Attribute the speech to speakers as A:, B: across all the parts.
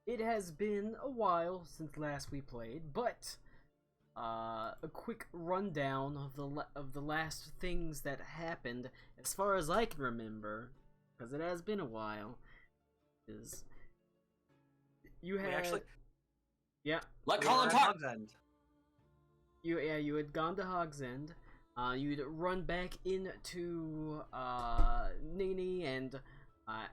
A: It has been a while since last we played, but a quick rundown of the last things that happened, as far as I can remember, because it has been a while. Is you
B: We
A: had
B: actually
A: yeah
C: Let
B: we
C: Colin
B: were at
C: talk.
B: Hogsend.
A: you had gone to Hogs End. You'd run back into Nini and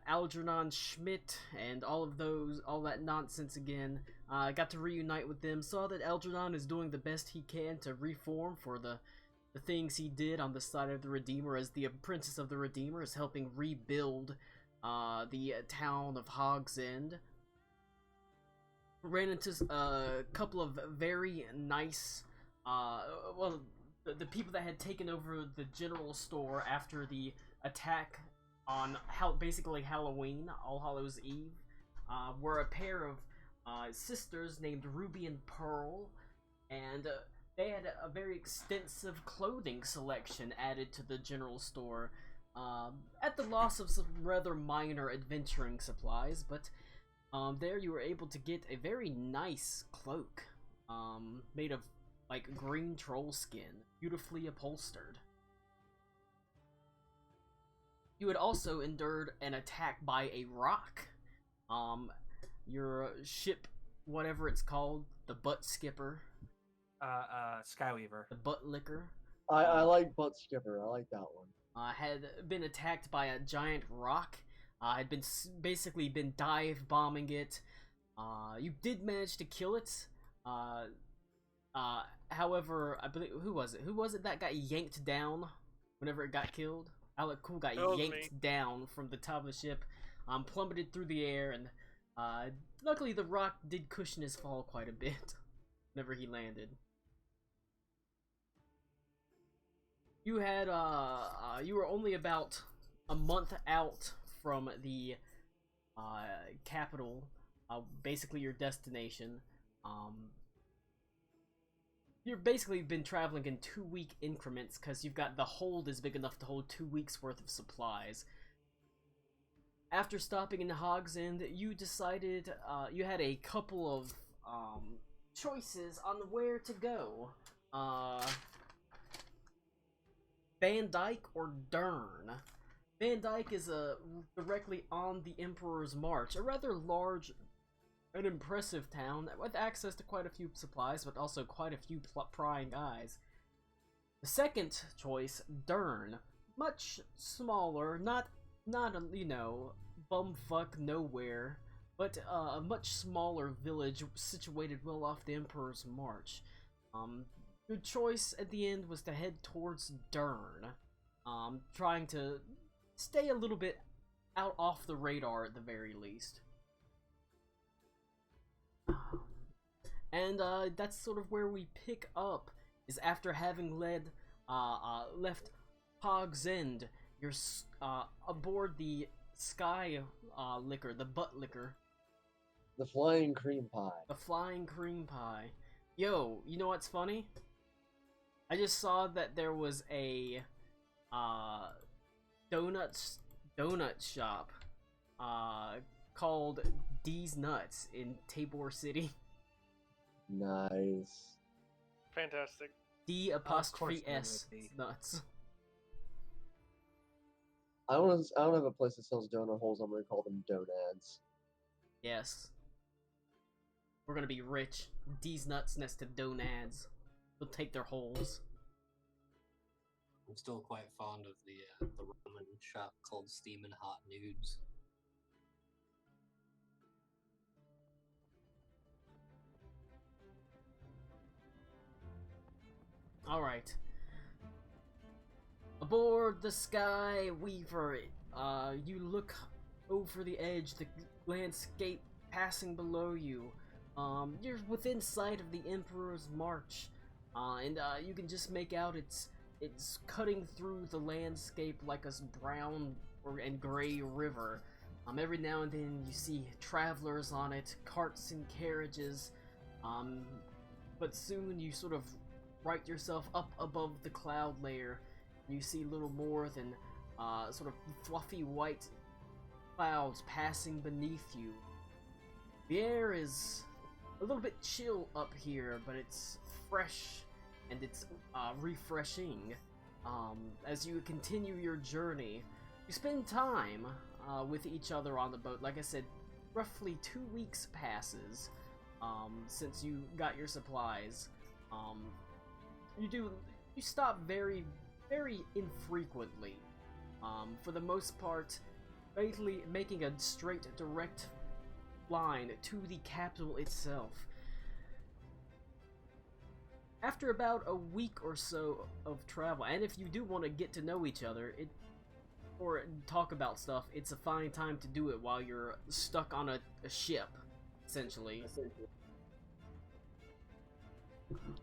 A: Algernon Schmidt and all that nonsense again. Got to reunite with them. Saw that Algernon is doing the best he can to reform for the things he did on the side of the Redeemer, as the apprentice of the Redeemer is helping rebuild the town of Hogs End. Ran into a couple of very nice, well, the people that had taken over the general store after the attack on basically Halloween, All Hallows Eve, were a pair of sisters named Ruby and Pearl, and they had a very extensive clothing selection added to the general store, at the loss of some rather minor adventuring supplies, but there you were able to get a very nice cloak, made of like green troll skin, beautifully upholstered. You had also endured an attack by a rock. Your ship, whatever it's called, the Butt Skipper,
B: Skyweaver.
A: the Butt Licker,
D: I like Butt Skipper. I like that one.
A: had been attacked by a giant rock. Had been basically been dive bombing it. You did manage to kill it. However, I believe who was it? Who was it that got yanked down whenever it got killed? Alec Cool got
E: That was
A: yanked
E: me.
A: down from the top of the ship, plummeted through the air, and luckily the rock did cushion his fall quite a bit whenever he landed. You had you were only about a month out from the capital, basically your destination. You've basically been traveling in 2-week increments because you've got the hold is big enough to hold 2 weeks worth of supplies. After stopping in Hogs End, you decided you had a couple of choices on where to go. Van Dyke or Dern. Van Dyke is directly on the Emperor's March, a rather large and impressive town with access to quite a few supplies, but also quite a few prying eyes. The second choice, Dern, much smaller, not bumfuck nowhere, but a much smaller village situated well off the Emperor's March. Your choice at the end was to head towards Dern, trying to stay a little bit out off the radar at the very least. And that's sort of where we pick up, is after having left Hogs End, you're aboard the Sky Licker, the Butt Licker,
D: The Flying Cream Pie.
A: the Flying Cream Pie. Yo, you know what's funny? I just saw that there was a donut shop called D's Nuts in Tabor City.
D: Nice.
E: Fantastic.
A: D apostrophe
B: there
A: S
B: would be.
A: nuts.
D: I don't have a place that sells donut holes. I'm gonna call them donads.
A: Yes. We're gonna be rich. D's Nuts next to Donads. We'll take their holes.
C: I'm still quite fond of the ramen shop called Steamin' Hot Nudes.
A: Alright. Aboard the Sky Weaver, you look over the edge, the landscape passing below you. You're within sight of the Emperor's March, and you can just make out it's cutting through the landscape like a brown and gray river. Every now and then you see travelers on it, carts and carriages, but soon you sort of right yourself up above the cloud layer. You see little more than sort of fluffy white clouds passing beneath you. The air is a little bit chill up here, but it's fresh and it's refreshing. As you continue your journey, you spend time with each other on the boat. Like I said, roughly 2 weeks passes since you got your supplies. You stop very, very infrequently. For the most part, basically making a straight, direct line to the capital itself. After about a week or so of travel, and if you do want to get to know each other, or talk about stuff, it's a fine time to do it while you're stuck on a ship, essentially.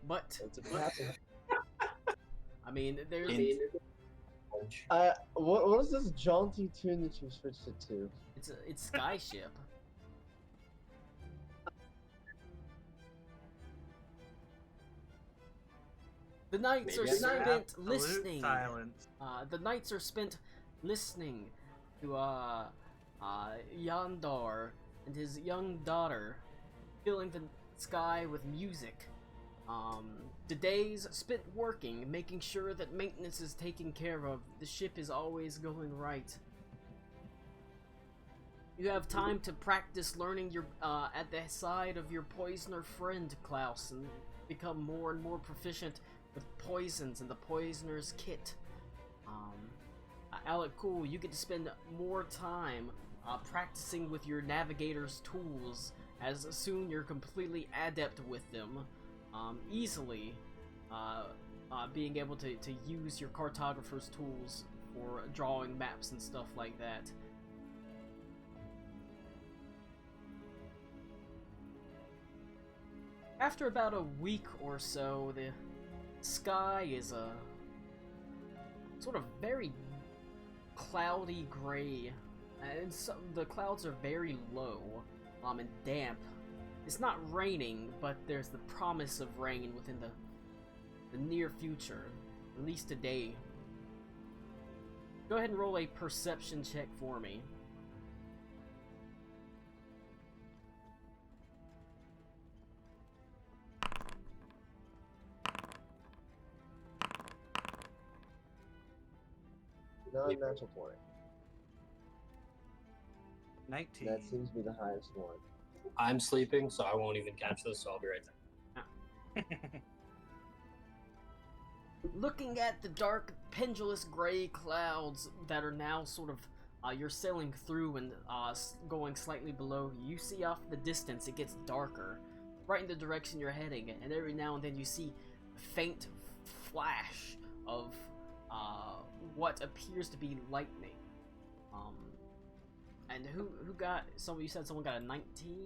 A: But
D: It's a passing.
A: I mean, there's
D: What is this jaunty tune that you switched it to?
A: it's Skyship. The nights are
C: Maybe I
A: spent
B: Absolute
A: listening.
B: silence.
A: The nights are spent listening to Yandar and his young daughter, filling the sky with music. The days spent working, making sure that maintenance is taken care of. The ship is always going right. You have time to practice learning your at the side of your poisoner friend Klaus, and become more and more proficient with poisons and the poisoner's kit. Alec, cool, you get to spend more time practicing with your navigator's tools, as soon you're completely adept with them. Easily being able to use your cartographer's tools for drawing maps and stuff like that. After about a week or so, the sky is a sort of very cloudy gray, and the clouds are very low and damp. It's not raining, but there's the promise of rain within the near future, at least today. Go ahead and roll a perception check for me.
D: Non-natural 20.
B: 19.
D: That seems to be the highest one.
C: I'm sleeping, so I won't even catch this, so I'll be right there.
A: Looking at the dark, pendulous gray clouds that are now sort of, you're sailing through and going slightly below, you see off the distance it gets darker, right in the direction you're heading, and every now and then you see a faint flash of what appears to be lightning. And who got, you said someone got a 19?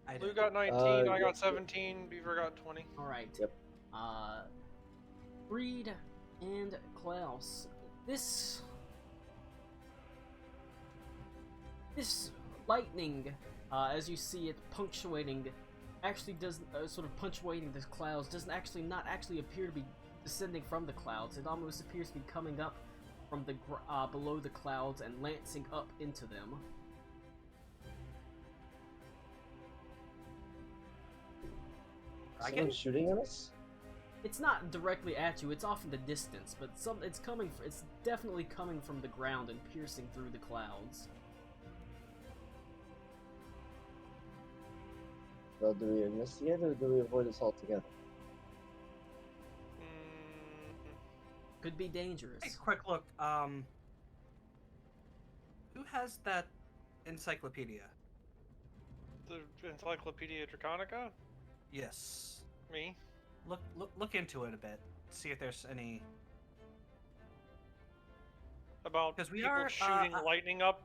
B: I
E: Lou
B: did.
E: got 19, I
D: yeah.
E: got 17, Beaver got 20.
A: Alright.
D: Yep.
A: Reed and Klaus, this lightning, as you see it punctuating, actually doesn't, sort of punctuating the clouds, doesn't actually, not actually appear to be descending from the clouds. It almost appears to be coming up from the below the clouds and lancing up into them.
D: Someone shooting at us?
A: It's not directly at you, it's off in the distance, but it's definitely coming from the ground and piercing through the clouds.
D: Well, do we investigate or do we avoid this altogether?
A: Could be dangerous.
B: Take a quick look. Who has that encyclopedia?
E: The Encyclopedia Draconica?
B: Yes.
E: Me?
B: Look into it a bit. See if there's any.
E: About
B: 'Cause we
E: people
B: are,
E: shooting lightning up?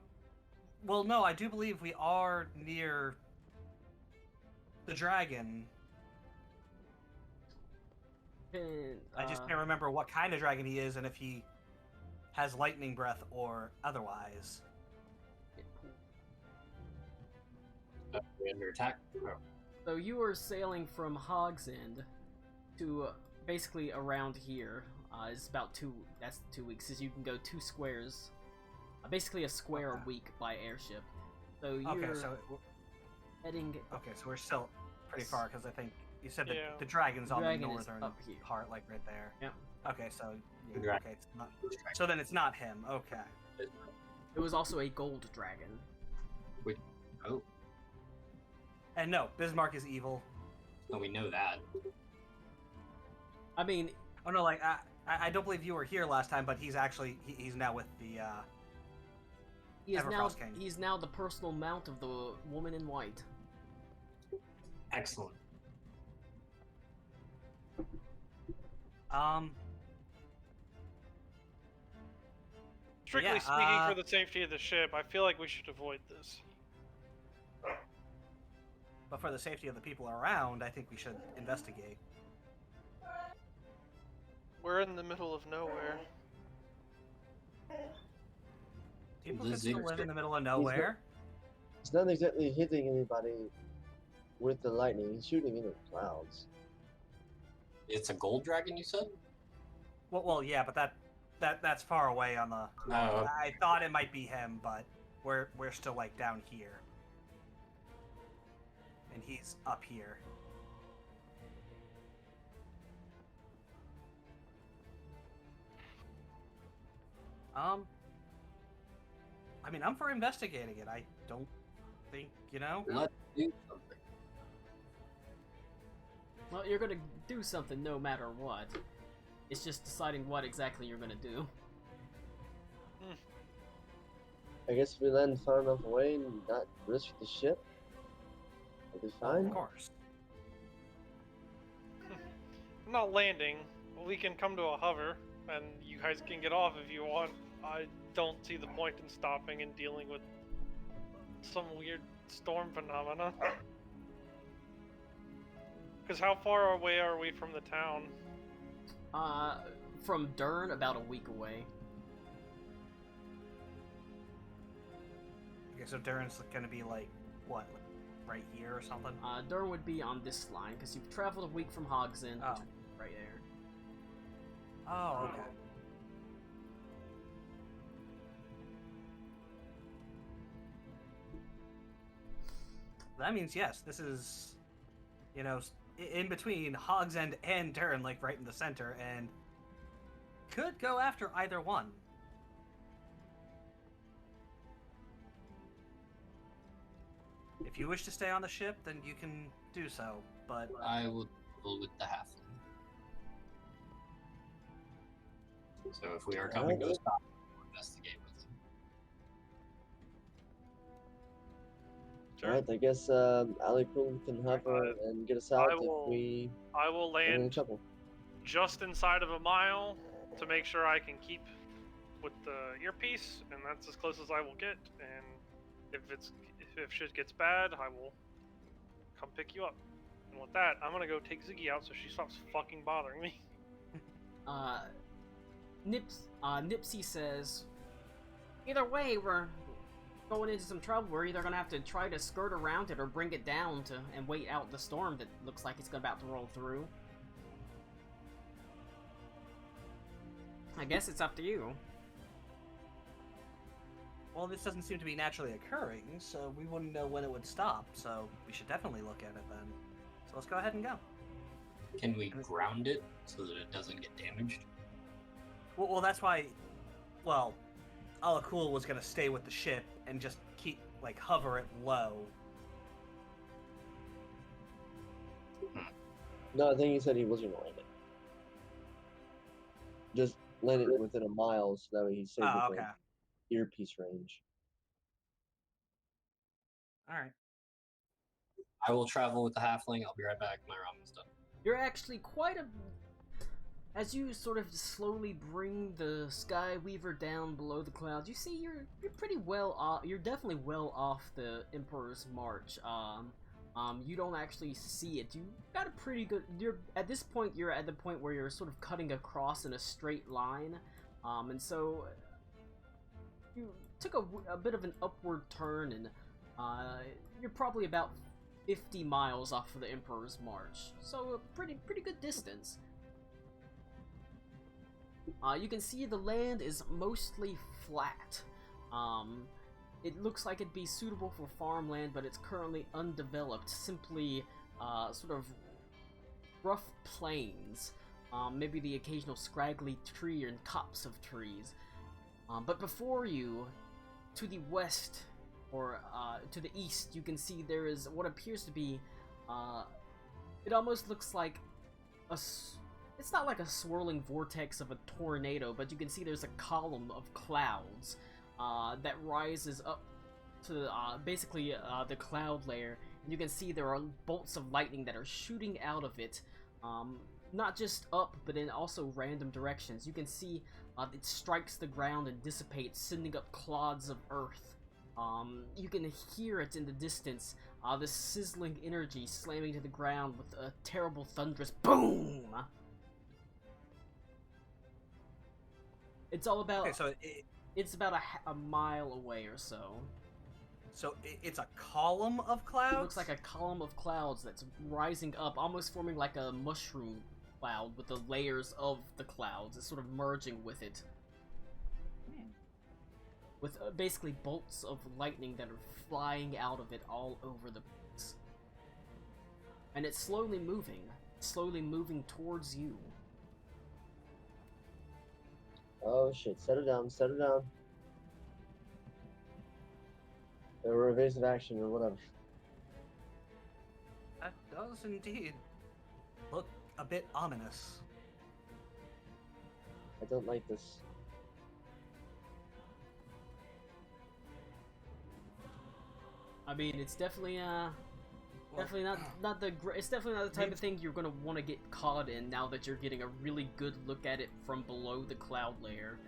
B: Well, no, I do believe we are near the dragon. I just can't remember what kind of dragon he is and if he has lightning breath or otherwise.
C: We under attack? Oh.
A: So you are sailing from Hogsend to basically around here. It's about that's 2 weeks, as you can go 2 squares. Basically a square a week by airship. So you're...
B: Okay, so
A: heading.
B: Okay, so we're still pretty far because I think you said
E: Yeah.
B: the dragon's on
A: Dragon
B: the
A: is
B: northern
A: up here.
B: part, like right there.
A: Yep.
B: Okay, so
C: The
B: yeah,
C: dragon.
B: okay, it's not. So then it's not him. Okay.
A: It was also a gold dragon.
C: Oh,
B: And no, Bismarck is evil.
C: no, we know that.
A: I mean,
B: Oh no, like I don't believe you were here last time, but he's actually he's now with the. Everfrost King.
A: he's now the personal mount of the woman in white.
C: Excellent.
E: Strictly
B: Yeah,
E: speaking, for the safety of the ship, I feel like we should avoid this.
B: But for the safety of the people around, I think we should investigate.
E: We're in the middle of nowhere.
B: People
C: The
B: can still
C: Ziggs
B: live in
C: get-
B: the middle of nowhere.
D: It's not exactly hitting anybody with the lightning. He's shooting into the clouds.
C: It's a gold dragon, you said?
B: Well, yeah, but that's far away on the.
C: No.
B: I thought it might be him, but we're still like down here, and he's up here. I mean, I'm for investigating it. I don't think, you know.
C: Let's do something.
A: Well, you're gonna do something no matter what. It's just deciding what exactly you're gonna do.
D: I guess if we land far enough away and not risk the ship, we'll be fine.
B: Of course.
E: I'm not landing. We can come to a hover, and you guys can get off if you want. I don't see the point in stopping and dealing with some weird storm phenomena. Because how far away are we from the town?
A: From Dern, about a week away.
B: Okay, so Durin's gonna be like what, right here or something?
A: Dern would be on this line, because you've traveled a week from Hogsend, which
B: Oh.
A: would be right there.
B: Oh, okay. That means yes, this is, you know, in between Hogsend and Durin, like right in the center, and could go after either one. If you wish to stay on the ship, then you can do so, but
C: I will deal with the halfling. So if we are coming to a stop, we'll investigate with him.
D: Alright, I guess Ali Pool can hover and get us out
E: I will
D: if we
E: I will
D: are in
E: land
D: trouble.
E: just inside of a mile to make sure I can keep with the earpiece, and that's as close as I will get. And if shit gets bad, I will come pick you up. And with that, I'm gonna go take Ziggy out so she stops fucking bothering me.
A: Nipsey says, either way, we're going into some trouble. We're either gonna have to try to skirt around it or bring it down and wait out the storm that looks like it's about to roll through. I guess it's up to you.
B: well, this doesn't seem to be naturally occurring, so we wouldn't know when it would stop, so we should definitely look at it then. So let's go ahead and go.
C: Can we ground it so that it doesn't get damaged?
B: Well, that's why, well, Alakul was going to stay with the ship and just keep, like, hover it low.
D: No, I think he said he wasn't gonna land it. Just land it within a mile so that way he's safe
B: Oh,
D: within
B: okay.
D: earpiece range.
B: Alright.
C: I will travel with the halfling. I'll be right back. My ramen's done.
A: You're actually quite a... As you sort of slowly bring the Sky Weaver down below the clouds, you see you're pretty well off. You're definitely well off the Emperor's March. You don't actually see it. You got a pretty good. You're at this point. You're at the point where you're sort of cutting across in a straight line, and so you took a bit of an upward turn, and you're probably about 50 miles off of the Emperor's March. So a pretty good distance. You can see the land is mostly flat. it looks like it'd be suitable for farmland, but it's currently undeveloped. Simply, sort of rough plains. Maybe the occasional scraggly tree and copse of trees. But before you, to the west, or to the east, you can see there is what appears to be, it almost looks like it's not like a swirling vortex of a tornado, but you can see there's a column of clouds that rises up to basically the cloud layer. And you can see there are bolts of lightning that are shooting out of it, not just up, but in also random directions. You can see it strikes the ground and dissipates, sending up clods of earth. You can hear it in the distance, the sizzling energy slamming to the ground with a terrible thunderous BOOM! It's all about...
B: Okay, so
A: it's about a mile away or so.
B: So it's a column of clouds?
A: It looks like a column of clouds that's rising up, almost forming like a mushroom cloud with the layers of the clouds. It's sort of merging with it. With basically bolts of lightning that are flying out of it all over the place. And it's slowly moving towards you.
D: Oh shit, set it down, set it down. Or evasive action or whatever.
B: That does indeed look a bit ominous.
D: I don't like this.
A: I mean, it's definitely definitely not the it's definitely not the type of thing you're gonna want to get caught in now that you're getting a really good look at it from below the cloud layer.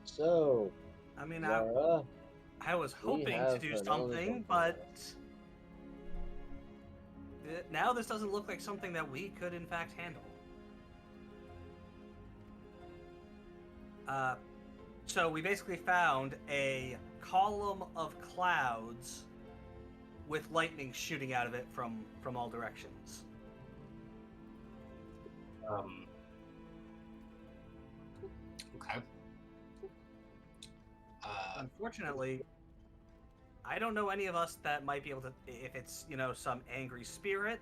D: So,
B: I mean,
D: Zara,
B: I was hoping to
D: have
B: do
D: another
B: something,
D: company.
B: but now this doesn't look like something that we could in fact handle. So we basically found a column of clouds with lightning shooting out of it from all directions.
C: Okay.
B: Unfortunately, I don't know any of us that might be able to, if it's, you know, some angry spirit.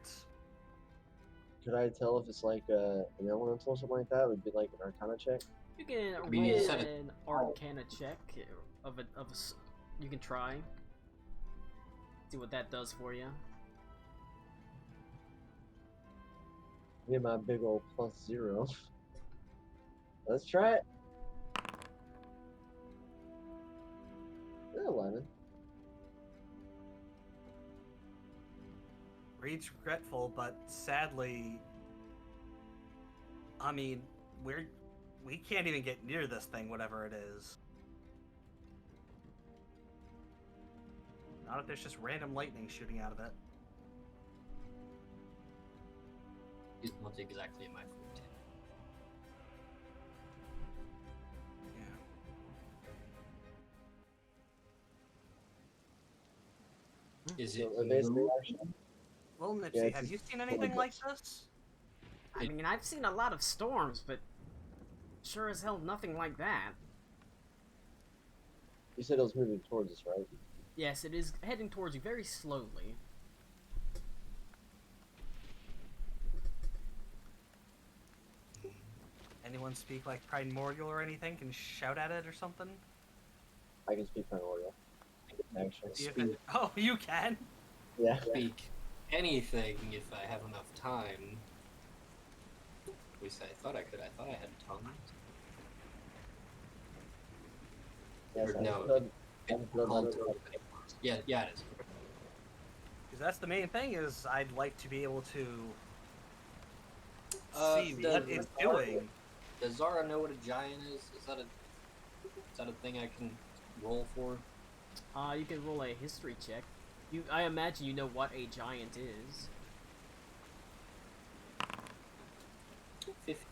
D: could I tell if it's like an elemental or something like that? Would be like an Arcana check.
A: You can
C: mean, you
A: roll
C: said it-
A: an Arcana check you can try. See what that does for you.
D: Get my big old +0. Let's try it. 11.
B: Reed's regretful, but sadly, I mean, we can't even get near this thing, whatever it is. Not if there's just random lightning shooting out of it.
C: It's not exactly my forte.
B: Yeah.
C: Is
D: So
C: it
D: evasive
C: move?
D: action.
B: Well, Nipsey,
D: Yeah, it's
B: have
D: just-
B: you seen anything like this?
A: I mean, I've seen a lot of storms, but sure as hell nothing like that.
D: You said it was moving towards us, right?
A: Yes, it is heading towards you very slowly.
B: Anyone speak like primordial or anything? Can shout at it or something?
D: I can speak primordial. Actually.
B: See if it... Oh, you can.
D: Yeah.
C: Speak anything if I have enough time. At least I thought I could. I thought I had tongues.
D: Yes,
C: Or
D: I
C: no,
D: could. I
C: It's
D: could
C: called
D: let it go.
C: Yeah, yeah, it is.
B: Because that's the main thing. Is I'd like to be able to see
C: does
B: what it's
C: Zara-
B: doing.
C: Does Zara know what a giant is? Is that a thing I can roll for?
A: You can roll a history check. I imagine you know what a giant is.
C: 50.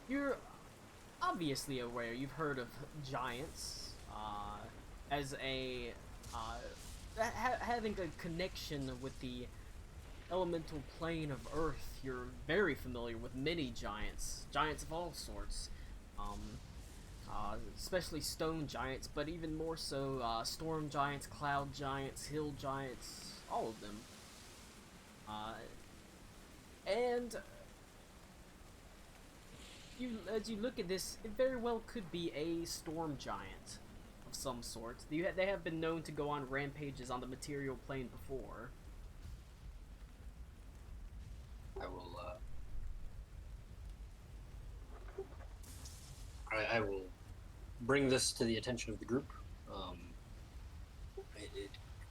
A: You're obviously aware. You've heard of giants as a having a connection with the elemental plane of Earth, you're very familiar with many giants, giants of all sorts, especially stone giants, but even more so storm giants, cloud giants, hill giants, all of them. And as you look at this, it very well could be a storm giant of some sort. They have been known to go on rampages on the material plane before.
C: I will bring this to the attention of the group.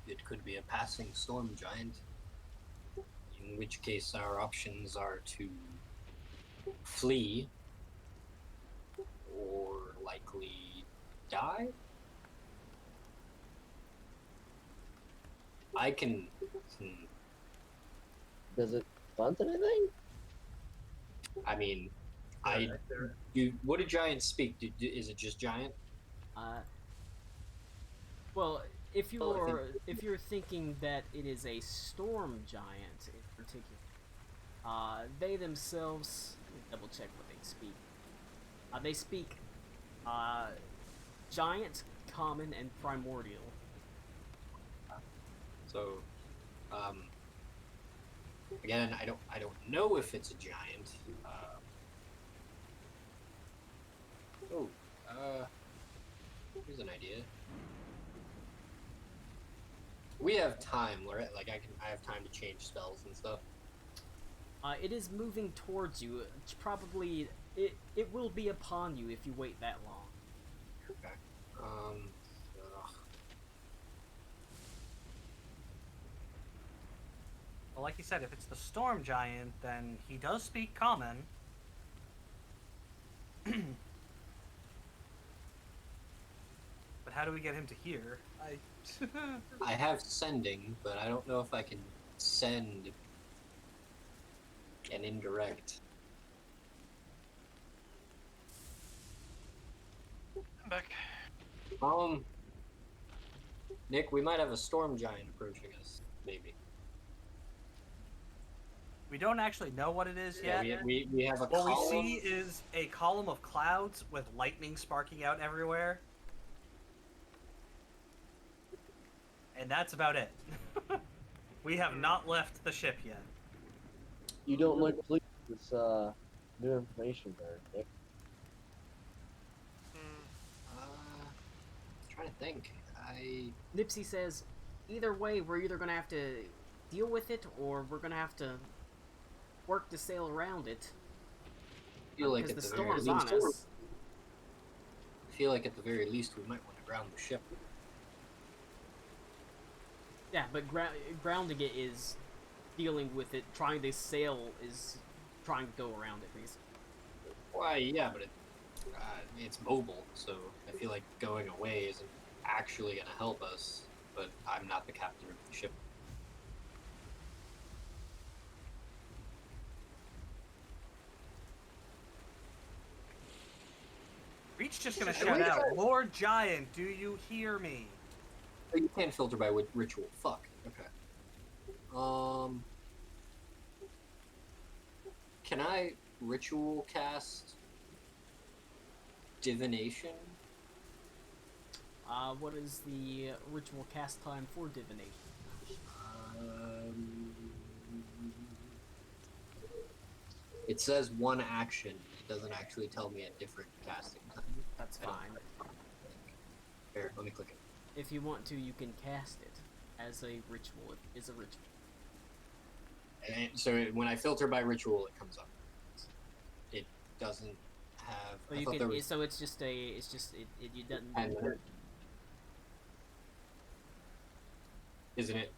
C: It could be a passing storm giant, in which case our options are to flee or likely die. I can.
D: Does it stunt anything?
C: I mean, what do giants speak? Is it just giant?
A: Well, if
C: Well, I think-
A: if you're thinking that it is a storm giant in particular, they themselves, let me double check what they speak. They speak giant, common, and primordial.
C: So, again, I don't know if it's a giant. Here's an idea. We have time, right? Like I have time to change spells and stuff.
A: It is moving towards you. It's probably it will be upon you if you wait that long.
C: Okay.
B: Well, like you said, if it's the storm giant, then he does speak common. But how do we get him to hear?
C: I have sending, but I don't know if I can send an indirect.
E: I'm back.
C: Nick, we might have a storm giant approaching us, maybe.
B: We don't actually know what it is
C: Yeah,
B: yet.
C: we have a
B: What we
C: column.
B: see is a column of clouds with lightning sparking out everywhere. And that's about it. We have not left the ship yet.
D: You don't look pleased with this new information there, Nick.
C: Trying to think.
A: Nipsey says, either way, we're either gonna have to deal with it, or we're gonna have to work to sail around it.
C: feel like
A: Because
C: at
A: the
C: the very
A: storm's on
C: least,
A: us.
C: I feel like at the very least we might want to ground the ship.
A: Yeah, but grounding it is dealing with it. Trying to sail is trying to go around it, basically.
C: Why, yeah, but it's mobile, so I feel like going away isn't actually going to help us. But I'm not the captain of the ship.
B: Reach just gonna
C: Should
B: shout
C: we
B: out,
C: try-
B: Lord Giant, do you hear me?
C: Oh, you can't filter by ritual. Fuck. Okay. Can I ritual cast divination?
A: What is the ritual cast time for divination?
C: It says one action. It doesn't actually tell me a different casting time.
A: That's
C: I don't
A: fine.
C: Here, let me click it.
A: If you want to, you can cast it as a ritual. It is a ritual.
C: And so when I filter by ritual, it comes up. It doesn't have.
A: So
C: I
A: you
C: thought there
A: can.
C: was
A: So it's just a. It's just it. You doesn't.
C: 10 minutes.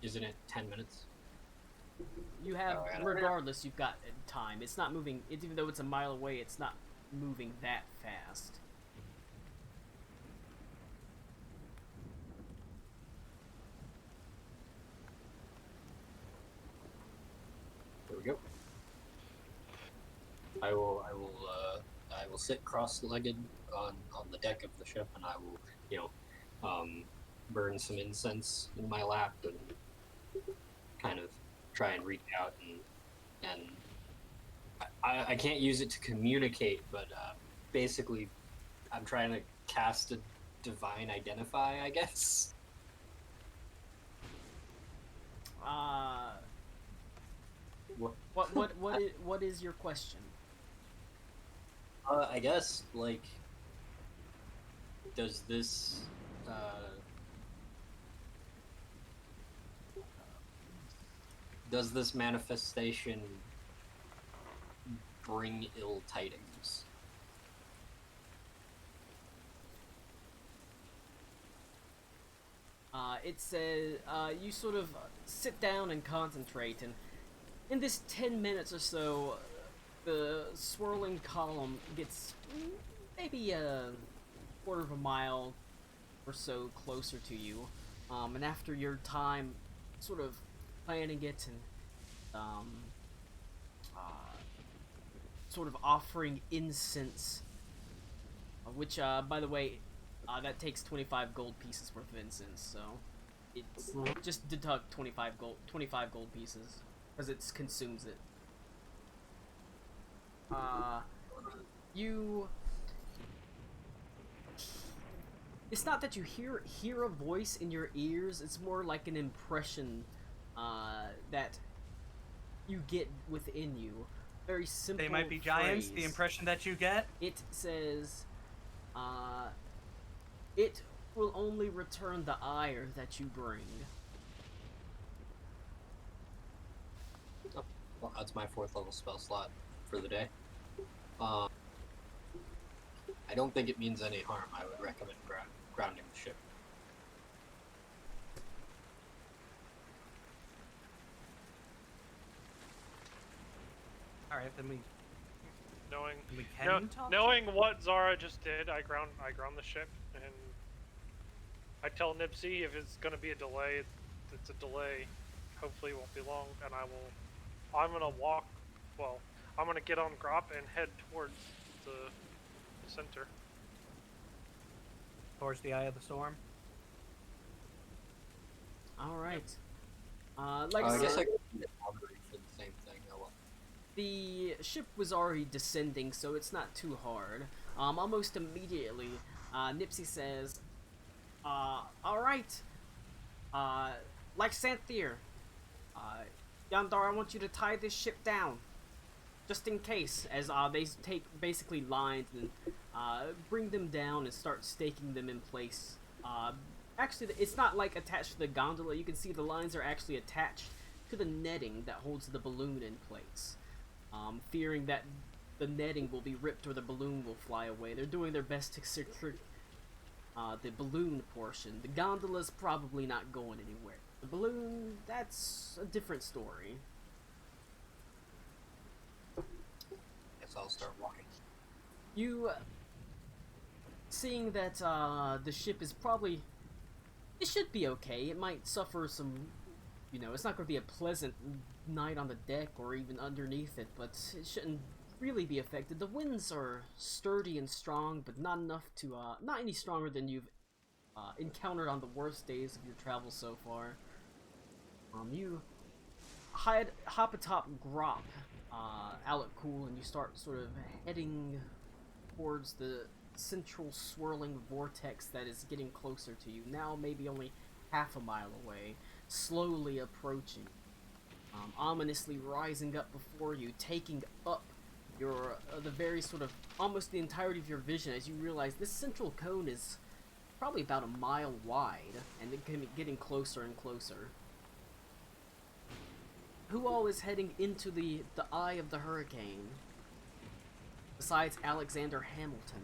C: Isn't it 10 minutes?
A: You have,
C: Oh, I don't-
A: regardless, you've got time. It's not moving. Even though it's a mile away, it's not moving that fast.
C: There we go. I will sit cross-legged on the deck of the ship, and I will, burn some incense in my lap and kind of try and reach out and I can't use it to communicate, but basically, I'm trying to cast a divine identify, I guess. What?
A: What is your question?
C: I guess like, does this manifestation bring ill tidings?
A: It says you sort of sit down and concentrate, and in this 10 minutes or so, the swirling column gets maybe a quarter of a mile or so closer to you. And after your time sort of planning it and sort of offering incense, which, by the way, that takes 25 gold pieces worth of incense, so it's just deduct 25 gold pieces, because it consumes it. It's not that you hear a voice in your ears, it's more like an impression that you get within you. Very simple.
B: They might be giants, the
A: phrase.
B: impression that you get.
A: It says, it will only return the ire that you bring.
C: Oh, well, that's my 4th level spell slot for the day. I don't think it means any harm. I would recommend grounding the ship.
B: Alright, then we can talk?
E: Knowing what Zara just did, I ground the ship, and I tell Nipsey if it's gonna be a delay, it's a delay. Hopefully it won't be long, and I'm gonna walk. Well, I'm gonna get on Grop and head towards the center.
B: Towards the eye of the storm.
A: All right. Like
C: I
A: I
C: guess
A: said,
C: I could do the same thing. Oh, well.
A: the ship was already descending, so it's not too hard. Almost immediately, Nipsey says, alright, like Santhier, Yandar, I want you to tie this ship down, just in case, as they take basically lines and bring them down and start staking them in place. Actually, it's not like attached to the gondola. You can see the lines are actually attached to the netting that holds the balloon in place. Fearing that the netting will be ripped or the balloon will fly away. They're doing their best to secure the balloon portion. The gondola's probably not going anywhere. The balloon, that's a different story.
C: Guess I'll start walking.
A: You, seeing that the ship is probably, it should be okay. It might suffer some, you know, it's not going to be a pleasant night on the deck or even underneath it, but it shouldn't really be affected. The winds are sturdy and strong, but not enough to, not any stronger than you've encountered on the worst days of your travel so far. You hop atop Grop, Alec Cool, and you start sort of heading towards the central swirling vortex that is getting closer to you. Now maybe only half a mile away, slowly approaching. Ominously rising up before you, taking up your the very sort of almost the entirety of your vision as you realize this central cone is probably about a mile wide, and it can be getting closer and closer. Who all is heading into the eye of the hurricane? Besides Alexander Hamilton.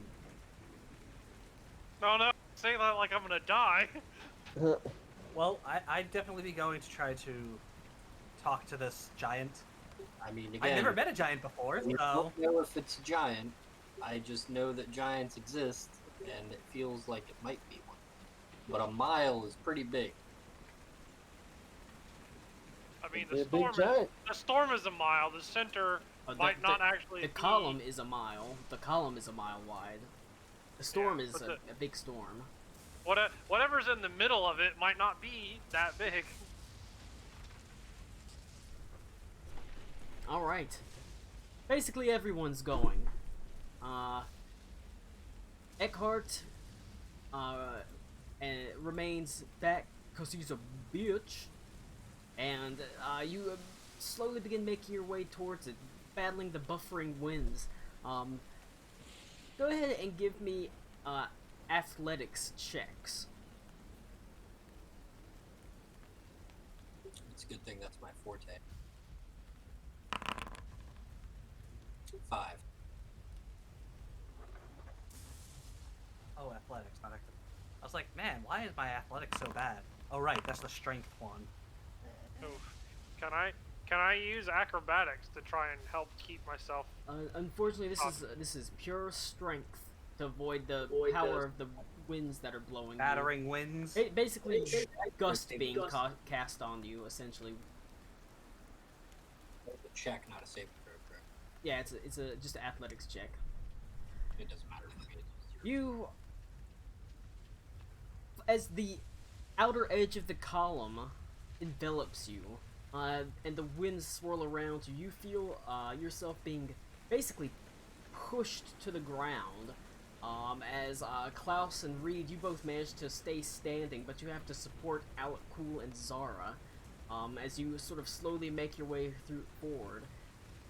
E: No, say that like I'm gonna die.
B: Well, I'd definitely be going to try to talk to this giant.
C: I mean, again,
B: I've never met a giant before,
C: we
B: so...
C: don't know if it's a giant. I just know that giants exist, and it feels like it might be one. But a mile is pretty big.
E: I mean,
D: Be a big giant.
E: the storm is a mile. The center might not actually.
A: The
E: be...
A: column is a mile. The column is a mile wide. The storm is
E: but
A: a big storm.
E: Whatever's in the middle of it might not be that big.
A: All right. Basically, everyone's going. Eckhart remains back because he's a bitch, and you slowly begin making your way towards it, battling the buffering winds. Go ahead and give me athletics checks.
C: It's a good thing that's my forte. 5.
B: Oh, athletics, not active. I was like, man, why is my athletics so bad? Oh, right, that's the strength one.
E: Oof. Can I use acrobatics to try and help keep myself?
A: Unfortunately, this is pure strength to avoid the power of the winds that are blowing.
B: Battering winds.
A: It basically gust being cast on you, essentially.
C: It's a check, not a saving throw, correct?
A: Yeah, it's a just an athletics check.
C: It doesn't matter for me.
A: You, as the outer edge of the column envelops you, and the winds swirl around you, you feel yourself being basically pushed to the ground. As Klaus and Reed, you both manage to stay standing, but you have to support Alec, Cool, and Zara as you sort of slowly make your way forward.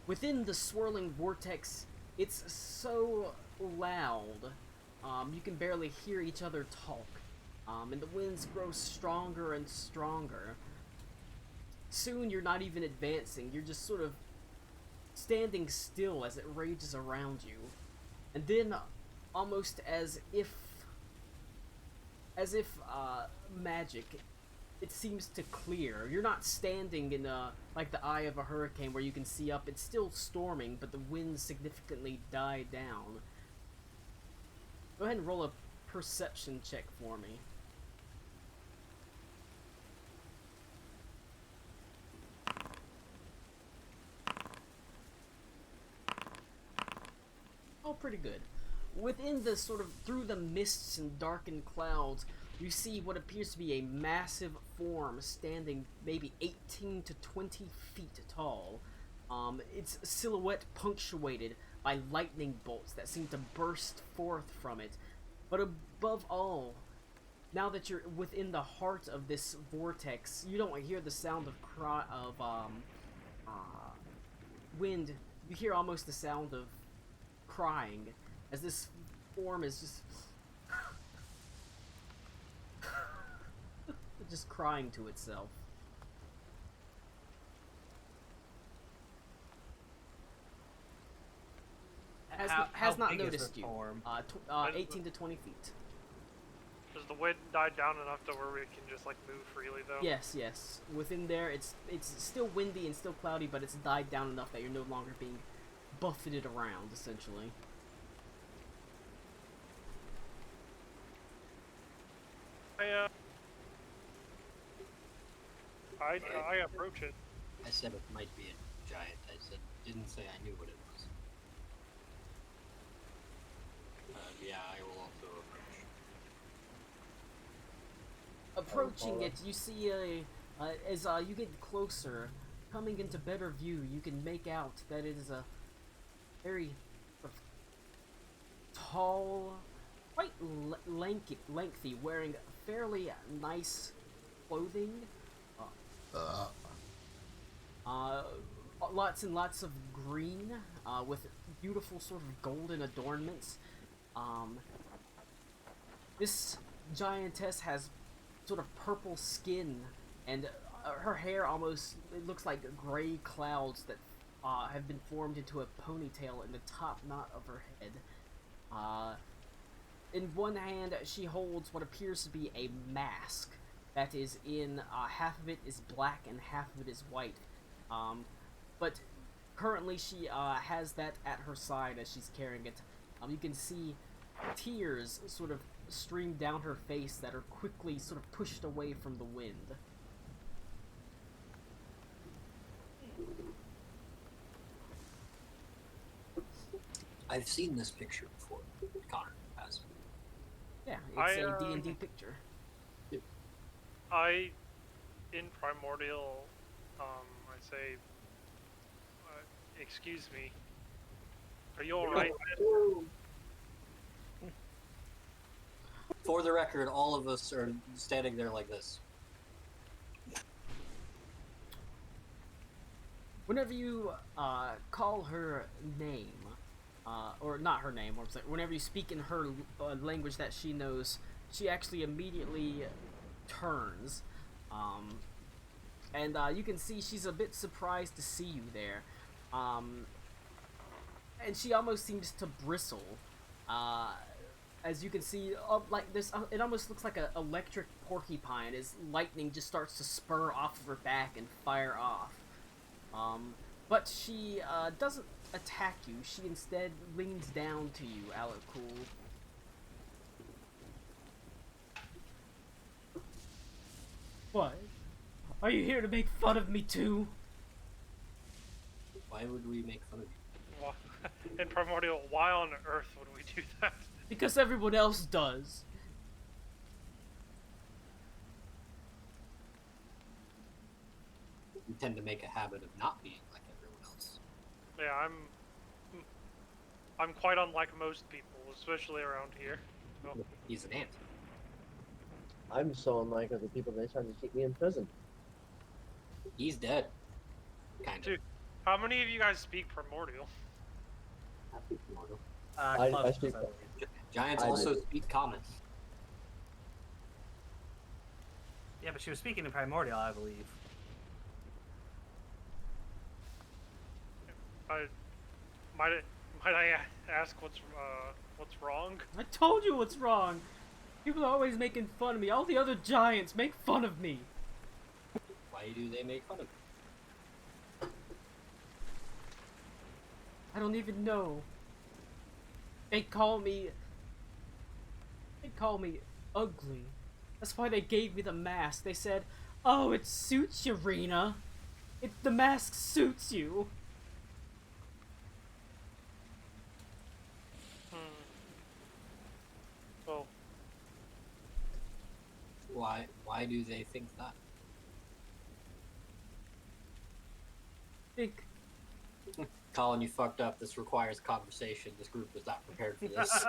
A: Within the swirling vortex, it's so loud, you can barely hear each other talk, and the winds grow stronger and stronger. Soon you're not even advancing, you're just sort of standing still as it rages around you. And then, almost as if magic, it seems to clear. You're not standing in like the eye of a hurricane where you can see up. It's still storming, but the winds significantly die down. Go ahead and roll a perception check for me. Oh, pretty good. Within the sort of, through the mists and darkened clouds, you see what appears to be a massive form standing maybe 18 to 20 feet tall. Its silhouette punctuated by lightning bolts that seem to burst forth from it. But above all, now that you're within the heart of this vortex, you don't hear the sound of wind. You hear almost the sound of crying as this form is just crying to itself. Has not
B: big is
A: noticed
B: this
A: you.
B: form?
A: 18 to 20 feet.
E: Does the wind die down enough to where we can just like move freely though?
A: Yes, yes. Within there, it's still windy and still cloudy, but it's died down enough that you're no longer being buffeted around, essentially.
E: I approach it.
C: I said it might be a giant. Didn't say I knew what it was. Yeah, I will also approach.
A: Approaching it, you see as you get closer, coming into better view, you can make out that it is a very tall, quite lengthy, wearing fairly nice clothing. Lots and lots of green, with beautiful sort of golden adornments. This giantess has sort of purple skin, and her hair it looks like gray clouds that have been formed into a ponytail in the top knot of her head. In one hand, she holds what appears to be a mask that is in half of it is black and half of it is white. But currently she has that at her side as she's carrying it. You can see tears sort of stream down her face that are quickly sort of pushed away from the wind.
C: I've seen this picture before. Connor has.
A: Yeah, it's a D&D picture.
E: In Primordial, I say, excuse me. Are you alright?
C: For the record, all of us are standing there like this.
A: Whenever you call her name, or not her name, or whenever you speak in her language that she knows, she actually immediately turns. And you can see she's a bit surprised to see you there. And she almost seems to bristle. As you can see, like this, it almost looks like an electric porcupine as lightning just starts to spur off of her back and fire off. But she doesn't attack you. She instead leans down to you, Alakul. What? Are you here to make fun of me too?
C: Why would we make fun of you?
E: In Primordial, why on earth would we do that?
A: Because everyone else does.
C: We tend to make a habit of not being like everyone else.
E: Yeah, I'm quite unlike most people, especially around here. So,
C: He's an ant.
D: I'm so unlike other people, they tried to keep me in prison.
C: He's dead. Kind of.
E: Dude. How many of you guys speak Primordial?
C: Happy Primordial.
D: I
B: Close,
D: speak-
B: I believe.
C: Giants
D: I
C: also
D: do.
C: speak common.
B: Yeah, but she was speaking in Primordial, I believe.
E: Might I ask what's wrong?
A: I told you what's wrong. People are always making fun of me. All the other giants make fun of me.
C: Why do they make fun of you?
A: I don't even know. They call me ugly. That's why they gave me the mask. They said, "Oh, it suits you, Rena. The mask suits you."
E: Well,
C: Why do they think that?
A: Think
C: Colin, you fucked up. This requires conversation. This group was not prepared for this.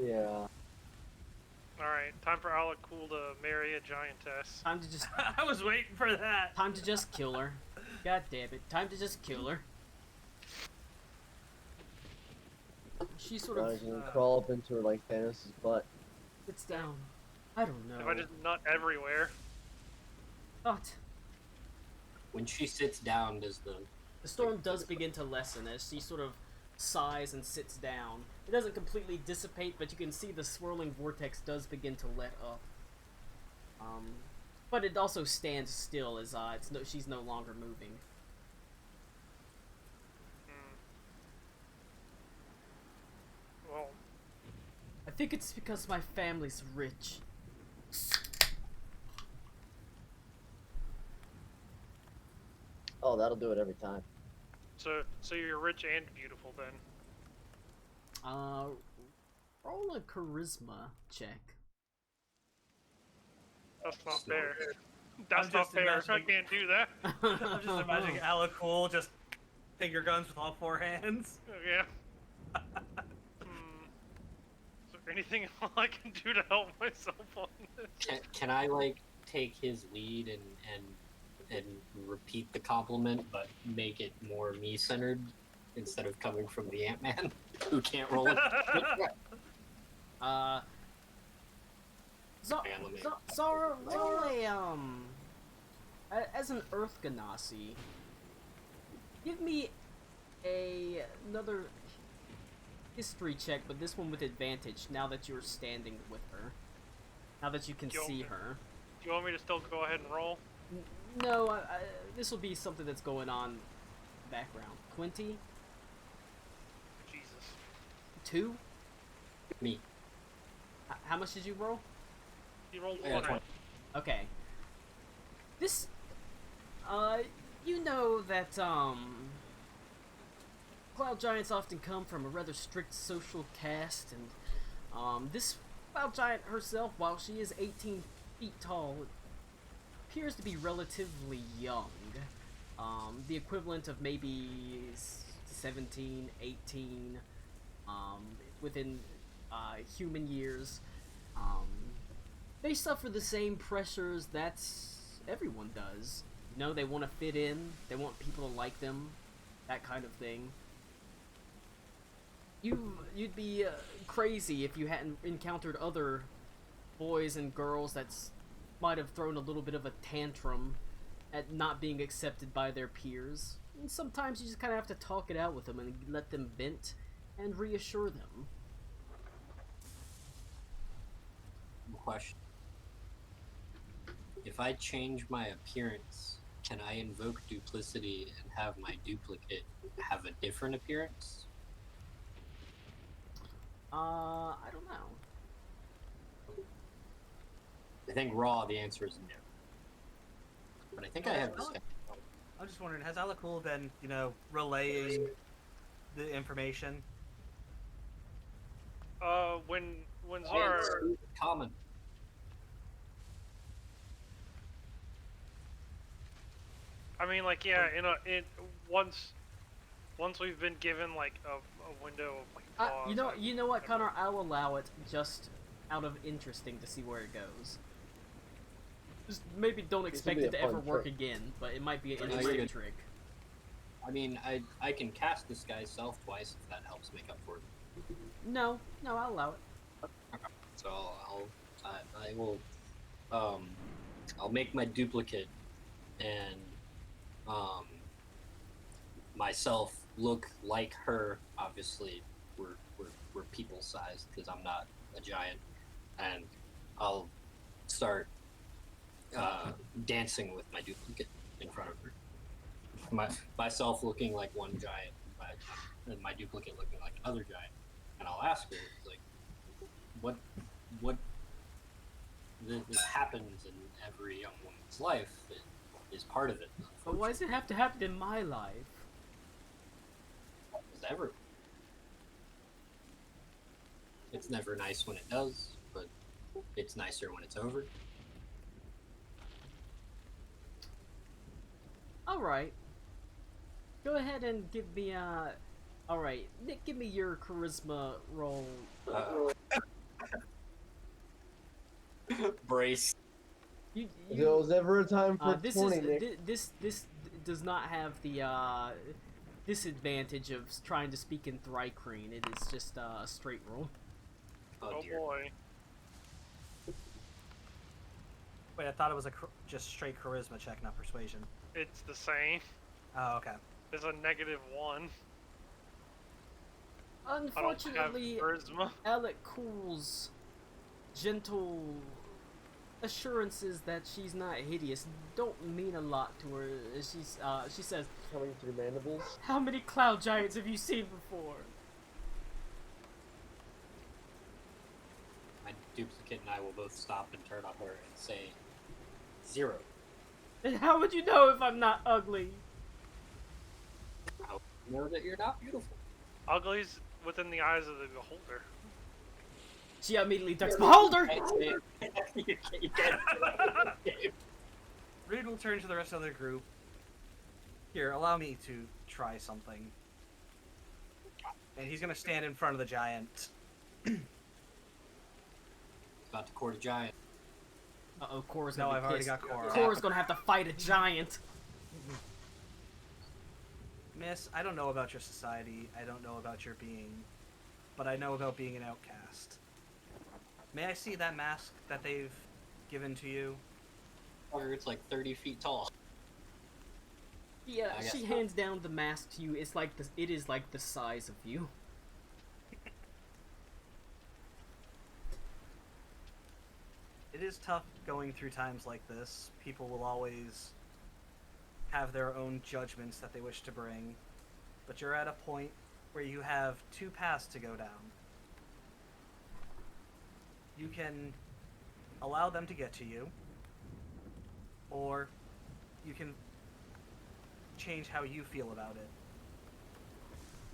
D: Yeah.
E: alright, time for Alec Cool to marry a giantess.
A: time to just
B: I was waiting for that.
A: kill her. God damn it! Time to just kill her. She sort
D: Now
A: of
D: he's gonna crawl up into her like Thanos' butt.
A: sits down. I don't know.
E: If I just nut everywhere.
A: But
C: When she sits down, does the
A: the storm does begin to lessen as she sort of sighs and sits down. It doesn't completely dissipate, but you can see the swirling vortex does begin to let up. But it also stands still as she's no longer moving.
E: Well,
A: I think it's because my family's rich.
D: Oh, that'll do it every time.
E: so you're rich and beautiful then.
A: Roll a charisma check.
E: That's not
C: It's not
E: fair.
C: fair.
E: That's
B: I'm
E: not
B: just
E: fair. I
B: imagining-
E: can't do that.
B: I'm just imagining Alec Cool just finger guns with all four hands.
E: Yeah. Is there anything I can do to help myself on this?
C: can I like take his lead and repeat the compliment, but make it more me centered instead of coming from the Ant-Man who can't roll it?
A: Zara, roll a, as an Earth Ganassi, give me another history check, but this one with advantage, now that you're standing with her. Now that you can
E: Yo.
A: see her.
E: Do you want me to still go ahead and roll?
A: No, this will be something that's going on in the background. 20?
E: Jesus.
A: 2?
C: Me.
A: How much did you roll?
E: You rolled
C: Yeah,
E: 1.
C: 20.
A: Okay. This, you know that, Cloud Giants often come from a rather strict social caste, and, this Cloud Giant herself, while she is 18 feet tall, appears to be relatively young. the equivalent of maybe 17, 18, within human years. They suffer the same pressures that everyone does. You know, they want to fit in, they want people to like them, that kind of thing. You'd be crazy if you hadn't encountered other boys and girls that might have thrown a little bit of a tantrum at not being accepted by their peers. And sometimes you just kind of have to talk it out with them and let them vent and reassure them.
C: Question. If I change my appearance, can I invoke duplicity and have my duplicate have a different appearance?
A: I don't know.
C: I think raw, the answer is no. But I think I have this.
B: I'm just wondering, has Alakul been, relaying the information?
E: When Zara,
C: Common.
E: I mean, like, yeah, once we've been given like a window of like pause.
A: You know what, Connor? I'll allow it just out of interesting to see where it goes. Just maybe don't expect
D: be
A: it
D: a
A: to ever
D: fun
A: work
D: trick.
A: again, but it might be an
C: No, you're
A: interesting
C: good.
A: trick.
C: I mean, I can cast this guy's self twice if that helps make up for it.
A: No, I'll allow it.
C: So I will I'll make my duplicate and myself look like her. Obviously, we're people sized because I'm not a giant, and I'll start dancing with my duplicate in front of her. Myself looking like one giant, and my duplicate looking like another giant, and I'll ask her like, what this happens in every young woman's life is part of it.
A: But why does it have to happen in my life?
C: It's ever. It's never nice when it does, but it's nicer when it's over.
A: Alright. Go ahead and give me alright, Nick, give me your charisma roll.
C: Brace.
A: You,
D: If there was ever a time for
A: this
D: 20,
A: is
D: Nick.
A: this does not have the disadvantage of trying to speak in Thrycreen. It is just a straight roll.
C: Oh
E: Oh
C: dear.
E: boy.
B: Wait, I thought it was just straight charisma check, not persuasion.
E: It's the same.
B: Oh, okay.
E: It's a -1. I don't have
A: Unfortunately,
E: charisma.
A: Alec Cool's gentle assurances that she's not hideous don't mean a lot to her. She says,
D: Coming through mandibles.
A: "How many cloud giants have you seen before?"
C: My duplicate and I will both stop and turn on her and say 0.
A: And how would you know if I'm not ugly?
C: I'll know that you're not beautiful.
E: Ugly's within the eyes of the beholder.
A: She immediately ducks. Beholder!
C: you can't.
B: Reed will turn to the rest of the group. Here, allow me to try something. And he's gonna stand in front of the giant.
C: About to court a giant.
A: Uh-oh, Cora's
B: No,
A: gonna
B: I've
A: be
B: already
A: pissed.
B: got Cora.
A: Cora's gonna have to fight a giant.
B: Miss, I don't know about your society. I don't know about your being. But I know about being an outcast. May I see that mask that they've given to you?
C: Or it's like 30 feet tall.
A: Yeah,
C: I guess
A: she
C: not.
A: hands down the mask to you. It is like the size of you.
B: It is tough going through times like this. People will always have their own judgments that they wish to bring. But you're at a point where you have 2 paths to go down. You can allow them to get to you, or you can change how you feel about it.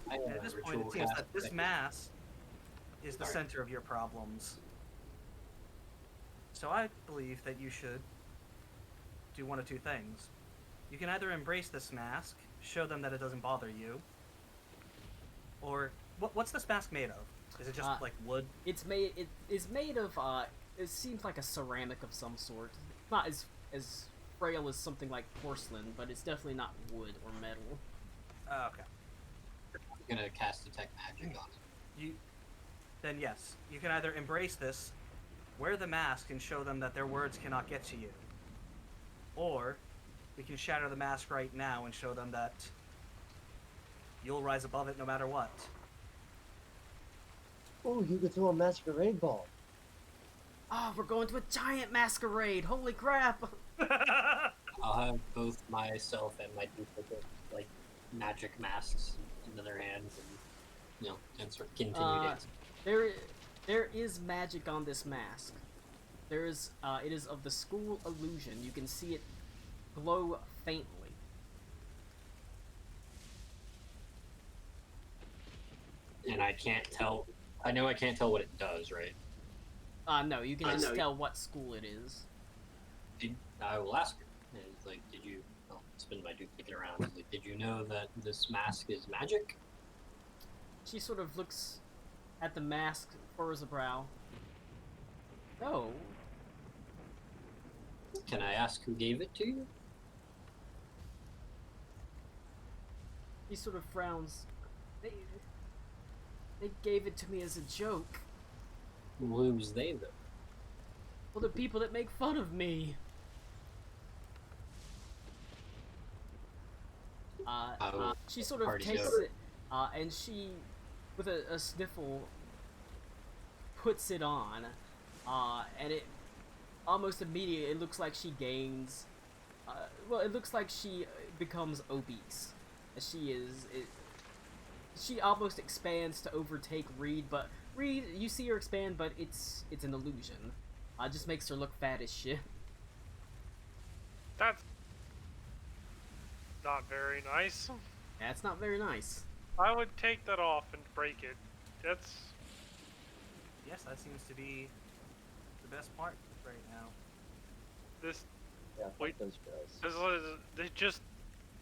C: I
B: And
C: have
B: at
C: a
B: this point,
C: ritual
B: it seems
C: cast
B: that this
C: thing.
B: mass is the
C: Sorry.
B: center of your problems. So I believe that you should do one of 2 things. You can either embrace this mask, show them that it doesn't bother you, or what's this mask made of? Is it just like wood?
A: It is made of it seems like a ceramic of some sort. Not as frail as something like porcelain, but it's definitely not wood or metal.
B: Okay.
C: I'm gonna cast detect magic on it.
B: Then yes, you can either embrace this, wear the mask and show them that their words cannot get to you, or we can shatter the mask right now and show them that you'll rise above it no matter what.
D: Oh, you could throw a masquerade ball.
A: Oh, we're going to a giant masquerade! Holy crap!
C: I'll have both myself and my duplicate like magic masks into their hands, and and sort of continue dancing.
A: There is magic on this mask. There is it is of the school illusion. You can see it glow faintly.
C: And I can't tell. I know I can't tell what it does, right?
A: No, you can just tell what school it is.
C: I will ask her. And it's like, did you? I'll spin my duplicate around. Like, did you know that this mask is magic?
A: She sort of looks at the mask, furrows a brow. No.
C: Can I ask who gave it to you?
A: He sort of frowns. They gave it to me as a joke.
C: Who's they, though?
A: Well, the people that make fun of me. She sort of
C: Party's
A: takes
C: over.
A: it, and she, with a sniffle, puts it on, and it almost immediately, it looks like she gains, well, it looks like she becomes obese. She almost expands to overtake Reed, but Reed, you see her expand, but it's an illusion. Just makes her look fat as shit.
E: That's not very nice.
A: Yeah, it's not very nice.
E: I would take that off and break it. That's
B: Yes, that seems to be the best part right now.
E: this.
D: Yeah, fuck
E: Wait.
D: those girls.
E: They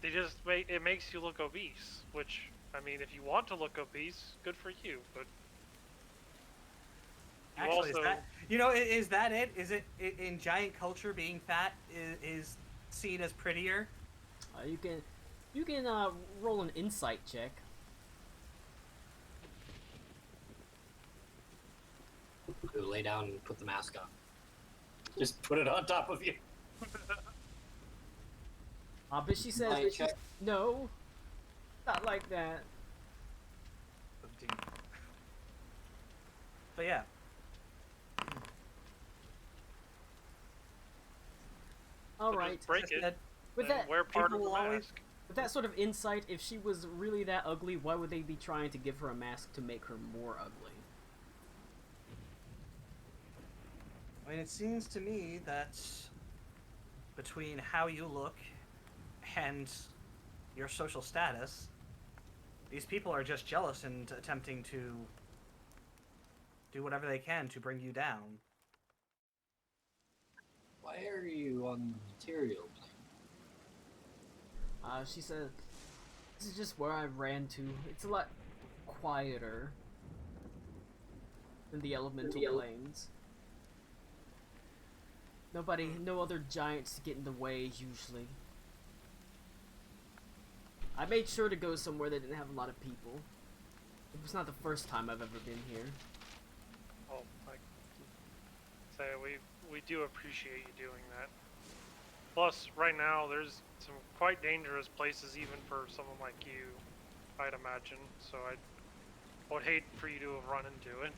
E: just make it makes you look obese. Which, I mean, if you want to look obese, good for you. But you
B: Actually,
E: also,
B: is that it? Is it in giant culture being fat is seen as prettier?
A: You can roll an insight check.
C: Go lay down and put the mask on. Just put it on top of you.
A: But she says
C: Insight check.
A: no, not like that.
B: But yeah,
A: All
E: so
A: right.
E: just break
B: Just
E: it.
B: that
A: With
E: and
A: that,
E: wear part of
B: people
E: the
B: will always-
E: mask.
A: with that sort of insight, if she was really that ugly, why would they be trying to give her a mask to make her more ugly?
B: I mean, it seems to me that between how you look and your social status, these people are just jealous and attempting to do whatever they can to bring you down.
C: Why are you on the material plane?
A: She said, "This is just where I ran to. It's a lot quieter than the elemental planes. No other giants to get in the way usually. I made sure to go somewhere that didn't have a lot of people. It was not the first time I've ever been here.
E: Oh, like say we do appreciate you doing that. Plus, right now there's some quite dangerous places even for someone like you, I'd imagine. So I would hate for you to have run into it.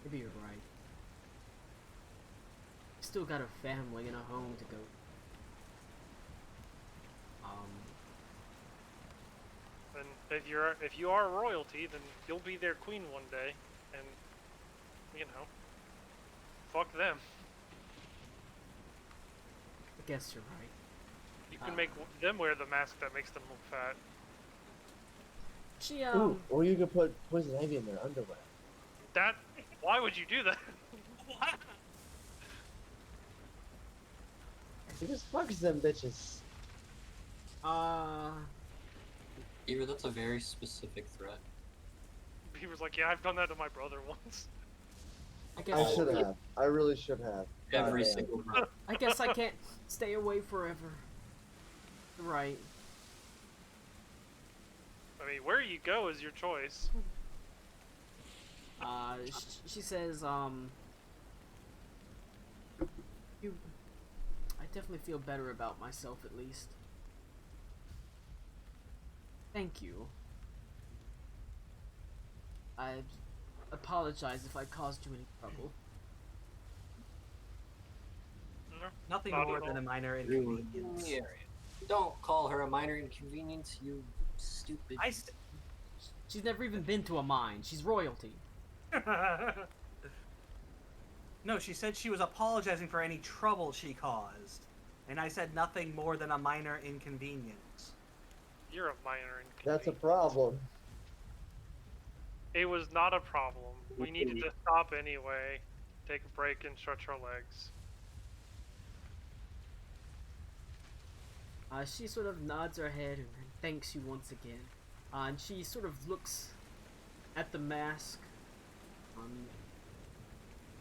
A: Maybe you're right. Still got a family and a home to go.
E: And if you are royalty, then you'll be their queen one day, and fuck them.
A: I guess you're right.
E: You can make them wear the mask that makes them look fat.
A: She
D: Ooh, or you could put poison ivy in their underwear.
E: Why would you do that?
D: He just fucks them bitches.
C: Beaver, that's a very specific threat.
E: Beaver's like, yeah, I've done that to my brother once.
A: I guess
D: I should have. I really should have.
C: Every
D: Goddamn.
C: single brother.
A: I guess I can't stay away forever. Right.
E: I mean, where you go is your choice.
A: She says, you, I definitely feel better about myself at least. Thank you. I apologize if I caused you any trouble.
E: No,
B: Nothing
E: Not
B: more
E: at
B: than
E: all.
B: a minor
C: Really?
B: inconvenience.
C: Don't call her a minor inconvenience, you stupid.
A: She's never even been to a mine. She's royalty.
B: No, she said she was apologizing for any trouble she caused. And I said nothing more than a minor inconvenience.
E: You're a minor inconvenience.
D: That's a problem.
E: It was not a problem. We needed to stop anyway. Take a break and stretch our legs.
A: She sort of nods her head and thanks you once again. And she sort of looks at the mask.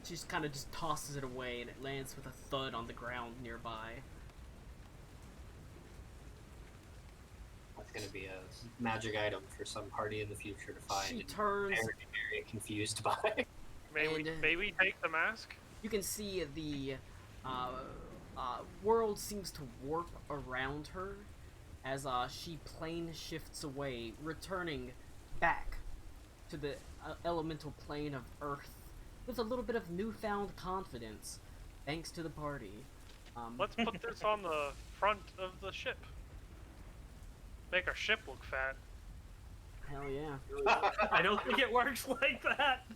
A: She just kind of just tosses it away and it lands with a thud on the ground nearby.
C: That's gonna be a magic item for some party in the future to find.
A: She
C: and
A: turns.
C: very confused by.
E: May we take the mask?
A: You can see the world seems to warp around her as she plane shifts away, returning back to the elemental plane of Earth with a little bit of newfound confidence, thanks to the party.
E: Let's put this on the front of the ship. Make our ship look fat.
A: Hell yeah.
B: I don't think it works like that.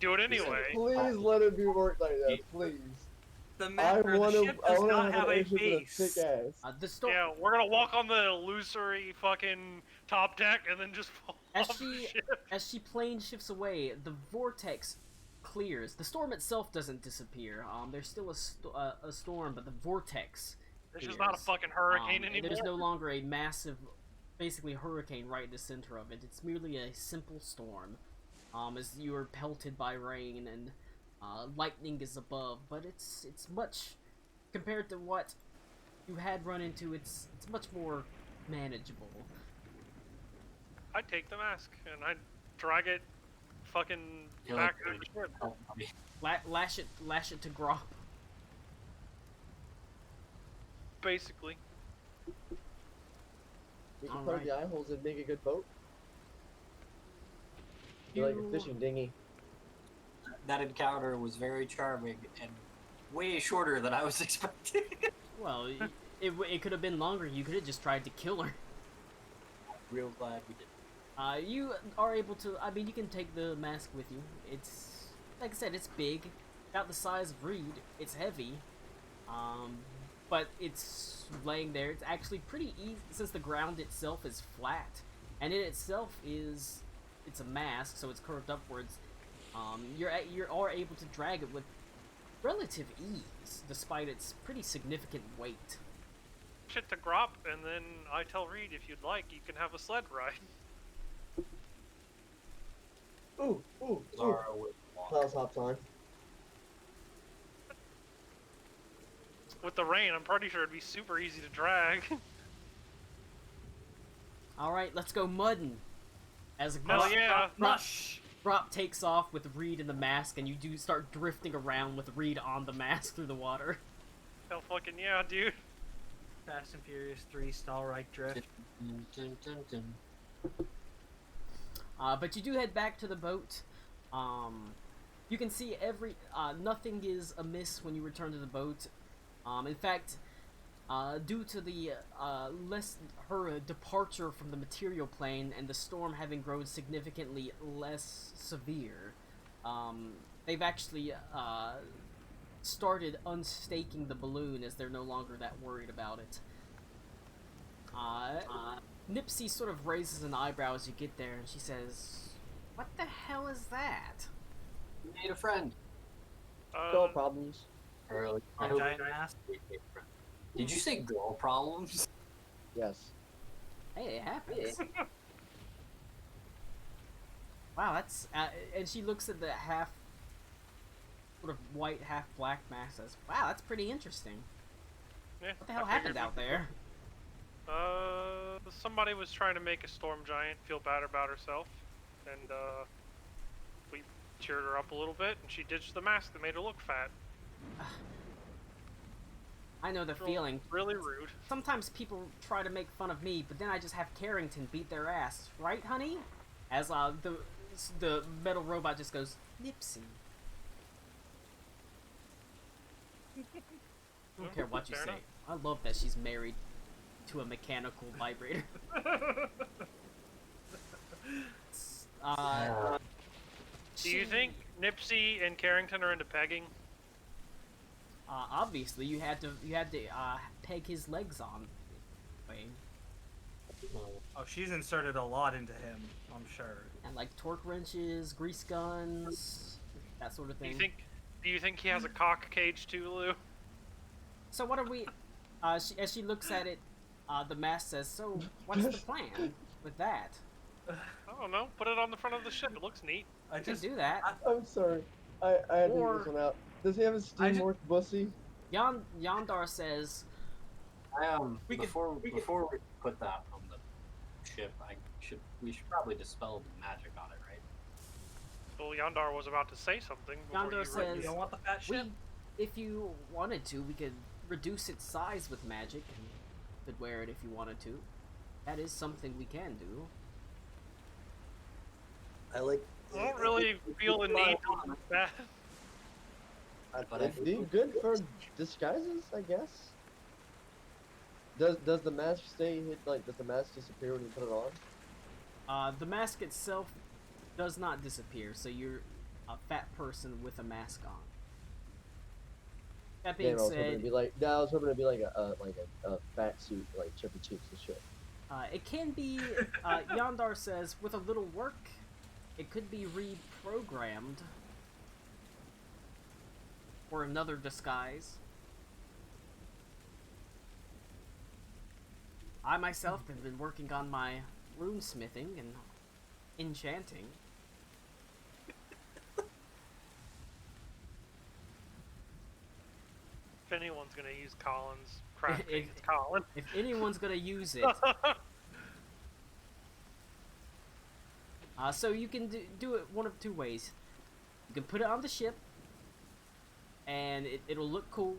E: Do it anyway.
D: Please let it be worked like that, please.
B: The
D: I
B: map or
D: want
B: the
D: to.
B: ship
D: I
B: does
D: want to
B: not
D: have
B: have
D: an
B: a
D: airship with a
B: base.
D: thick ass.
A: The storm.
E: Yeah, we're gonna walk on the illusory fucking top deck and then just fall
A: As
E: off the
A: she
E: ship.
A: as she plane shifts away, the vortex clears. The storm itself doesn't disappear. There's still a storm, but the vortex.
E: It's just not a
A: clears.
E: fucking hurricane anymore.
A: There's no longer a massive, basically hurricane right in the center of it. It's merely a simple storm. As you are pelted by rain and lightning is above, but it's much compared to what you had run into. It's much more manageable.
E: I'd take the mask and I'd drag it fucking
C: You're
E: back
C: like,
E: to the ship.
C: Oh, I mean,
A: Lash it to Grop.
E: Basically.
D: We can
A: All
D: plug
A: right.
D: the eye holes and make a good boat. Be like a fishing dinghy.
C: that encounter was very charming and way shorter than I was expecting.
A: Well, it could have been longer. You could have just tried to kill her.
C: Real glad we did.
A: You are able to. I mean, you can take the mask with you. It's like I said, it's big, about the size of Reed. It's heavy, but it's laying there. It's actually pretty easy since the ground itself is flat, and in itself it's a mask, so it's curved upwards. You are able to drag it with relative ease, despite its pretty significant weight.
E: Shit to Grop, and then I tell Reed if you'd like, you can have a sled ride.
D: Ooh, ooh, ooh.
C: Zara would walk.
D: Klaus hops on.
E: With the rain, I'm pretty sure it'd be super easy to drag.
A: All right, let's go mudding. As
E: Hell yeah!
A: Grop takes off with Reed in the mask, and you do start drifting around with Reed on the mask through the water.
E: Hell fucking yeah, dude.
B: Fast and Furious 3 Stallreich Drift.
C: Dun, dun, dun, dun.
A: But you do head back to the boat. You can see nothing is amiss when you return to the boat. In fact, due to the her departure from the material plane and the storm having grown significantly less severe, they've actually started unstaking the balloon as they're no longer that worried about it. Nipsey sort of raises an eyebrow as you get there, and she says, "What the hell is that?"
C: We made a friend.
D: No problems.
C: Or like,
B: A
C: I hope
B: giant mask.
C: we made a friend. Did you say girl problems?
D: Yes.
A: Hey, it happens. Wow, that's and she looks at the half sort of white, half black mask. Says, "Wow, that's pretty interesting.
E: Yeah,
A: What the hell
E: I figured
A: happened out
E: we-
A: there?"
E: Somebody was trying to make a storm giant feel bad about herself, and we cheered her up a little bit, and she ditched the mask that made her look fat.
A: I know the
E: Real-
A: feeling.
E: Really rude.
A: Sometimes people try to make fun of me, but then I just have Carrington beat their ass, right, honey? As the metal robot just goes, Nipsey. I don't care what you
E: Fair
A: say.
E: enough.
A: I love that she's married to a mechanical vibrator.
E: Do you think Nipsey and Carrington are into pegging?
A: Obviously, you had to peg his legs on. Wait.
B: Oh, she's inserted a lot into him, I'm sure.
A: And like torque wrenches, grease guns, that sort of
E: Do
A: thing.
E: you think he has a cock cage too, Lou?
A: So what are we? As she looks at it, the mask says, "So what's the plan with that?"
E: I don't know. Put it on the front of the ship. It looks neat.
B: I
A: You can
B: just
A: do that.
D: I'm sorry. I had to
A: Or-
D: get this one out. Does he have a steamwork bussy?
A: Yondar says,
C: We before we put that on the ship, we should probably dispel the magic on it, right?
E: Well, Yondar was about to say something. before
A: Yondar
E: you
A: says-
B: you don't want the fat ship?
A: if you wanted to, we could reduce its size with magic and could wear it if you wanted to. That is something we can do.
C: I like.
E: I don't really feel the need to do that.
C: But
D: It'd be good for disguises, I guess. Does the mask stay hid? Like, does the mask disappear when you put it on?
A: The mask itself does not disappear, so you're a fat person with a mask on. That being
D: Damn, I was hoping
A: said,
D: it'd be like. No, I was hoping it'd be like a fat suit, like Chubby Cheeks and shit.
A: it can be, Yondar says, with a little work, it could be reprogrammed for another disguise. I myself have been working on my runesmithing and enchanting.
E: If anyone's gonna use Colin's crafting,
A: If-
E: it's Colin.
A: If anyone's gonna use it, so you can do it one of two ways. You can put it on the ship, and it'll look cool.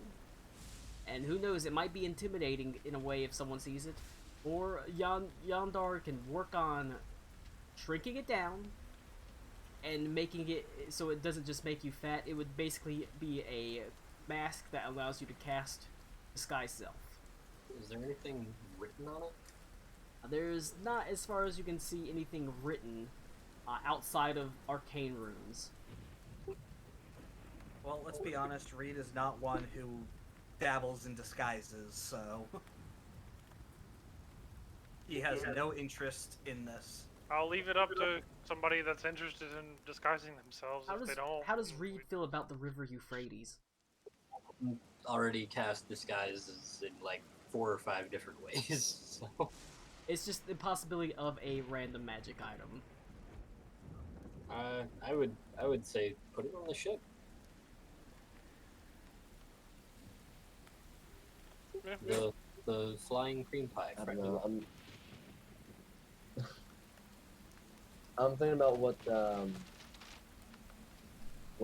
A: And who knows, it might be intimidating in a way if someone sees it. Or Yondar can work on shrinking it down and making it so it doesn't just make you fat. It would basically be a mask that allows you to cast Disguise Self.
C: Is there anything written on it?
A: There's not, as far as you can see, anything written outside of arcane runes.
B: Well, let's be honest, Reed is not one who dabbles in disguises, so he has no interest in this.
E: I'll leave it up to somebody that's interested in disguising themselves. If they don't,
A: How does Reed feel about the River Euphrates?
C: Already cast disguises in like 4 or 5 different ways. So
A: It's just the possibility of a random magic item.
C: I would say put it on the ship.
E: Yeah.
C: The flying cream pie.
D: I don't
C: friendly
D: know.
C: one.
D: I'm thinking about what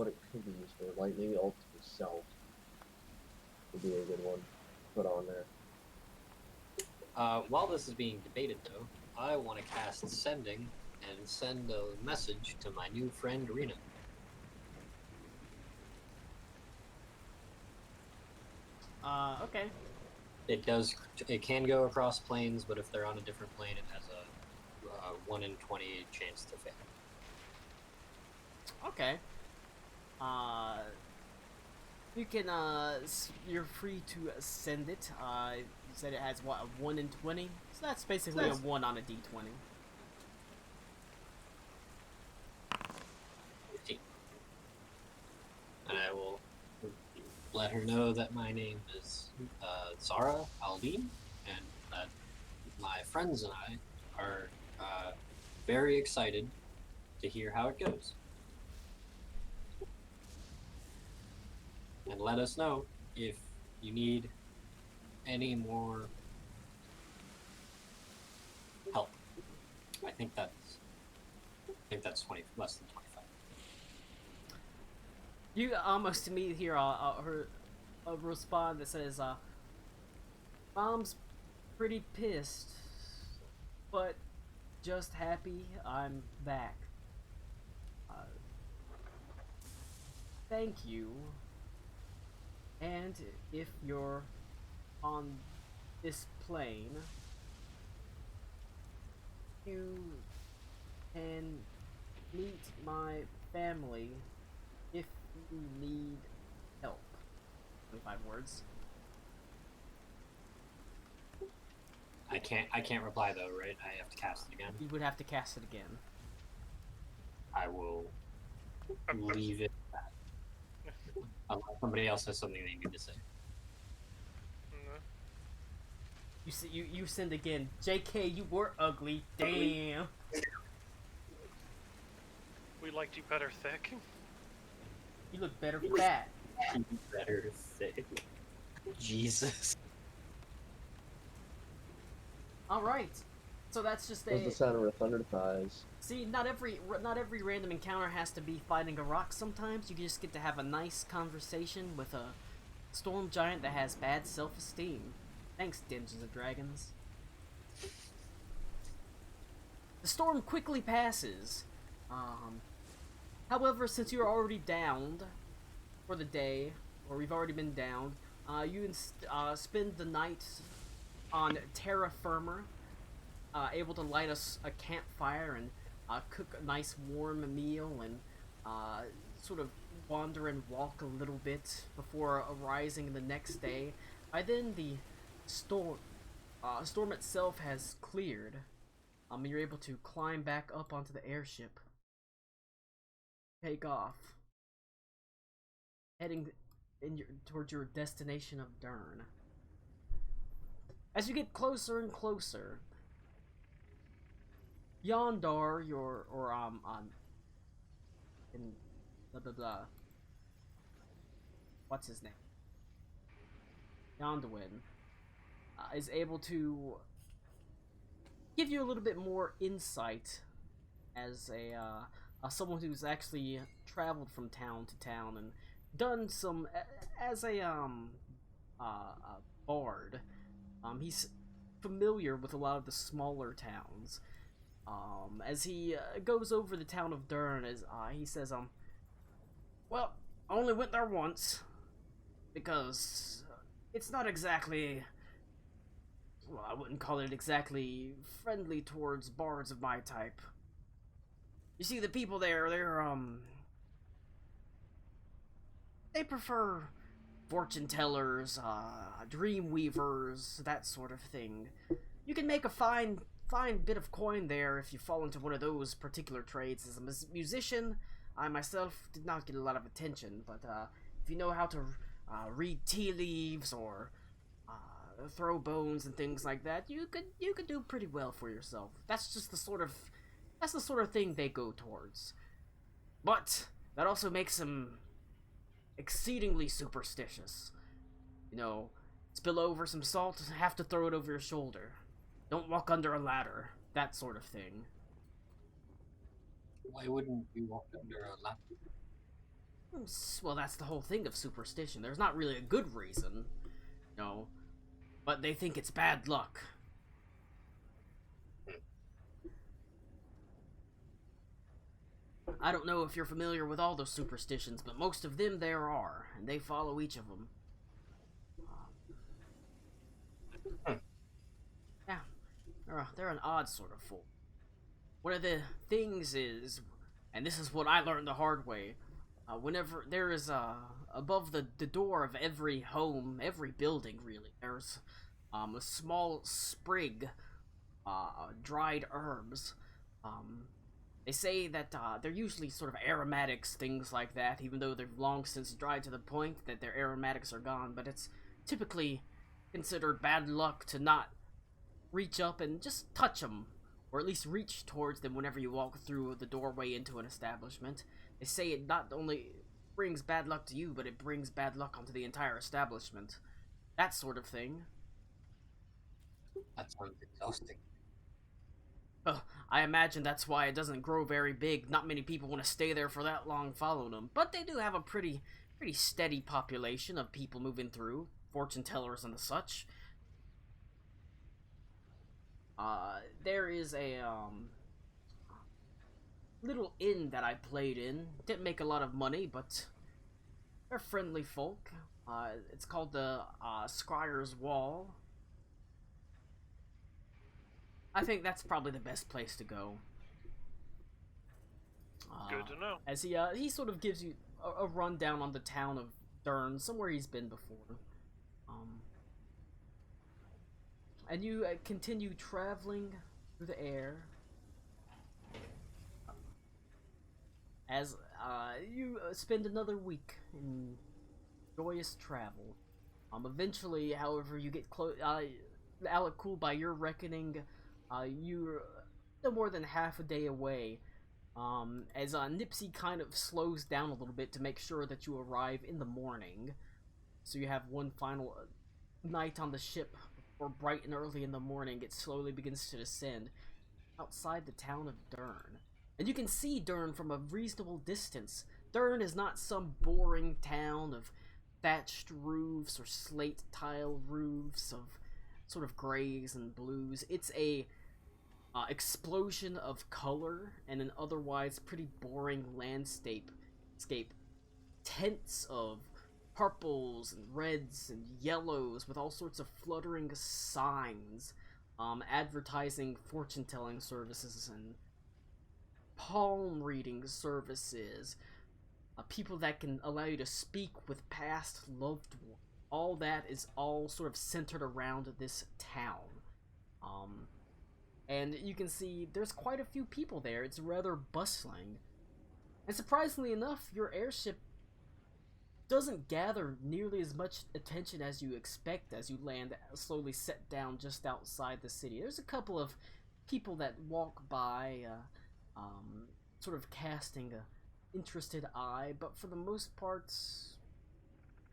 D: it could be used for. Like maybe Ultimate Self would be a good one to put on there.
C: While this is being debated, though, I want to cast Sending and send a message to my new friend Rena.
A: Okay.
C: It can go across planes, but if they're on a different plane, it has a 1 in 20 chance to fail.
A: Okay. You can, you're free to send it. You said it has, what, a 1 in 20? So that's basically a 1 on a d20.
C: 15. And I will let her know that my name is Zara Aldine, and that my friends and I are very excited to hear how it goes. And let us know if you need any more help. I think that's 20 less than 25.
A: You almost immediately hear her respond that says, Mom's pretty pissed, but just happy I'm back. Thank you. And if you're on this plane, you can meet my family if you need help. 25 words.
C: I can't reply though, right? I have to cast it again.
A: You would have to cast it again.
C: I will leave it at that. Unless somebody else has something they need to say.
A: You send again. JK, you were ugly. Damn.
E: We liked you better thick.
A: You look better fat.
C: Better say. Jesus.
A: All right. So that's just
D: What's the
A: a.
D: sound of her thunder thighs?
A: See, not every random encounter has to be fighting a rock. Sometimes you just get to have a nice conversation with a storm giant that has bad self-esteem. Thanks, Dungeons and Dragons. The storm quickly passes. However, since you're already downed for the day, or we've already been downed, you spend the night on terra firma, able to light a campfire and cook a nice warm meal and sort of wander and walk a little bit before arising the next day. By then, the storm itself has cleared. You're able to climb back up onto the airship, take off, heading towards your destination of Dern. As you get closer and closer, Yondar, in blah blah blah. What's his name? Yonduin is able to give you a little bit more insight as someone who's actually traveled from town to town and done some as a bard. He's familiar with a lot of the smaller towns. As he goes over the town of Dern, he says, well, I only went there once because it's not exactly, well, I wouldn't call it exactly friendly towards bards of my type. You see, the people there, they prefer fortune tellers, dream weavers, that sort of thing. You can make a fine bit of coin there if you fall into one of those particular trades. As a musician, I myself did not get a lot of attention, but if you know how to read tea leaves or throw bones and things like that, you could do pretty well for yourself. That's the sort of thing they go towards. But that also makes them exceedingly superstitious. You know, spill over some salt, have to throw it over your shoulder. Don't walk under a ladder, that sort of thing.
C: Why wouldn't you walk under a ladder?
A: Well, that's the whole thing of superstition. There's not really a good reason, you know, but they think it's bad luck. I don't know if you're familiar with all those superstitions, but most of them there are, and they follow each of them. Yeah, they're an odd sort of folk. One of the things is, and this is what I learned the hard way, whenever there is above the door of every home, every building really, there's a small sprig, dried herbs. They say that they're usually sort of aromatics, things like that, even though they've long since dried to the point that their aromatics are gone, but it's typically considered bad luck to not reach up and just touch them, or at least reach towards them whenever you walk through the doorway into an establishment. They say it not only brings bad luck to you, but it brings bad luck onto the entire establishment. That sort of thing.
C: That sounds exhausting.
A: I imagine that's why it doesn't grow very big. Not many people want to stay there for that long following them. But they do have a pretty steady population of people moving through, fortune tellers and the such. There is a little inn that I played in. Didn't make a lot of money, but they're friendly folk. It's called the Scryer's Wall. I think that's probably the best place to go.
E: Good to know.
A: As he sort of gives you a rundown on the town of Dern, somewhere he's been before. And you continue traveling through the air as you spend another week in joyous travel. Eventually, however, you get close. Alakul, by your reckoning, you're no more than half a day away. As Nipsey kind of slows down a little bit to make sure that you arrive in the morning, so you have one final night on the ship. Or bright and early in the morning, it slowly begins to descend outside the town of Dern. And you can see Dern from a reasonable distance. Dern is not some boring town of thatched roofs or slate tile roofs of sort of grays and blues. It's a explosion of color and an otherwise pretty boring landscape. Tents of purples and reds and yellows with all sorts of fluttering signs advertising fortune-telling services and palm reading services, people that can allow you to speak with past loved ones. All that is all sort of centered around this town. And you can see there's quite a few people there. It's rather bustling. And surprisingly enough, your airship doesn't gather nearly as much attention as you expect as you land slowly set down just outside the city. There's a couple of people that walk by, sort of casting a interested eye, but for the most part,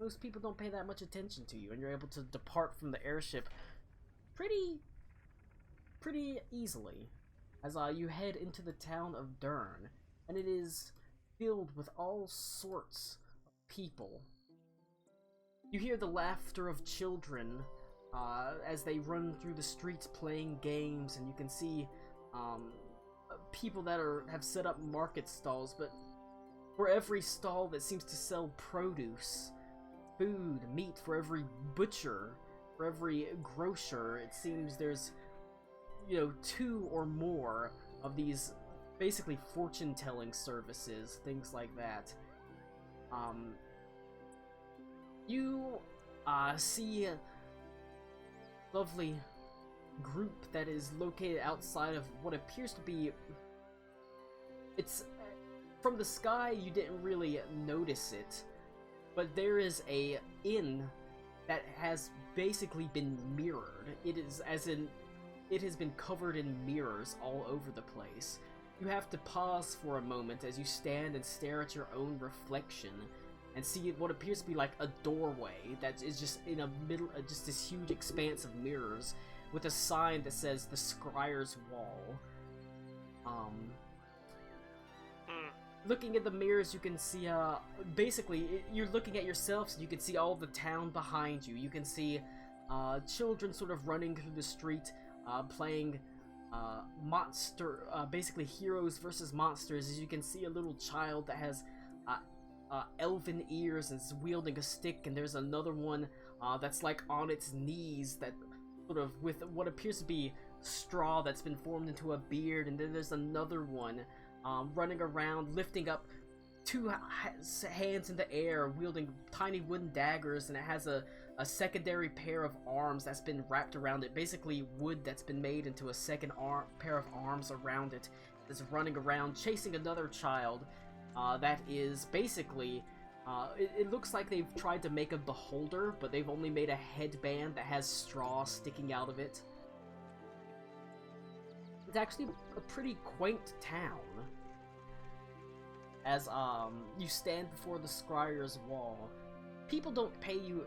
A: most people don't pay that much attention to you, and you're able to depart from the airship pretty easily as you head into the town of Dern, and it is filled with all sorts people. You hear the laughter of children as they run through the streets playing games, and you can see people that have set up market stalls, but for every stall that seems to sell produce, food, meat, for every butcher, for every grocer, it seems there's, two or more of these basically fortune-telling services, things like that. You see a lovely group that is located outside of what appears to be... It's... From the sky, you didn't really notice it, but there is a inn that has basically been mirrored. It is, as in, it has been covered in mirrors all over the place. You have to pause for a moment as you stand and stare at your own reflection and see what appears to be like a doorway that is just in a middle, just this huge expanse of mirrors with a sign that says the Scryer's Wall. Looking at the mirrors, you can see, basically, you're looking at yourself, so you can see all the town behind you. You can see children sort of running through the street, playing basically heroes versus monsters. As you can see a little child that has elven ears and is wielding a stick, and there's another one that's like on its knees, that sort of with what appears to be straw that's been formed into a beard, and then there's another one running around lifting up two hands in the air, wielding tiny wooden daggers, and it has a secondary pair of arms that's been wrapped around it, basically wood that's been made into a second pair of arms around it. is running around chasing another child that is basically, it looks like they've tried to make a beholder, but they've only made a headband that has straw sticking out of it. It's actually a pretty quaint town. As you stand before the Scryer's wall, people don't pay you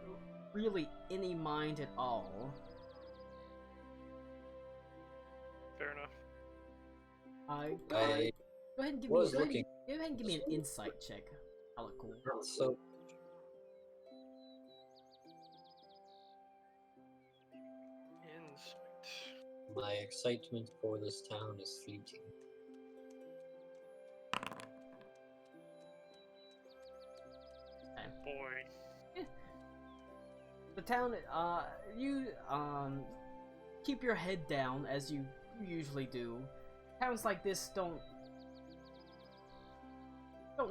A: really any mind at all.
E: Fair enough.
A: Go ahead and give me
C: was
A: go ahead
C: looking-
A: and- go ahead and give me an insight check. Hella cool.
C: So
E: Insight.
C: my excitement for this town is fleeting.
E: Boy.
A: The town, you keep your head down as you usually do. Towns like this don't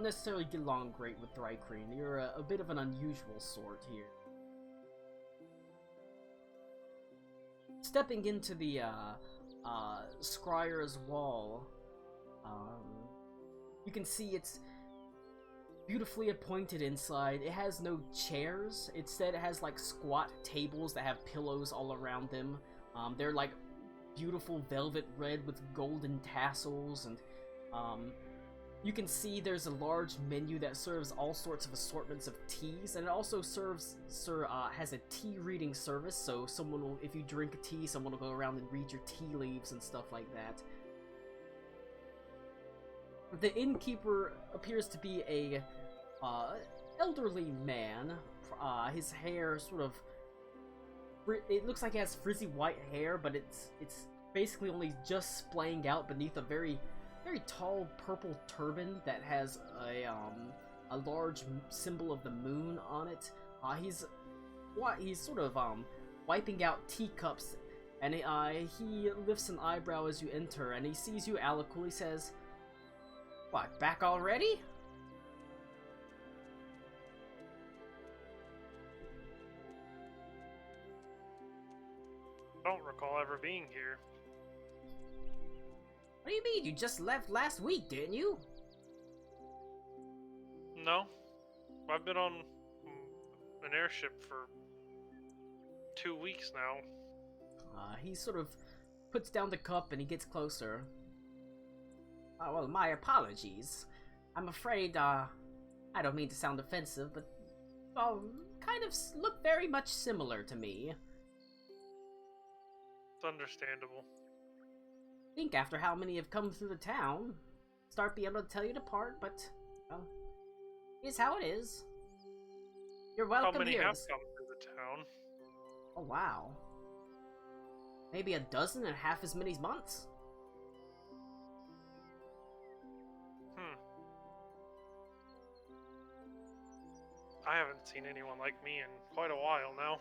A: necessarily get along great with Thrycreen. You're a bit of an unusual sort here. Stepping into the Scryer's wall, you can see it's beautifully appointed inside. It has no chairs. Instead, it has like squat tables that have pillows all around them. They're like beautiful velvet red with golden tassels, and you can see there's a large menu that serves all sorts of assortments of teas, and it also has a tea reading service. So someone will, if you drink a tea, someone will go around and read your tea leaves and stuff like that. The innkeeper appears to be a elderly man. His hair sort of, it looks like he has frizzy white hair, but it's basically only just splaying out beneath a very tall purple turban that has a large symbol of the moon on it. He's sort of wiping out teacups, and he lifts an eyebrow as you enter, and he sees you, Alakul. He says, "What, back already?"
E: I don't recall ever being here.
A: What do you mean? You just left last week, didn't you?
E: No. I've been on an airship for 2 weeks now.
A: He sort of puts down the cup and he gets closer. Well, my apologies. I'm afraid, I don't mean to sound offensive, but, well, kind of look very much similar to me.
E: It's understandable.
A: I think after how many have come through the town, start being able to tell you to part, but, well, here's how it is. You're welcome
E: How many
A: here.
E: have come through the town?
A: Oh, wow. Maybe a dozen and half as many months?
E: I haven't seen anyone like me in quite a while now.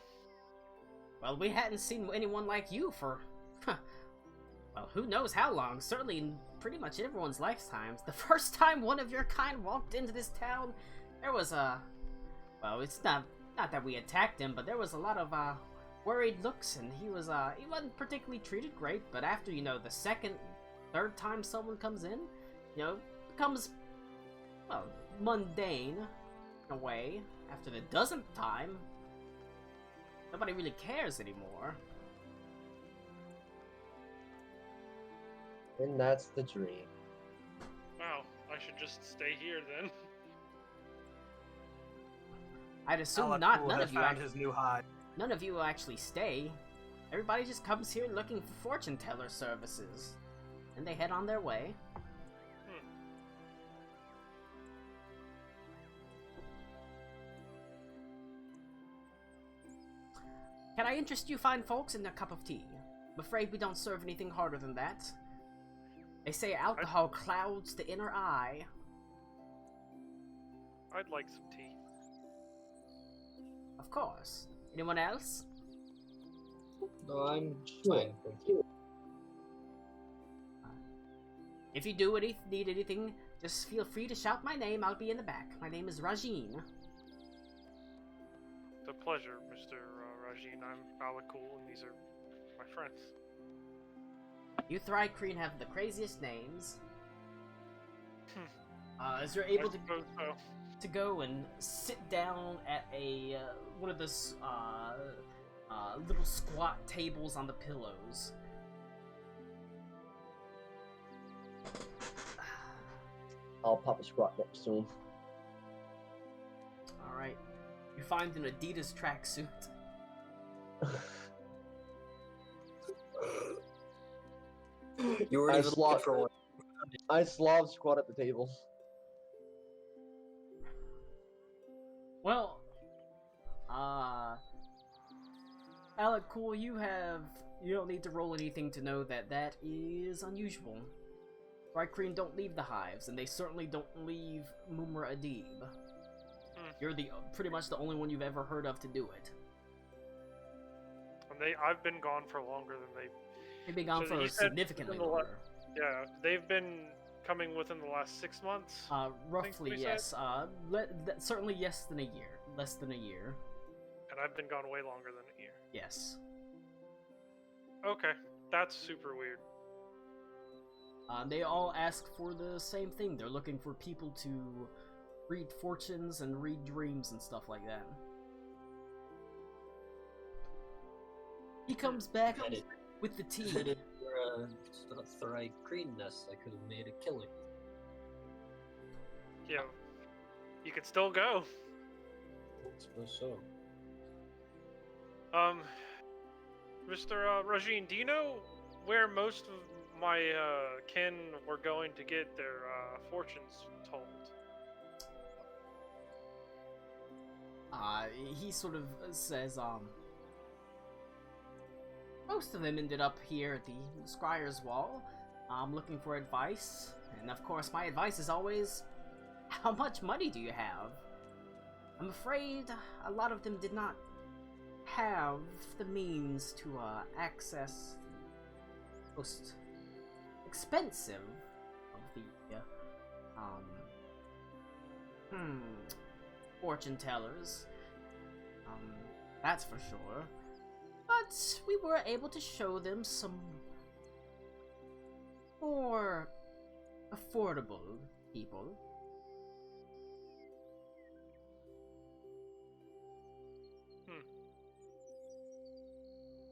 A: Well, we hadn't seen anyone like you for, well, who knows how long. Certainly in pretty much everyone's lifetimes. The first time one of your kind walked into this town, there was well, it's not that we attacked him, but there was a lot of, worried looks, and he wasn't particularly treated great, but after, the second, third time someone comes in, becomes, well, mundane, in a way. After the dozenth time, nobody really cares anymore.
D: And that's the dream.
E: Wow, I should just stay here then.
A: I'd assume
B: Alakul
A: none
B: has
A: of you
B: found his new hide.
A: none of you will actually stay. Everybody just comes here looking for fortune teller services, and they head on their way. Can I interest you fine folks in a cup of tea? I'm afraid we don't serve anything harder than that. They say alcohol clouds the inner eye.
E: I'd like some tea.
A: Of course. Anyone else?
C: No, I'm fine, thank you.
A: If you need anything, just feel free to shout my name. I'll be in the back. My name is Rajin.
E: It's a pleasure, Mr. Rajin. I'm Alakul, and these are my friends.
A: You Thrycreen have the craziest names. As you're able to
E: suppose so.
A: go and sit down at a one of those little squat tables on the pillows.
D: I'll pop a squat next to him.
A: All right, you find an Adidas tracksuit.
C: You weren't
D: I
C: even
D: slot-
C: looking for one.
D: I Slav squat at the table.
A: Well, Alec, cool. You don't need to roll anything to know that that is unusual. Rykreem don't leave the hives, and they certainly don't leave Mumra Adib. You're pretty much the only one you've ever heard of to do it.
E: And I've been gone for longer than they.
A: They've been gone
E: So
A: for
E: you said
A: significantly
E: within the
A: longer.
E: Yeah, they've been coming within the last 6 months.
A: Roughly,
E: we
A: yes. Certainly less than a year. Less than a year.
E: And I've been gone way longer than a year.
A: Yes.
E: Okay, that's super weird.
A: They all ask for the same thing. They're looking for people to read fortunes and read dreams and stuff like that. He comes back
C: Had it-
A: with the tea.
C: Had it for Thrycreeness, I could have made a killing.
E: Yeah, you could still go.
C: I suppose so.
E: Mr. Rajin, do you know where most of my kin were going to get their fortunes told?
A: He sort of says, most of them ended up here at the Scryer's Wall, looking for advice. And of course, my advice is always, how much money do you have? I'm afraid a lot of them did not have the means to access the most expensive of the fortune tellers. That's for sure. But we were able to show them some more affordable people.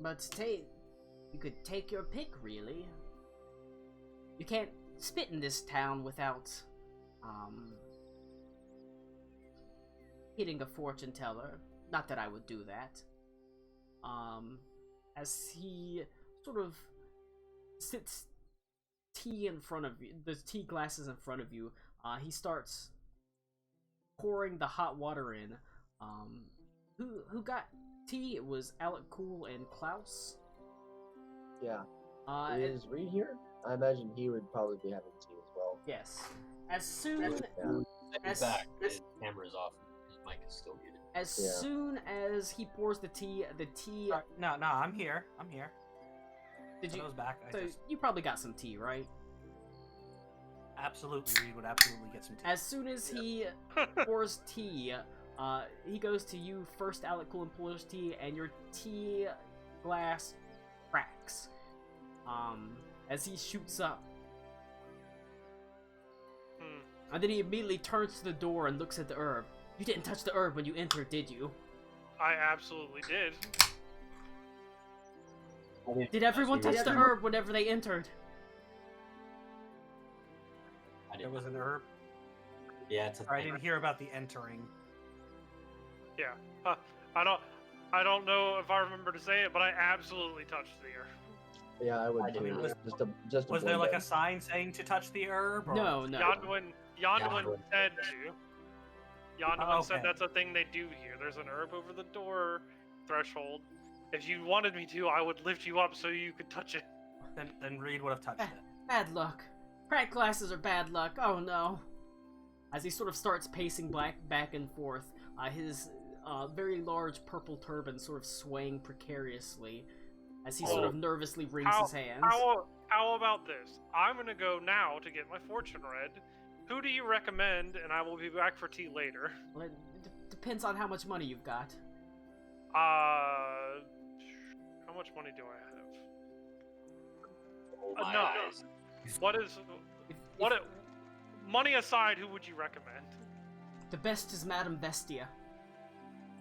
A: But you could take your pick, really. You can't spit in this town without, hitting a fortune teller. Not that I would do that. As he sort of sits tea in front of you, the tea glasses in front of you, he starts pouring the hot water in. Who got tea? It was Alec Cool and Klaus.
D: Yeah.
A: And-
D: Is Reed here? I imagine he would probably be having tea as well.
A: yes. As soon
D: Yeah.
C: He's back. His camera's off. His mic is still muted.
A: as
D: Yeah.
A: soon as he pours the tea.
B: No, I'm here.
A: Did
B: I
A: you?
B: was back.
A: So you probably got some tea, right?
B: Absolutely, Reed would absolutely get some tea.
A: As soon as he pours tea, he goes to you first, Alec Cool, and pours tea, and your tea glass cracks. As he shoots up. And then he immediately turns to the door and looks at the herb. You didn't touch the herb when you entered, did you?
E: I absolutely did.
A: Did everyone touch the herb whenever they entered?
C: I
B: There
C: didn't.
B: was an herb.
C: Yeah, it's a
B: I
C: thing.
B: didn't hear about the entering.
E: Yeah. I don't know if I remember to say it, but I absolutely touched the earth.
D: Yeah, I would
C: I didn't
D: too.
C: either.
D: Just a
B: Was there
D: boy
B: like
D: band.
B: a sign saying to touch the herb? Or...
A: No, no.
E: Yonduin
C: Yonduin.
E: said to. Yonduin
B: Oh,
E: said
B: okay.
E: that's a thing they do here. There's an herb over the door threshold. If you wanted me to, I would lift you up so you could touch it.
B: Then Reed would have touched it.
A: Bad luck. Cracked glasses are bad luck. Oh no. As he sort of starts pacing back and forth, his very large purple turban sort of swaying precariously as he sort of nervously wrings his hands.
E: How about this? I'm gonna go now to get my fortune read. Who do you recommend? And I will be back for tea later.
A: Well, it depends on how much money you've got.
E: How much money do I have?
C: Oh, my
E: no.
C: eyes.
E: What is
A: If-
E: what?
A: if-
E: money aside, who would you recommend?
A: The best is Madame Vestia.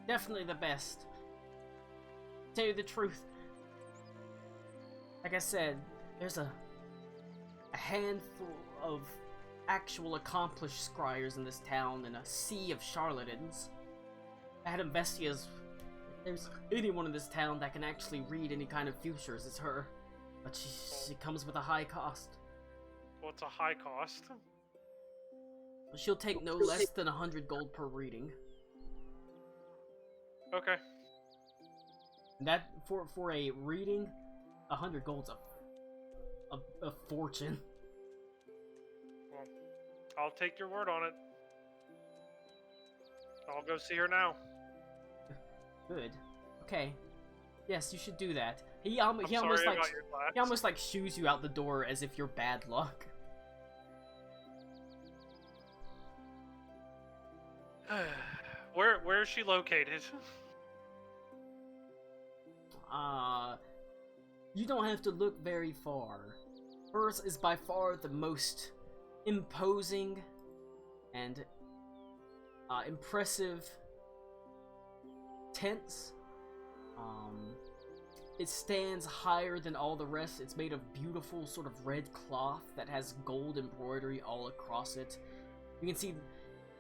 A: Definitely the best. Tell you the truth. Like I said, there's a handful of actual accomplished scryers in this town and a sea of charlatans. Madame Vestia's... There's anyone in this town that can actually read any kind of futures, it's her. But she comes with a high cost.
E: What's a high cost?
A: She'll take no less than 100 gold per reading.
E: Okay.
A: And that, for a reading, 100 gold's a fortune.
E: Well, I'll take your word on it. I'll go see her now.
A: Good. Okay. Yes, you should do that. He
E: I'm
A: almost
E: sorry
A: like
E: about your class.
A: he almost like shoos you out the door as if you're bad luck.
E: Where is she located?
A: You don't have to look very far. Hers is by far the most imposing and impressive tents. It stands higher than all the rest. It's made of beautiful sort of red cloth that has gold embroidery all across it. You can see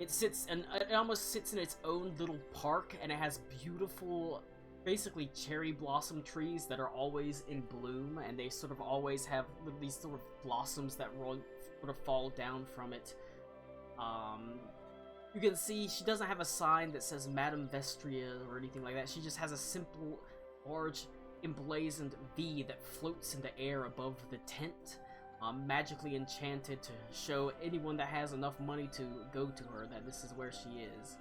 A: it sits, and it almost sits in its own little park, and it has beautiful, basically cherry blossom trees that are always in bloom, and they sort of always have these sort of blossoms that sort of fall down from it. You can see she doesn't have a sign that says Madame Vestria or anything like that. She just has a simple, large, emblazoned V that floats in the air above the tent, magically enchanted to show anyone that has enough money to go to her that this is where she is.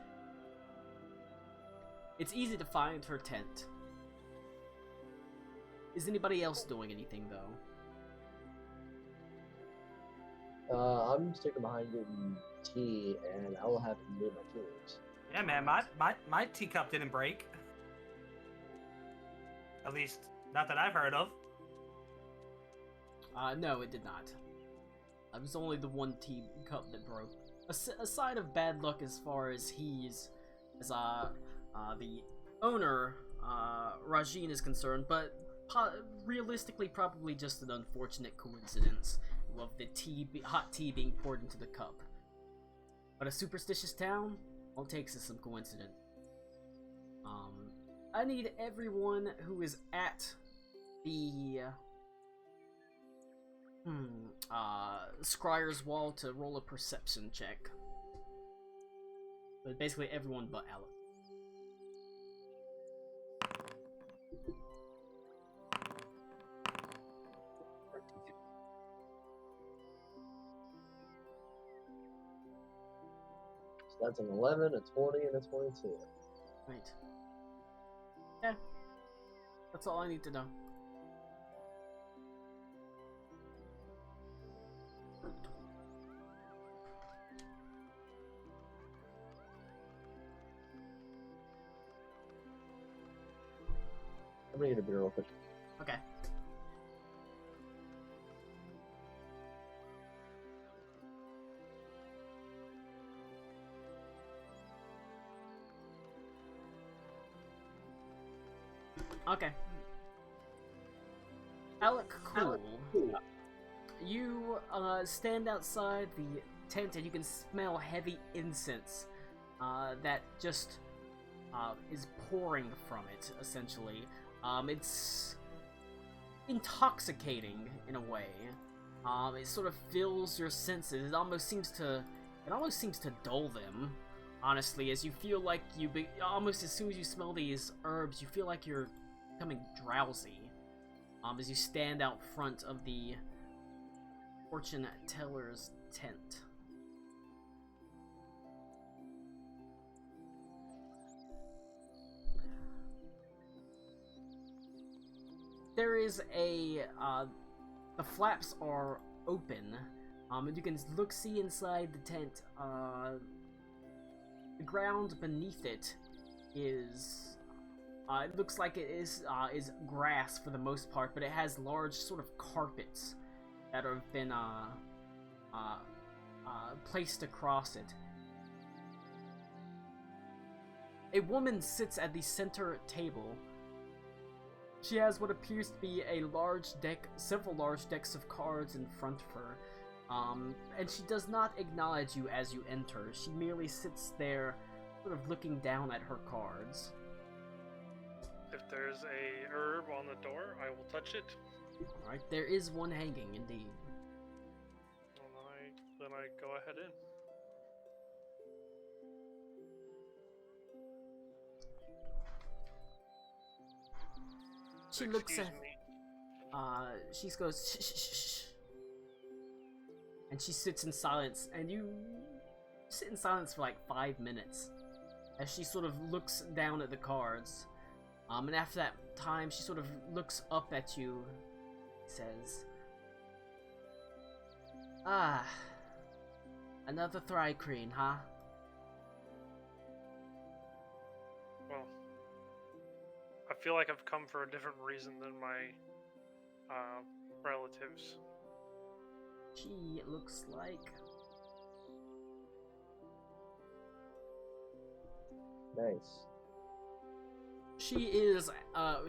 A: It's easy to find her tent. Is anybody else doing anything, though?
D: I'm sticking behind getting tea, and I will have to move my tools.
B: Yeah, man, my teacup didn't break. At least, not that I've heard of.
A: No, it did not. It was only the one tea cup that broke. A sign of bad luck as far as the owner, Rajin, is concerned, but realistically probably just an unfortunate coincidence of the hot tea being poured into the cup. But a superstitious town? All it takes is some coincidence. I need everyone who is at the Scryer's Wall to roll a perception check. But basically everyone but Alec.
D: So that's an 11, a 20, and a 22.
A: Right. Yeah. That's all I need to know.
D: I'm gonna get a beer real quick.
A: Okay. Okay. Alec, cool. You stand outside the tent and you can smell heavy incense that just is pouring from it, essentially. It's intoxicating in a way. It sort of fills your senses. It almost seems to dull them, honestly, as you feel like almost as soon as you smell these herbs, you feel like you're becoming drowsy. As you stand out front of the fortune teller's tent. There is the flaps are open, and you can see inside the tent. The ground beneath it is, it looks like it is grass for the most part, but it has large sort of carpets that have been placed across it. A woman sits at the center table. She has what appears to be a large deck, several large decks of cards in front of her. And she does not acknowledge you as you enter. She merely sits there, sort of looking down at her cards.
E: If there's a herb on the door, I will touch it.
A: Alright, there is one hanging, indeed.
E: And then I go ahead in.
A: She looks
E: Excuse
A: at...
E: me.
A: She goes, shh, shh, shh, shh. And she sits in silence, and you sit in silence for like 5 minutes. As she sort of looks down at the cards. And after that time, she sort of looks up at you, says, "Ah, another Thri-Kreen, huh?"
E: Well, I feel like I've come for a different reason than my relatives.
A: She looks like...
D: Nice.
A: She is,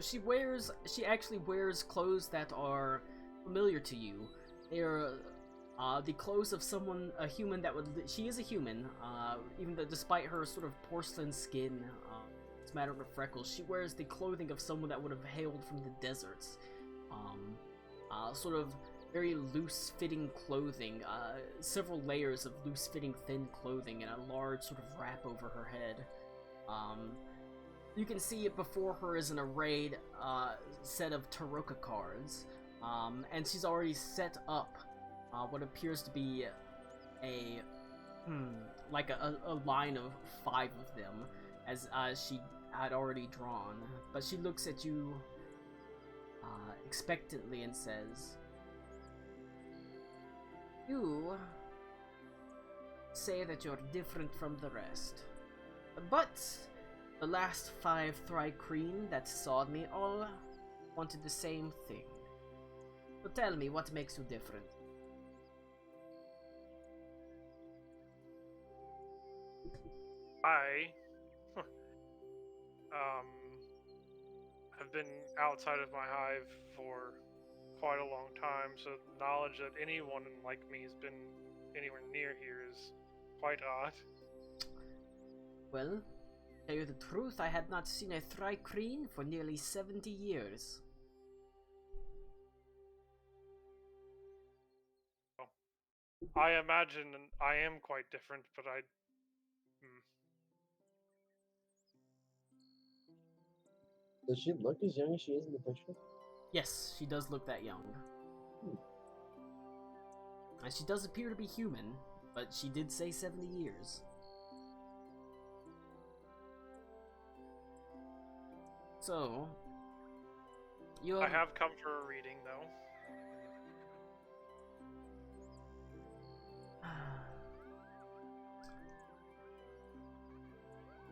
A: she actually wears clothes that are familiar to you. They're, the clothes of someone, a human that would, she is a human, even though despite her sort of porcelain skin, it's a matter of freckles, she wears the clothing of someone that would have hailed from the deserts. Sort of very loose-fitting clothing, several layers of loose-fitting thin clothing and a large sort of wrap over her head. You can see it before her is an arrayed set of Taroka cards, and she's already set up what appears to be a line of 5 of them, as she had already drawn. But she looks at you expectantly and says, "You say that you're different from the rest, but the last 5 Thri-Kreen that sawed me all wanted the same thing. So tell me, what makes you different?"
E: I have been outside of my hive for quite a long time, so knowledge that anyone like me has been anywhere near here is quite odd.
A: Well, to tell you the truth, I had not seen a Thri-Kreen for nearly 70 years.
E: I imagine I am quite different, but
D: Does she look as young as she is in the picture?
A: Yes, she does look that young. And she does appear to be human, but she did say 70 years. So, you
E: I have come for a reading, though.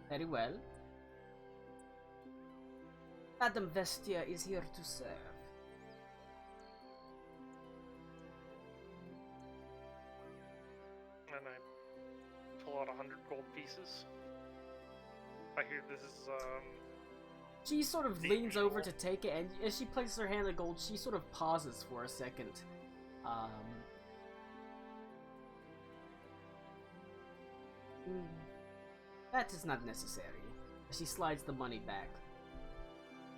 A: Very well. Madame Vestia is here to serve.
E: And I pull out 100 gold pieces. I hear this is,
A: She sort of
E: the
A: leans over
E: usual.
A: to take it, and as she places her hand on gold, she sort of pauses for a second. That is not necessary. She slides the money back.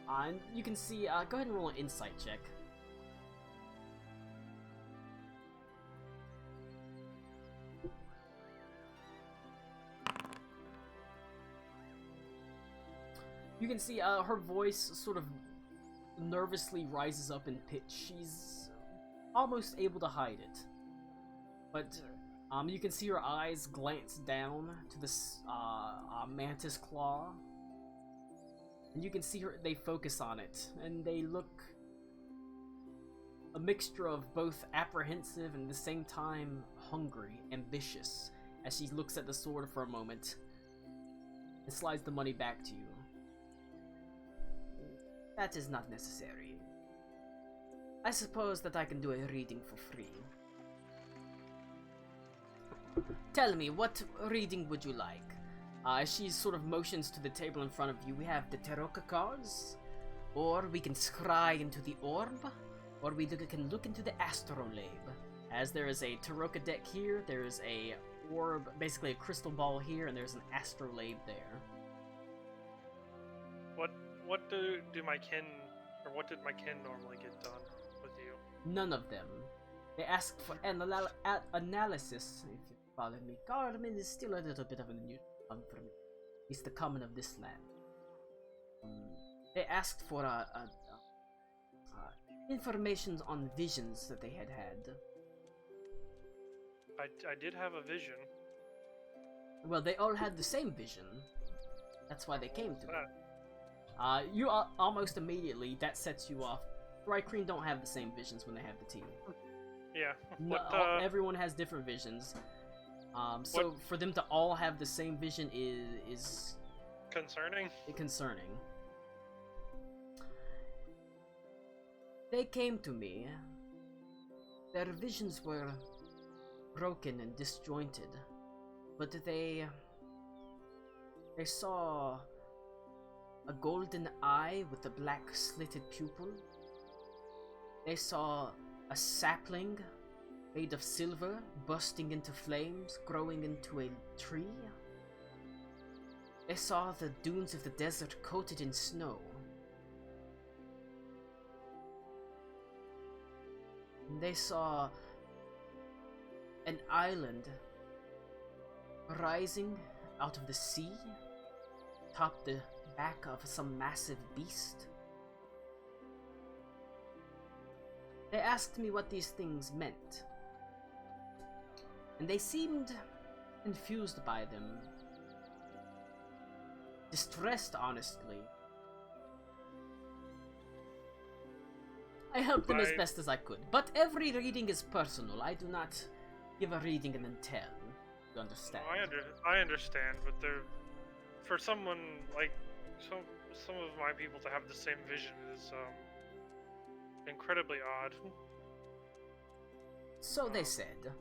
A: And you can see, go ahead and roll an insight check. You can see her voice sort of nervously rises up in pitch. She's almost able to hide it. But you can see her eyes glance down to this mantis claw. And you can see they focus on it, and they look a mixture of both apprehensive and at the same time hungry, ambitious, as she looks at the sword for a moment and slides the money back to you. That is not necessary. I suppose that I can do a reading for free. Tell me, what reading would you like? She sort of motions to the table in front of you. We have the Tarot cards, or we can scry into the orb, or we can look into the astrolabe. As there is a Tarot deck here, there is a orb, basically a crystal ball here, and there's an astrolabe there.
E: What do my kin, or what did my kin normally get done with you?
A: None of them. They asked for analysis, if you follow me. Carmen is still a little bit of a new one for me. He's the common of this land. They asked for information on visions that they had had.
E: I did have a vision.
A: Well, they all had the same vision. That's why they came to me. You almost immediately, that sets you off. Rykkreen don't have the same visions when they have the team.
E: Yeah.
A: No, everyone has different visions. So for them to all have the same vision is
E: concerning.
A: Concerning. They came to me. Their visions were broken and disjointed, but they saw a golden eye with a black slitted pupil. They saw a sapling made of silver bursting into flames, growing into a tree. They saw the dunes of the desert coated in snow. And they saw an island rising out of the sea, atop the back of some massive beast. They asked me what these things meant, and they seemed confused by them. Distressed, honestly. I helped them as best as I could, but every reading is personal. I do not give a reading and then tell. You understand?
E: I understand, but for someone like some of my people to have the same vision is incredibly odd.
A: So they said.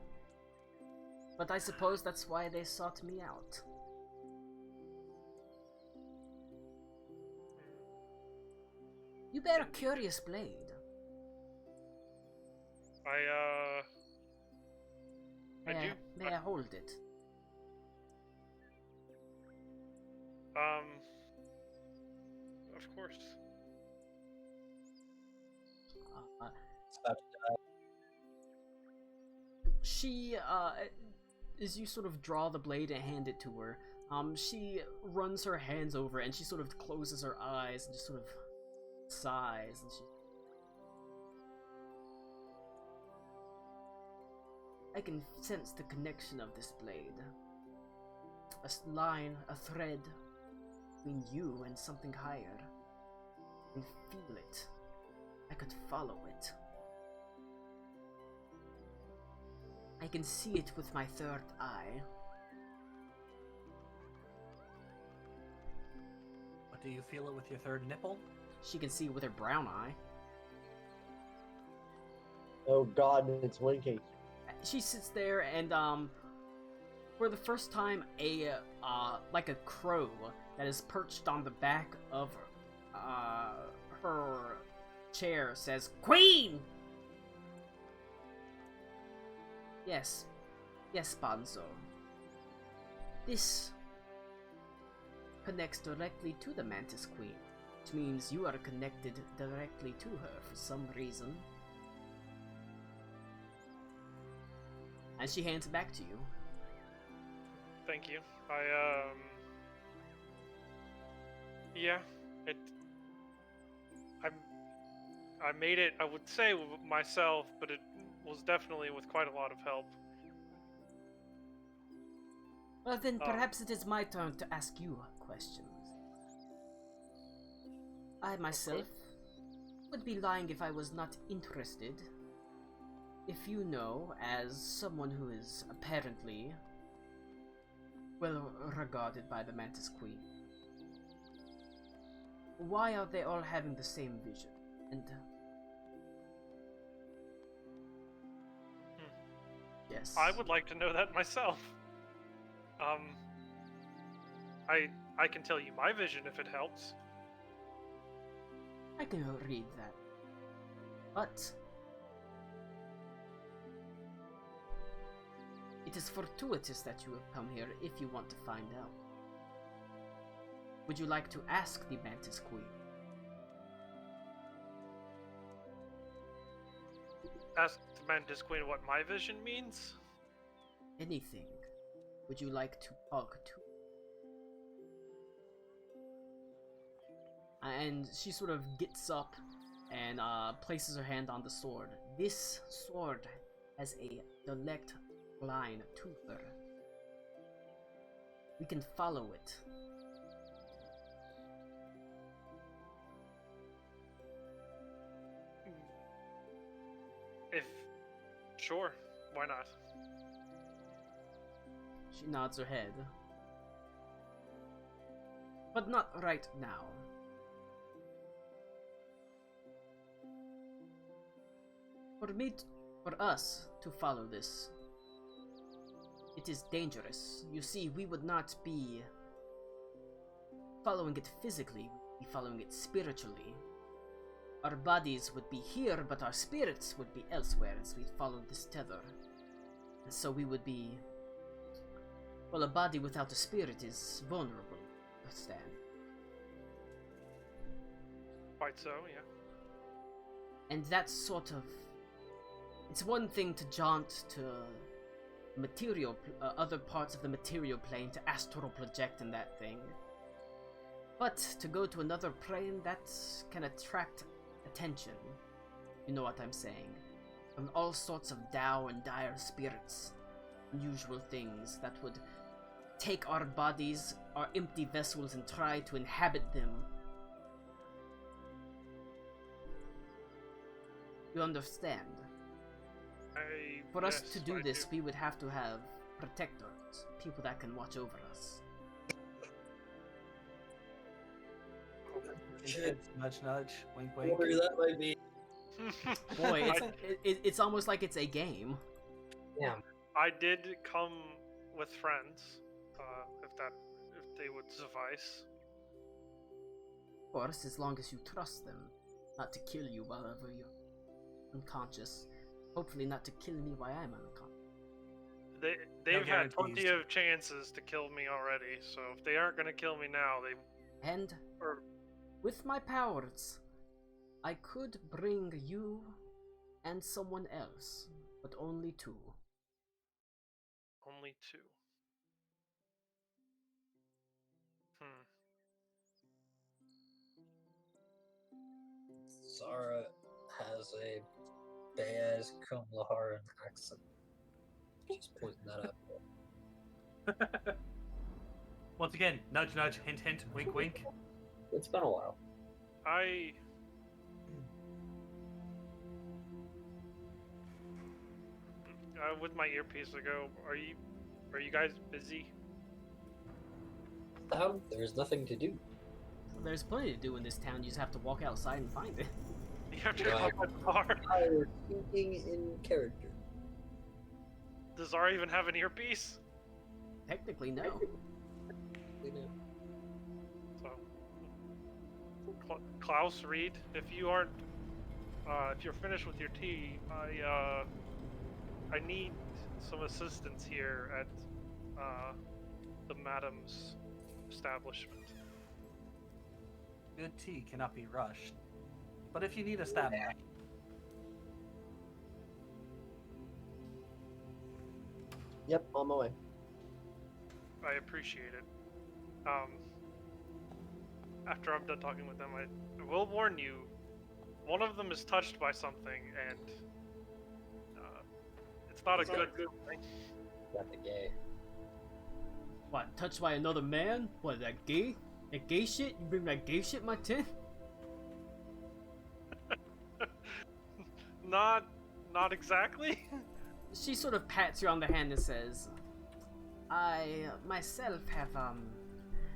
A: But I suppose that's why they sought me out. You bear a curious blade. May I hold it?
E: Of course.
A: She, as you sort of draw the blade and hand it to her, she runs her hands over it and she sort of closes her eyes and just sort of sighs, and I can sense the connection of this blade. A line, a thread between you and something higher. I can feel it. I could follow it. I can see it with my third eye.
B: But do you feel it with your third nipple?
A: She can see it with her brown eye.
D: Oh god, it's winking.
A: She sits there and, for the first time, like a crow that is perched on the back of, her chair says, "Queen!" Yes. Yes, Bonzo. This connects directly to the Mantis Queen, which means you are connected directly to her for some reason. And she hands it back to you.
E: Thank you. Yeah, I made it, I would say, myself, but it was definitely with quite a lot of help.
A: Well then, perhaps it is my turn to ask you questions. I myself would be lying if I was not interested. If you know, as someone who is apparently well regarded by the Mantis Queen, why are they all having the same vision? And Yes.
E: I would like to know that myself. I can tell you my vision if it helps.
A: I can read that. But it is fortuitous that you have come here if you want to find out. Would you like to ask the Mantis Queen?
E: Ask the Mantis Queen what my vision means.
A: Anything. Would you like to talk to? And she sort of gets up and places her hand on the sword. This sword has a direct line to her. We can follow it.
E: Sure, why not?
A: She nods her head. But not right now. For us to follow this, it is dangerous. You see, we would not be following it physically, we'd be following it spiritually. Our bodies would be here, but our spirits would be elsewhere as we followed this tether. And so we would be... Well, a body without a spirit is vulnerable, understand?
E: Quite so, yeah.
A: And that's sort of... It's one thing to jaunt to material, other parts of the material plane, to astral project in that thing. But to go to another plane, that can attract attention. You know what I'm saying? From all sorts of Tao and dire spirits. Unusual things that would take our bodies, our empty vessels, and try to inhabit them. You understand? For us to do this, we would have to have protectors, people that can watch over us.
B: Nudge, nudge, wink,
C: I
B: wink.
C: wonder who that might be.
A: Boy, it's almost like it's a game.
C: Yeah.
E: I did come with friends, if they would suffice.
A: Of course, as long as you trust them, not to kill you while you're unconscious. Hopefully not to kill me while I'm unconscious.
E: They've had
B: guarantees.
E: plenty of chances to kill me already, so if they aren't gonna kill me now,
A: And with my powers, I could bring you and someone else, but only two.
E: only two.
C: Zara has a Bayez Kumlaharan accent. Just pointing that out.
B: Once again, nudge, nudge, hint, hint, wink, wink.
C: It's been a while.
E: With my earpiece ago, are you guys busy?
C: There's nothing to do.
A: There's plenty to do in this town, you just have to walk outside and find it.
E: You have to
C: Right.
E: go to the bar.
C: I was thinking in character.
E: Does Zara even have an earpiece?
A: Technically, no.
C: We know.
E: So, Klaus, Reed, if you aren't, if you're finished with your tea, I need some assistance here at the madam's establishment.
B: Good tea cannot be rushed. But if you need a stab knife,
D: Yep, on my way.
E: I appreciate it. After I'm done talking with them, I will warn you. One of them is touched by something, and it's not a good thing.
C: Got the gay.
A: What, touched by another man? What, that gay? That gay shit? You bring that gay shit in my tent?
E: Not exactly.
A: She sort of pats you on the hand and says, I myself have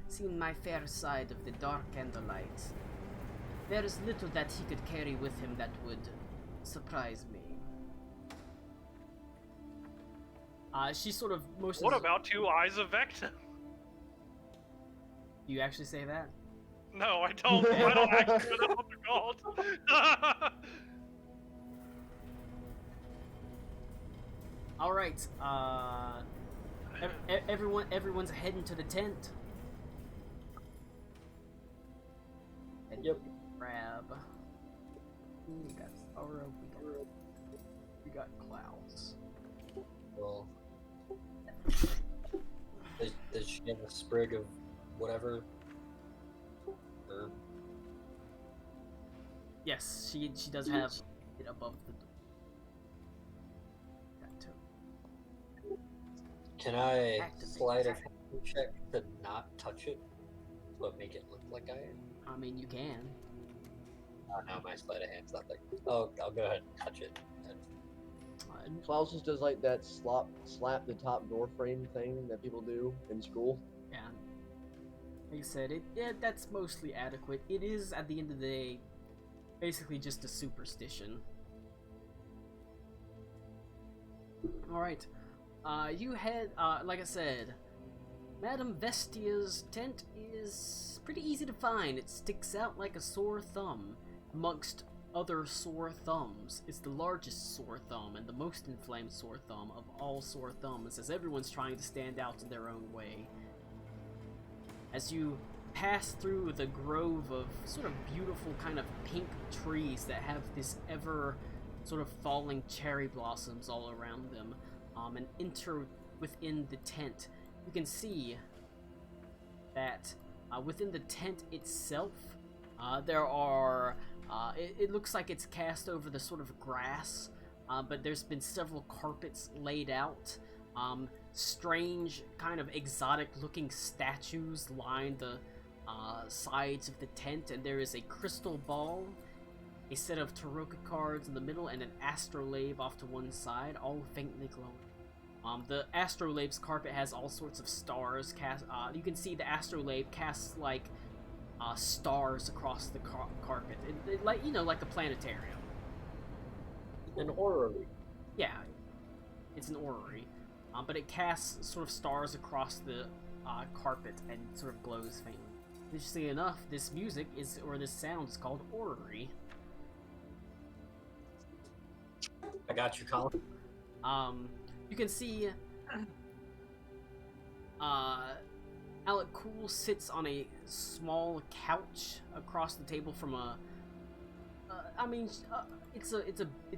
A: seen my fair side of the dark and the light. There is little that he could carry with him that would surprise me. She sort of motions.
E: What about Two Eyes of Vecna?
A: Do you actually say that?
E: No, I don't. I don't actually know what they're called.
A: All right. Everyone's heading to the tent. And
C: Yep.
A: grab. We got Zara. We got Klaus.
C: Well, does she have a sprig of whatever? Or
A: Yes, she does have it above the door. That too.
C: can I
A: Activate.
C: slide a hand check to not touch it, but make it look like I am?
A: I mean, you can.
C: Oh no, my sleight of hand's not like. Oh, I'll go ahead and touch it.
D: Klaus just does like that slap the top door frame thing that people do in school.
A: Yeah. Like I said, that's mostly adequate. It is, at the end of the day, basically just a superstition. Alright. You head, like I said, Madame Vestia's tent is pretty easy to find. It sticks out like a sore thumb amongst other sore thumbs. It's the largest sore thumb and the most inflamed sore thumb of all sore thumbs, as everyone's trying to stand out in their own way. As you pass through the grove of sort of beautiful kind of pink trees that have this ever sort of falling cherry blossoms all around them, and enter within the tent, you can see that within the tent itself, there are it looks like it's cast over the sort of grass, but there's been several carpets laid out. Strange, kind of exotic-looking statues line the sides of the tent, and there is a crystal ball, a set of tarot cards in the middle, and an astrolabe off to one side, all faintly glowing. The astrolabe's carpet has all sorts of stars cast. You can see the astrolabe casts like stars across the carpet, like like a planetarium.
C: An orrery.
A: Yeah, it's an orrery, but it casts sort of stars across the carpet and sort of glows faintly. Interestingly enough, this music this sound is called orrery.
C: I got you, Colin.
A: You can see Alec Cool sits on a small couch across the table from it's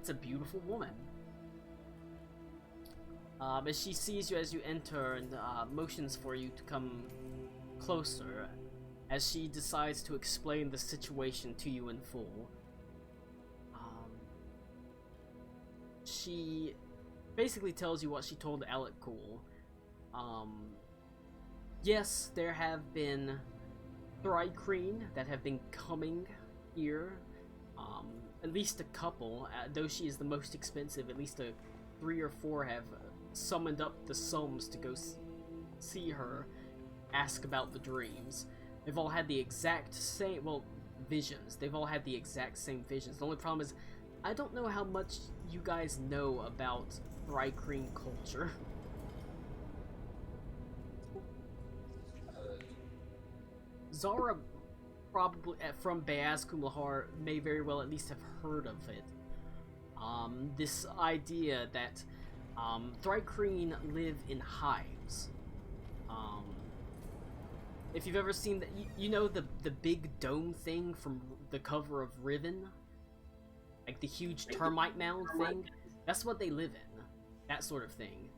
A: a beautiful woman. As she sees you as you enter and motions for you to come closer, as she decides to explain the situation to you in full. She basically tells you what she told Alec Cool. Yes, there have been Thri-kreen that have been coming here. At least a couple, though she is the most expensive. At least 3 or 4 have summoned up the sums to go see her, ask about the dreams. They've all had the exact same, visions. They've all had the exact same visions. The only problem is, I don't know how much you guys know about Thri-kreen culture. Zara, probably from Bayaz Kumlahar, may very well at least have heard of it. This idea that Thri-kreen live in hives. If you've ever seen you know the big dome thing from the cover of Riven? Like the huge termite mound thing? That's what they live in. That sort of thing.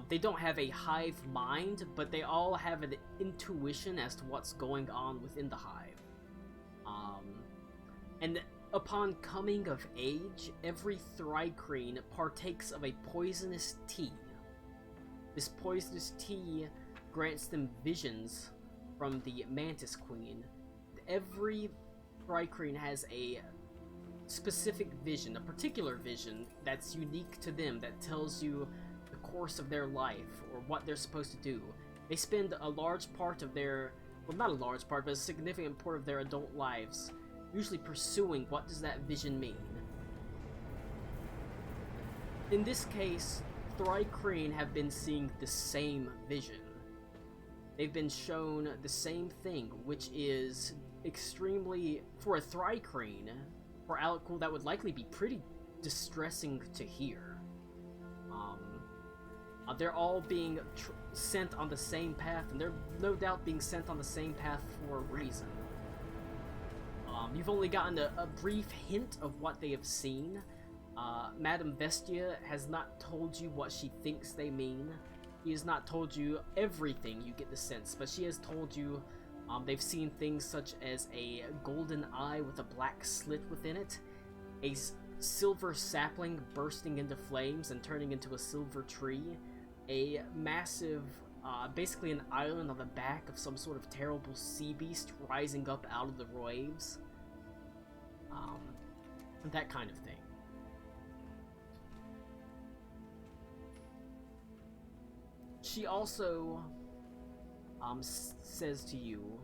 A: They don't have a hive mind, but they all have an intuition as to what's going on within the hive. And upon coming of age, every Thri-kreen partakes of a poisonous tea. This poisonous tea grants them visions from the Mantis Queen. Every Thri-kreen has a specific vision, a particular vision that's unique to them, that tells you the course of their life or what they're supposed to do. They spend a large part of their, well, not a large part, but a significant part of their adult lives usually pursuing what does that vision mean. In this case, Thri-Kreen have been seeing the same vision. They've been shown the same thing, which is extremely, for a Thri-Kreen, for Alec Cool, that would likely be pretty distressing to hear. They're all being sent on the same path, and they're no doubt being sent on the same path for a reason. You've only gotten a brief hint of what they have seen. Madame Vestia has not told you what she thinks they mean. He has not told you everything, you get the sense, but she has told you they've seen things such as a golden eye with a black slit within it, a silver sapling bursting into flames and turning into a silver tree, a massive, basically an island on the back of some sort of terrible sea beast rising up out of the waves. That kind of thing. She also says to you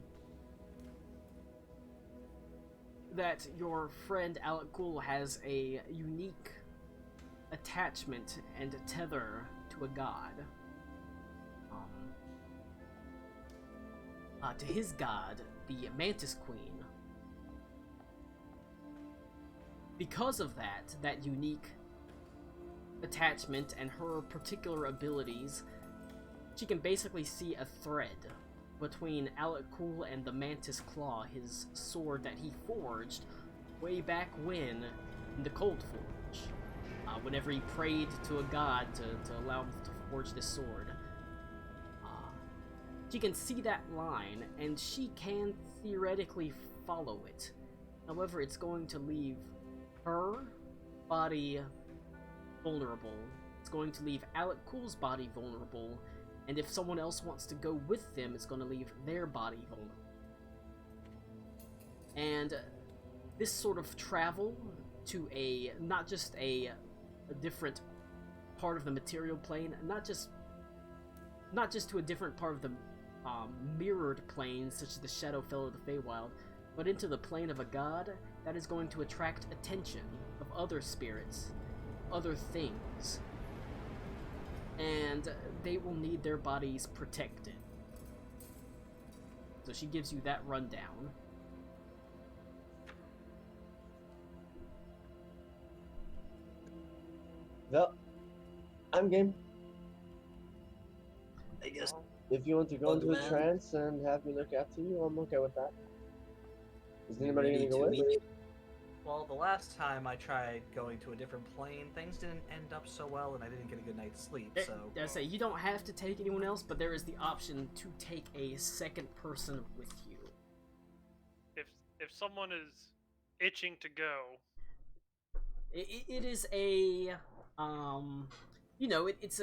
A: that your friend Alec Cool has a unique attachment and tether to a god. To his god, the Mantis Queen. Because of that unique attachment and her particular abilities, she can basically see a thread between Alec Cool and the Mantis Claw, his sword that he forged way back when in the Cold Forge, whenever he prayed to a god to allow him to forge this sword. She can see that line, and she can theoretically follow it. However, it's going to leave her body vulnerable. It's going to leave Alec Cool's body vulnerable, and if someone else wants to go with them, it's going to leave their body vulnerable. And this sort of travel to not just a different part of the material plane, not just to a different part of the mirrored plane, such as the Shadowfell or the Feywild, but into the plane of a god, that is going to attract attention of other spirits, other things, and they will need their bodies protected. So she gives you that rundown.
D: Well, I'm game.
C: I guess.
D: If you want to go
C: On
D: into a
C: demand.
D: trance and have me look after you, I'm okay with that. Is anybody
C: Ready
D: gonna go
C: to
D: with?
C: meet?
B: Well, the last time I tried going to a different plane, things didn't end up so well, and I didn't get a good night's sleep, so...
A: I say, you don't have to take anyone else, but there is the option to take a second person with you.
E: If someone is itching to go,
A: It is a, it's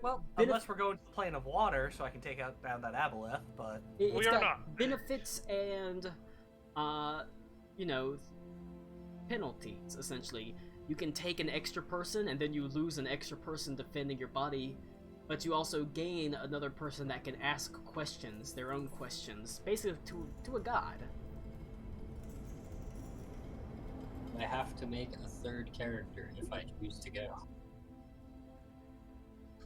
B: Well,
A: bit of-
B: unless we're going to the plane of water, so I can take down that aboleth, but...
A: it's
E: We are
A: got
E: not.
A: benefits and, penalties, essentially. You can take an extra person, and then you lose an extra person defending your body, but you also gain another person that can ask questions, their own questions, basically to a god.
C: I have to make a third character if I choose to go.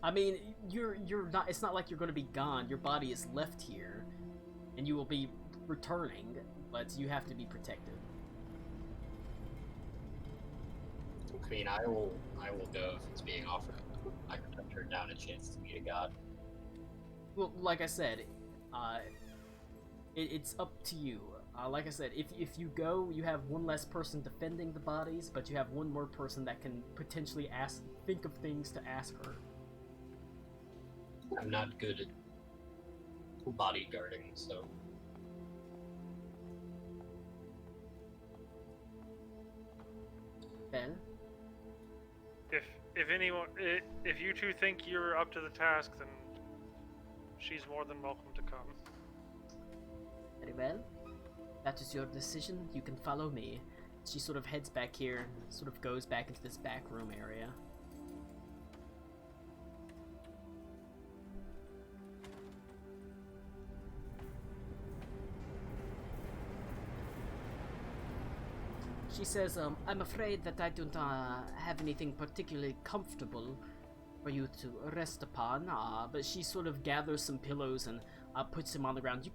A: I mean, you're not. It's not like you're going to be gone. Your body is left here, and you will be returning, but you have to be protected.
C: I mean, I will go if it's being offered. I could not turn down a chance to meet a god.
A: Well, like I said, it's up to you. Like I said, if you go, you have one less person defending the bodies, but you have one more person that can potentially think of things to ask her.
C: I'm not good at bodyguarding, so
A: Ben?
E: if you two think you're up to the task, then she's more than welcome to come.
A: Very well. That is your decision. You can follow me. She sort of heads back here, sort of goes back into this back room area. She says, I'm afraid that I don't have anything particularly comfortable for you to rest upon. But she sort of gathers some pillows and puts them on the ground. You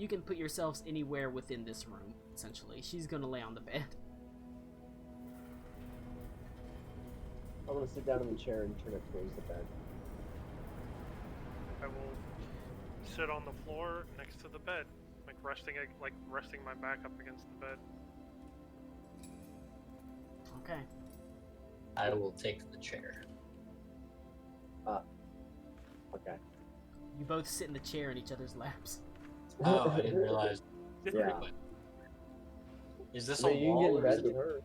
A: can put yourselves anywhere within this room. Essentially, she's gonna lay on the bed.
D: I'm gonna sit down in the chair and turn it towards the bed.
E: I will sit on the floor next to the bed, like resting my back up against the bed.
A: Okay.
C: I will take the chair.
D: Okay.
A: You both sit in the chair in each other's laps.
C: Oh, I didn't realize.
D: Yeah.
C: Is this
D: I
C: a
D: mean, you can
C: wall
D: get in
C: or
D: bed
C: is
D: with
C: it?
D: her.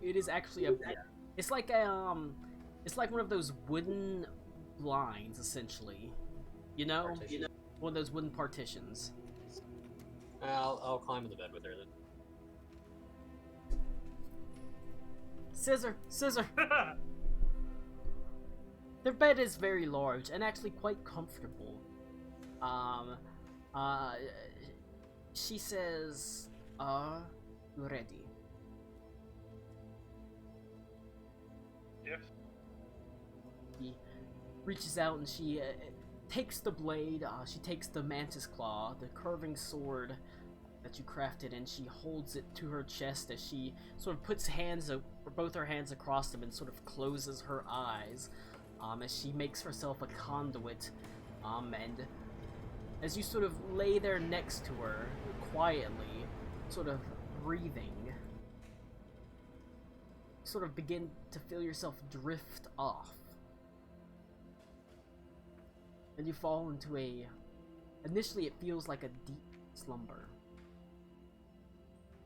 A: It is actually a, it's like it's like one of those wooden blinds, essentially. You know?
C: Partition.
A: One of those wooden partitions.
C: I'll climb in the bed with her then.
A: Scissor! Scissor! Their bed is very large and actually quite comfortable. She says, "Are you ready?"
E: Yes.
A: He reaches out and she takes the blade. She takes the mantis claw, the curving sword that you crafted, and she holds it to her chest as she sort of puts both her hands across them and sort of closes her eyes. As she makes herself a conduit, and as you sort of lay there next to her, quietly, sort of breathing, sort of begin to feel yourself drift off. And you fall into initially it feels like a deep slumber.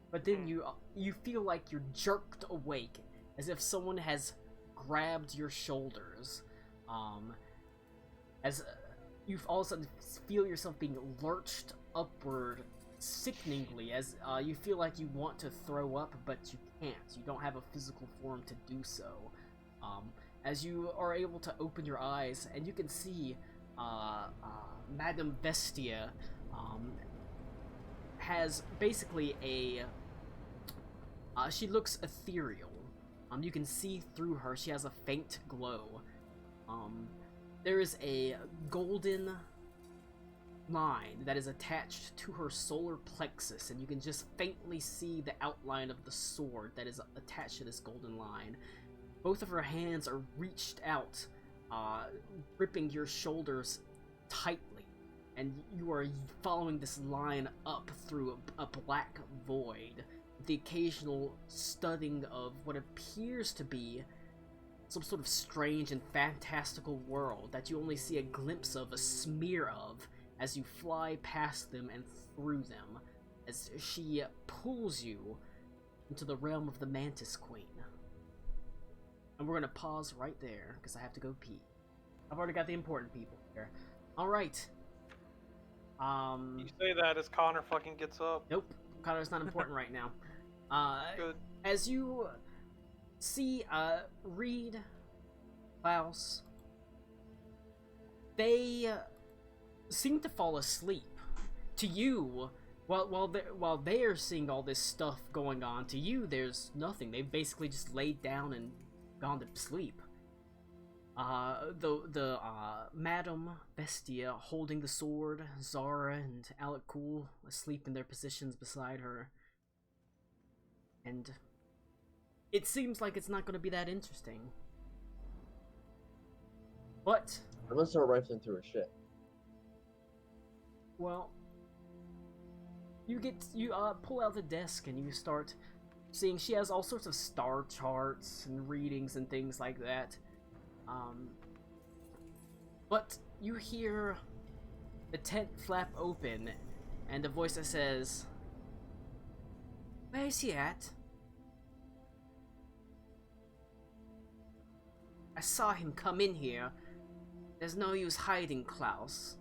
A: But then you feel like you're jerked awake, as if someone has grabbed your shoulders, as you all of a sudden feel yourself being lurched upward sickeningly, as you feel like you want to throw up, but you can't. You don't have a physical form to do so. As you are able to open your eyes, and you can see Madame Vestia has basically she looks ethereal. You can see through her. She has a faint glow. There is a golden line that is attached to her solar plexus, and you can just faintly see the outline of the sword that is attached to this golden line. Both of her hands are reached out, gripping your shoulders tightly, and you are following this line up through a black void, with the occasional studding of what appears to be some sort of strange and fantastical world that you only see a glimpse of, a smear of, as you fly past them and through them, as she pulls you into the realm of the Mantis Queen. And we're gonna pause right there, because I have to go pee. I've already got the important people here. Alright.
E: You say that as Connor fucking gets up.
A: Nope. Connor's not important right now.
E: Good.
A: As you see, Reed, Klaus, they seem to fall asleep. To you, while they are seeing all this stuff going on, to you there's nothing. They've basically just laid down and gone to sleep. The Madame Vestia holding the sword, Zara and Alec Cool asleep in their positions beside her. And it seems like it's not going to be that interesting. But
D: I'm gonna start rifling through her shit.
A: well, you pull out the desk and you start seeing she has all sorts of star charts and readings and things like that. But you hear the tent flap open and a voice that says, "Where is he at? I saw him come in here. There's no use hiding, Klaus."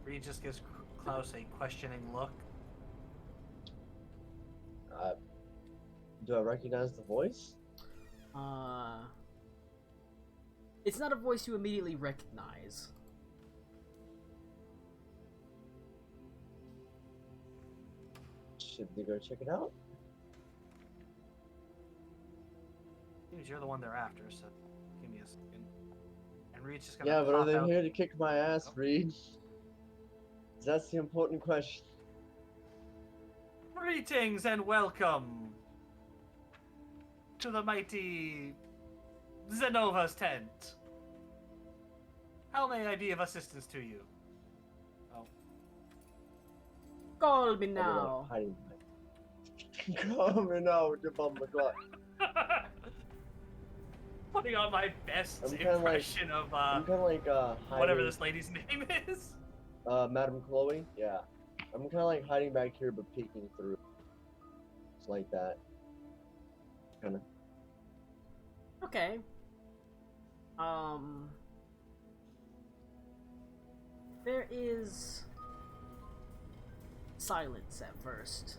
B: Reed just gives Klaus a questioning look.
D: Do I recognize the voice?
A: It's not a voice you immediately recognize.
D: Should we go check it out?
B: Seems you're the one they're after, so give me a second. And Reed's just gonna
D: Yeah, but are
B: pop
D: they
B: out.
D: here to kick my ass,
B: Oh.
D: Reed? That's the important question.
B: Greetings and welcome to the mighty Zenova's tent. How may I be of assistance to you?
A: Call me
D: I'm
A: now.
D: hiding behind. Call me now with your bum clock.
B: Putting on my best
D: I'm kinda like-
B: impression of
D: I'm kind of like
B: whatever
D: hiding.
B: this lady's name is.
D: Madam Chloe. Yeah. I'm kind of like hiding back here, but peeking through. Just like that. Kind of.
A: Okay. There is silence at first.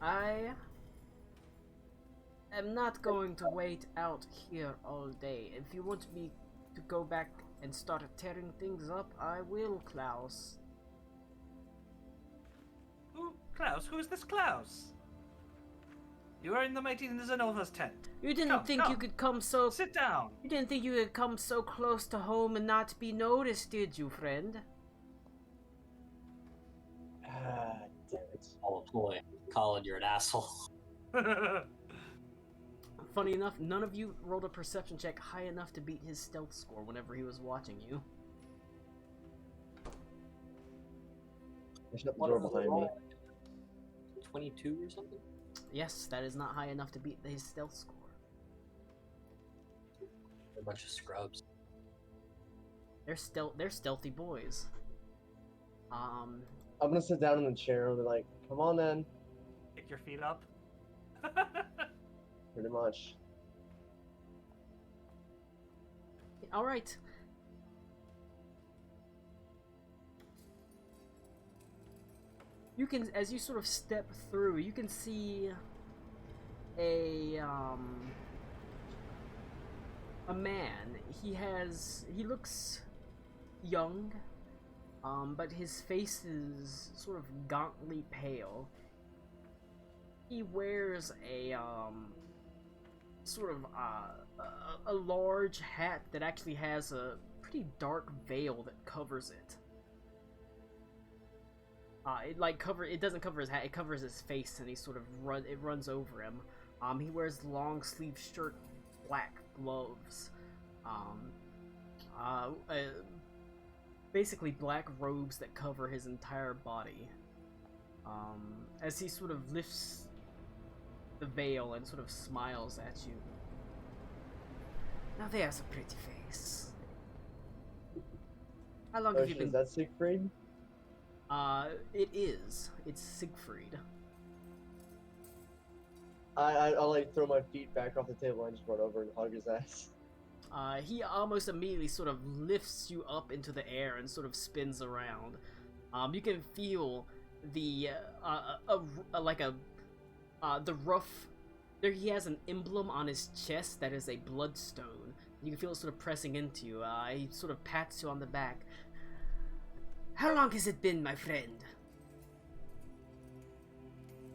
A: I am not going to wait out here all day. If you want me to go back and start tearing things up, I will, Klaus.
B: Klaus? Who is this Klaus? You are in the mighty Zenova's tent.
A: You didn't
B: Come,
A: think you
B: come.
A: could come so
B: Sit down.
A: You didn't think you could come so close to home and not be noticed, did you, friend?
D: Ah, damn it.
C: I'll employ. Colin, you're an asshole.
A: Funny enough, none of you rolled a perception check high enough to beat his stealth score whenever he was watching you.
D: I shut the
C: What
D: door
C: is the
D: behind me.
C: roll? 22 or something?
A: Yes, that is not high enough to beat his stealth score.
C: They're a bunch of scrubs.
A: They're stealthy boys.
D: I'm gonna sit down in the chair and be like, come on then.
B: Kick your feet up.
D: Pretty much.
A: Alright. You can, as you sort of step through, you can see a man. He looks young, but his face is sort of gauntly pale. He wears a sort of a large hat that actually has a pretty dark veil that covers it. It doesn't cover his hat, it covers his face, and he sort of runs over him. He wears long sleeve shirt, black gloves, basically black robes that cover his entire body. As he sort of lifts the veil and sort of smiles at you. Now there's a pretty face. How long
D: Oh,
A: have you
D: shit,
A: been?
D: is that Siegfried?
A: It is. It's Siegfried.
D: I'll like throw my feet back off the table and just run over and hug his ass.
A: He almost immediately sort of lifts you up into the air and sort of spins around. You can feel the the rough. There, he has an emblem on his chest that is a bloodstone. You can feel it sort of pressing into you. He sort of pats you on the back. How long has it been, my friend?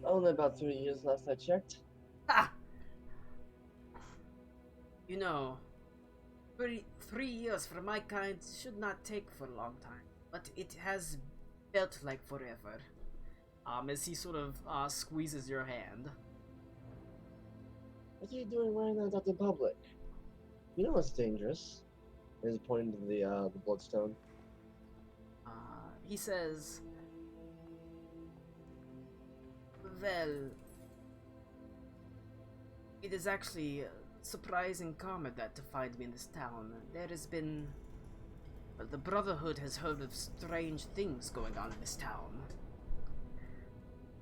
D: Only about 3 years last I checked.
A: Ha! You know, 3 years for my kind should not take for a long time, but it has felt like forever. As he sort of squeezes your hand.
D: What are you doing wearing that out in public? You know it's dangerous. He's pointing to the bloodstone.
A: He says, well, it is actually surprising karma that to find me in this town. There has been, well, the Brotherhood has heard of strange things going on in this town.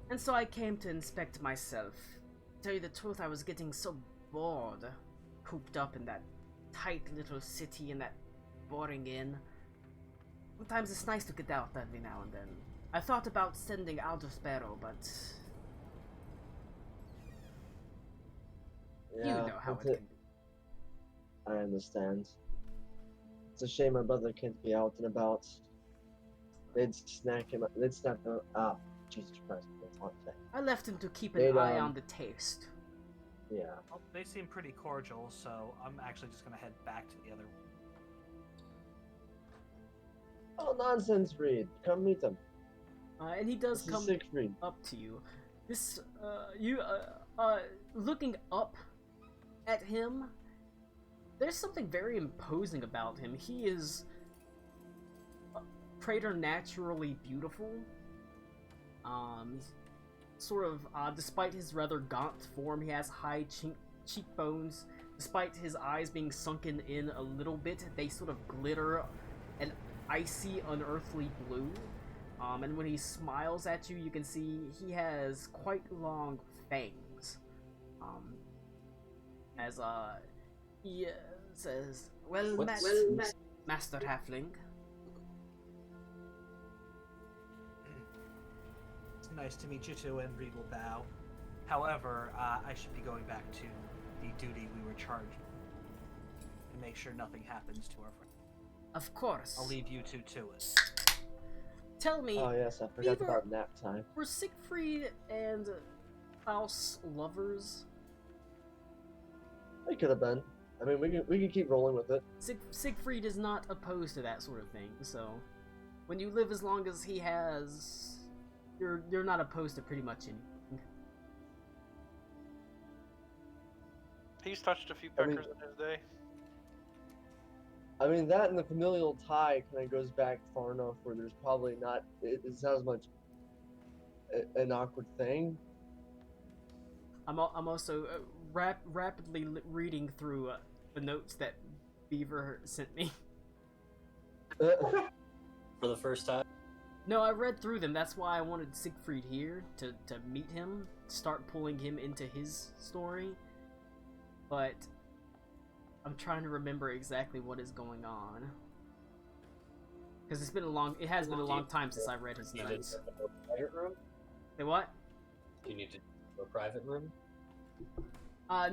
A: And so I came to inspect myself. To tell you the truth, I was getting so bored, cooped up in that tight little city in that boring inn. Sometimes it's nice to get out every now and then. I thought about sending Alder Sparrow, but
D: Yeah,
A: you know how it
D: that's
A: can be.
D: I understand. It's a shame my brother can't be out and about. they'd snap him. They'd snap him. Ah, Jesus Christ! That's hard to say.
A: I left him to keep an
D: They'd,
A: eye on the taste.
D: Yeah.
B: Well, they seem pretty cordial, so I'm actually just gonna head back to the other.
D: Oh nonsense, Reed! Come meet them.
A: And he does
D: This is
A: come
D: Siegfried.
A: up to you. This, looking up at him, there's something very imposing about him. He is preternaturally beautiful. He's sort of, despite his rather gaunt form, he has high cheekbones. Despite his eyes being sunken in a little bit, they sort of glitter an icy, unearthly blue. And when he smiles at you, you can see he has quite long fangs. He says, "Well, Master Halfling."
B: It's nice to meet you too, and Reed will bow. However, I should be going back to the duty we were charged to make sure nothing happens to our friend.
A: Of course.
B: I'll leave you two to it.
A: Tell me,
D: Oh yes, I forgot
A: Beaver-
D: about nap time.
A: were Siegfried and Klaus lovers?
D: It could have been. I mean, we can keep rolling with it.
A: Siegfried is not opposed to that sort of thing, so when you live as long as he has, you're not opposed to pretty much anything.
E: He's touched a few
D: I mean-
E: peckers in his day.
D: I mean, that and the familial tie kind of goes back far enough where there's probably not. It's not as much an awkward thing.
A: I'm also rapidly reading through the notes that Beaver sent me.
C: For the first time.
A: No, I read through them. That's why I wanted Siegfried here to meet him, start pulling him into his story. But I'm trying to remember exactly what is going on. Because it has been a long time since I read his
C: You need
A: notes.
C: to go to a private room?
A: Say what?
C: You need to go to a private room?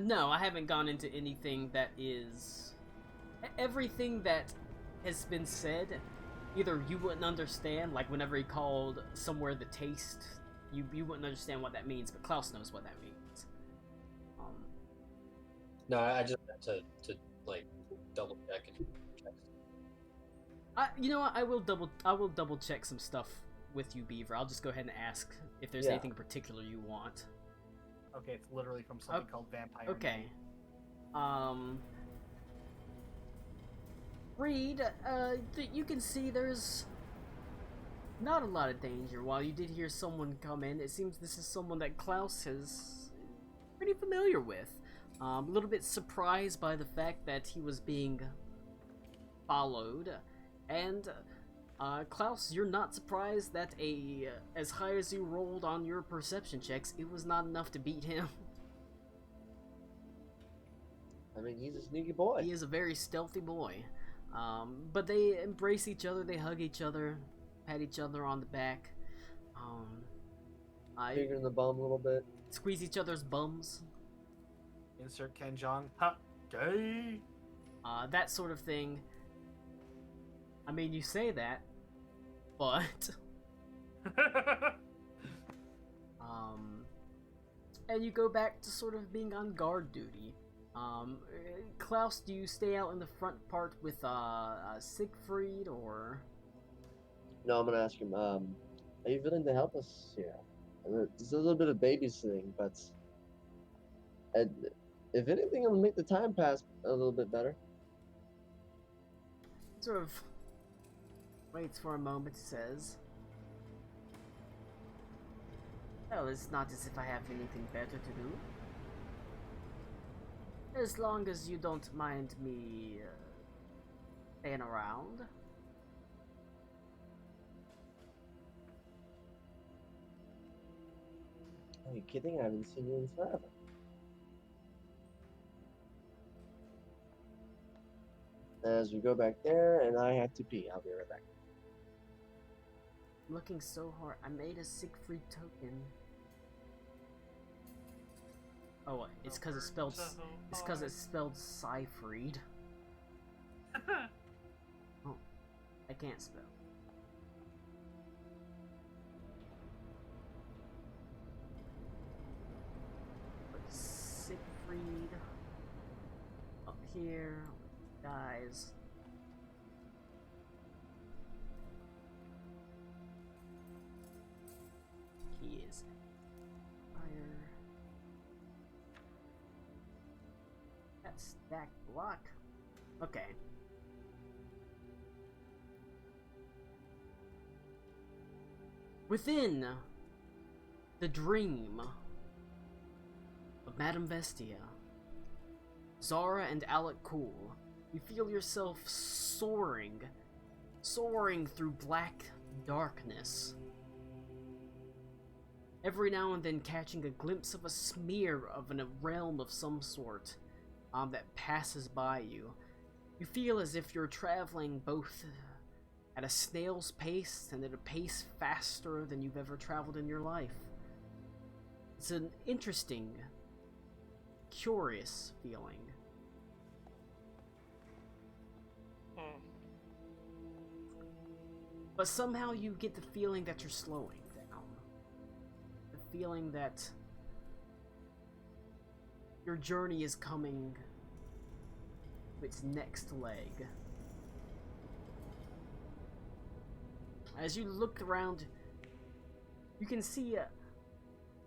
A: No, I haven't gone into anything that is... Everything that has been said, either you wouldn't understand, like whenever he called somewhere the taste, you wouldn't understand what that means, but Klaus knows what that means.
C: No, I just had to like double check and check.
A: You know what? I will double check some stuff with you, Beaver. I'll just go ahead and ask if there's
D: Yeah.
A: anything in particular you want.
B: Okay, it's literally from something called Vampire.
A: Okay. Reed, you can see there's not a lot of danger. While you did hear someone come in, it seems this is someone that Klaus is pretty familiar with. A little bit surprised by the fact that he was being followed, and Klaus, you're not surprised that as high as you rolled on your perception checks, it was not enough to beat him.
D: I mean, he's a sneaky boy.
A: He is a very stealthy boy. But they embrace each other, they hug each other, pat each other on the back.
D: Finger in the bum a little bit.
A: Squeeze each other's bums.
B: Insert Ken Jeong. Ha! Gay!
A: That sort of thing. I mean, you say that, but... and you go back to sort of being on guard duty. Klaus, do you stay out in the front part with Siegfried, or?
D: No, I'm gonna ask him. Are you willing to help us here? There's a little bit of babysitting, but if anything, it'll make the time pass a little bit better.
A: Sort of waits for a moment, says, "Well, it's not as if I have anything better to do. As long as you don't mind me staying around."
D: Are you kidding? I haven't seen you in forever. As we go back there, and I have to pee. I'll be right back.
A: I'm looking so hard. I made a Siegfried token. Oh, it's because it's spelled. It's because it's spelled Seifried. Oh, I can't spell. here, guys. He is fire. That stack block. Okay. Within the dream of Madame Vestia, Zara and Alec Cool, you feel yourself soaring through black darkness. Every now and then catching a glimpse of a smear of a realm of some sort that passes by you. You feel as if you're traveling both at a snail's pace and at a pace faster than you've ever traveled in your life. It's an interesting, curious feeling. But somehow you get the feeling that you're slowing down. The feeling that your journey is coming to its next leg. As you look around, you can see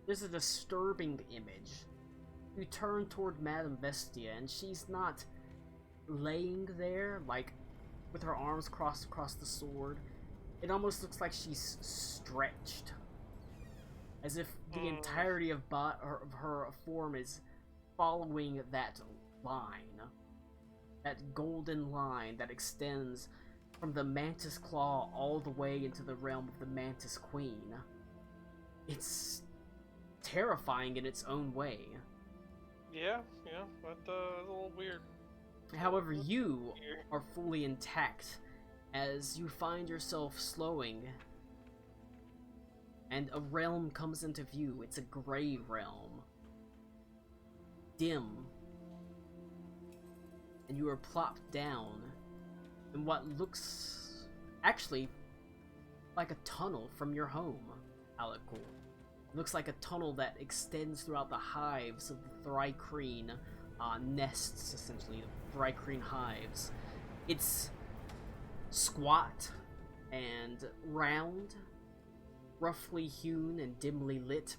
A: there's a disturbing image. You turn toward Madame Vestia, and she's not laying there, like, with her arms crossed across the sword. It almost looks like she's stretched. As if the entirety of her form is following that line. That golden line that extends from the Mantis Claw all the way into the realm of the Mantis Queen. It's terrifying in its own way.
E: Yeah, that is a little weird.
A: However, you are fully intact as you find yourself slowing, and a realm comes into view. It's a gray realm. Dim. And you are plopped down in what looks actually like a tunnel from your home, Alec Cool. It looks like a tunnel that extends throughout the hives of the Thri-kreen nests, essentially, the Thri-kreen hives. It's squat and round, roughly hewn and dimly lit.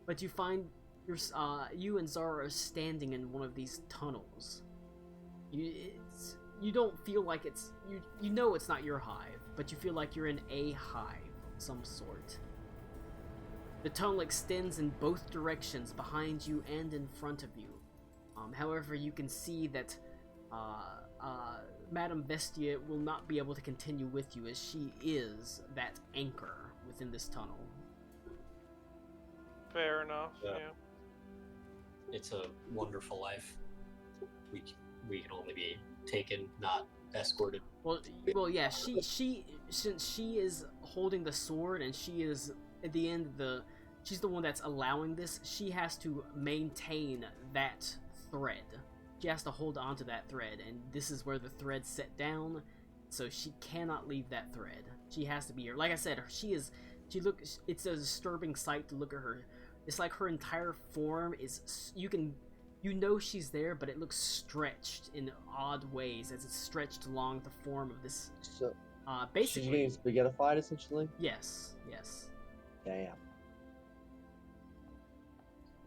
A: But you find you and Zara are standing in one of these tunnels. You don't feel like it's... You know it's not your hive, but you feel like you're in a hive of some sort. The tunnel extends in both directions, behind you and in front of you. However, you can see that Madame Vestia will not be able to continue with you, as she is that anchor within this tunnel.
E: Fair enough, yeah.
C: It's a wonderful life. We can only be taken, not escorted.
A: Well, yeah. She since she is holding the sword and she is at the end she's the one that's allowing this. She has to maintain that thread. She has to hold on to that thread, and this is where the thread's set down. So she cannot leave that thread. She has to be here. Like I said, it's a disturbing sight to look at her. It's like her entire form is, you know she's there, but it looks stretched in odd ways as it's stretched along the form of this.
D: So,
A: basically,
D: she's getting spaghettified, essentially?
A: Yes.
D: Damn.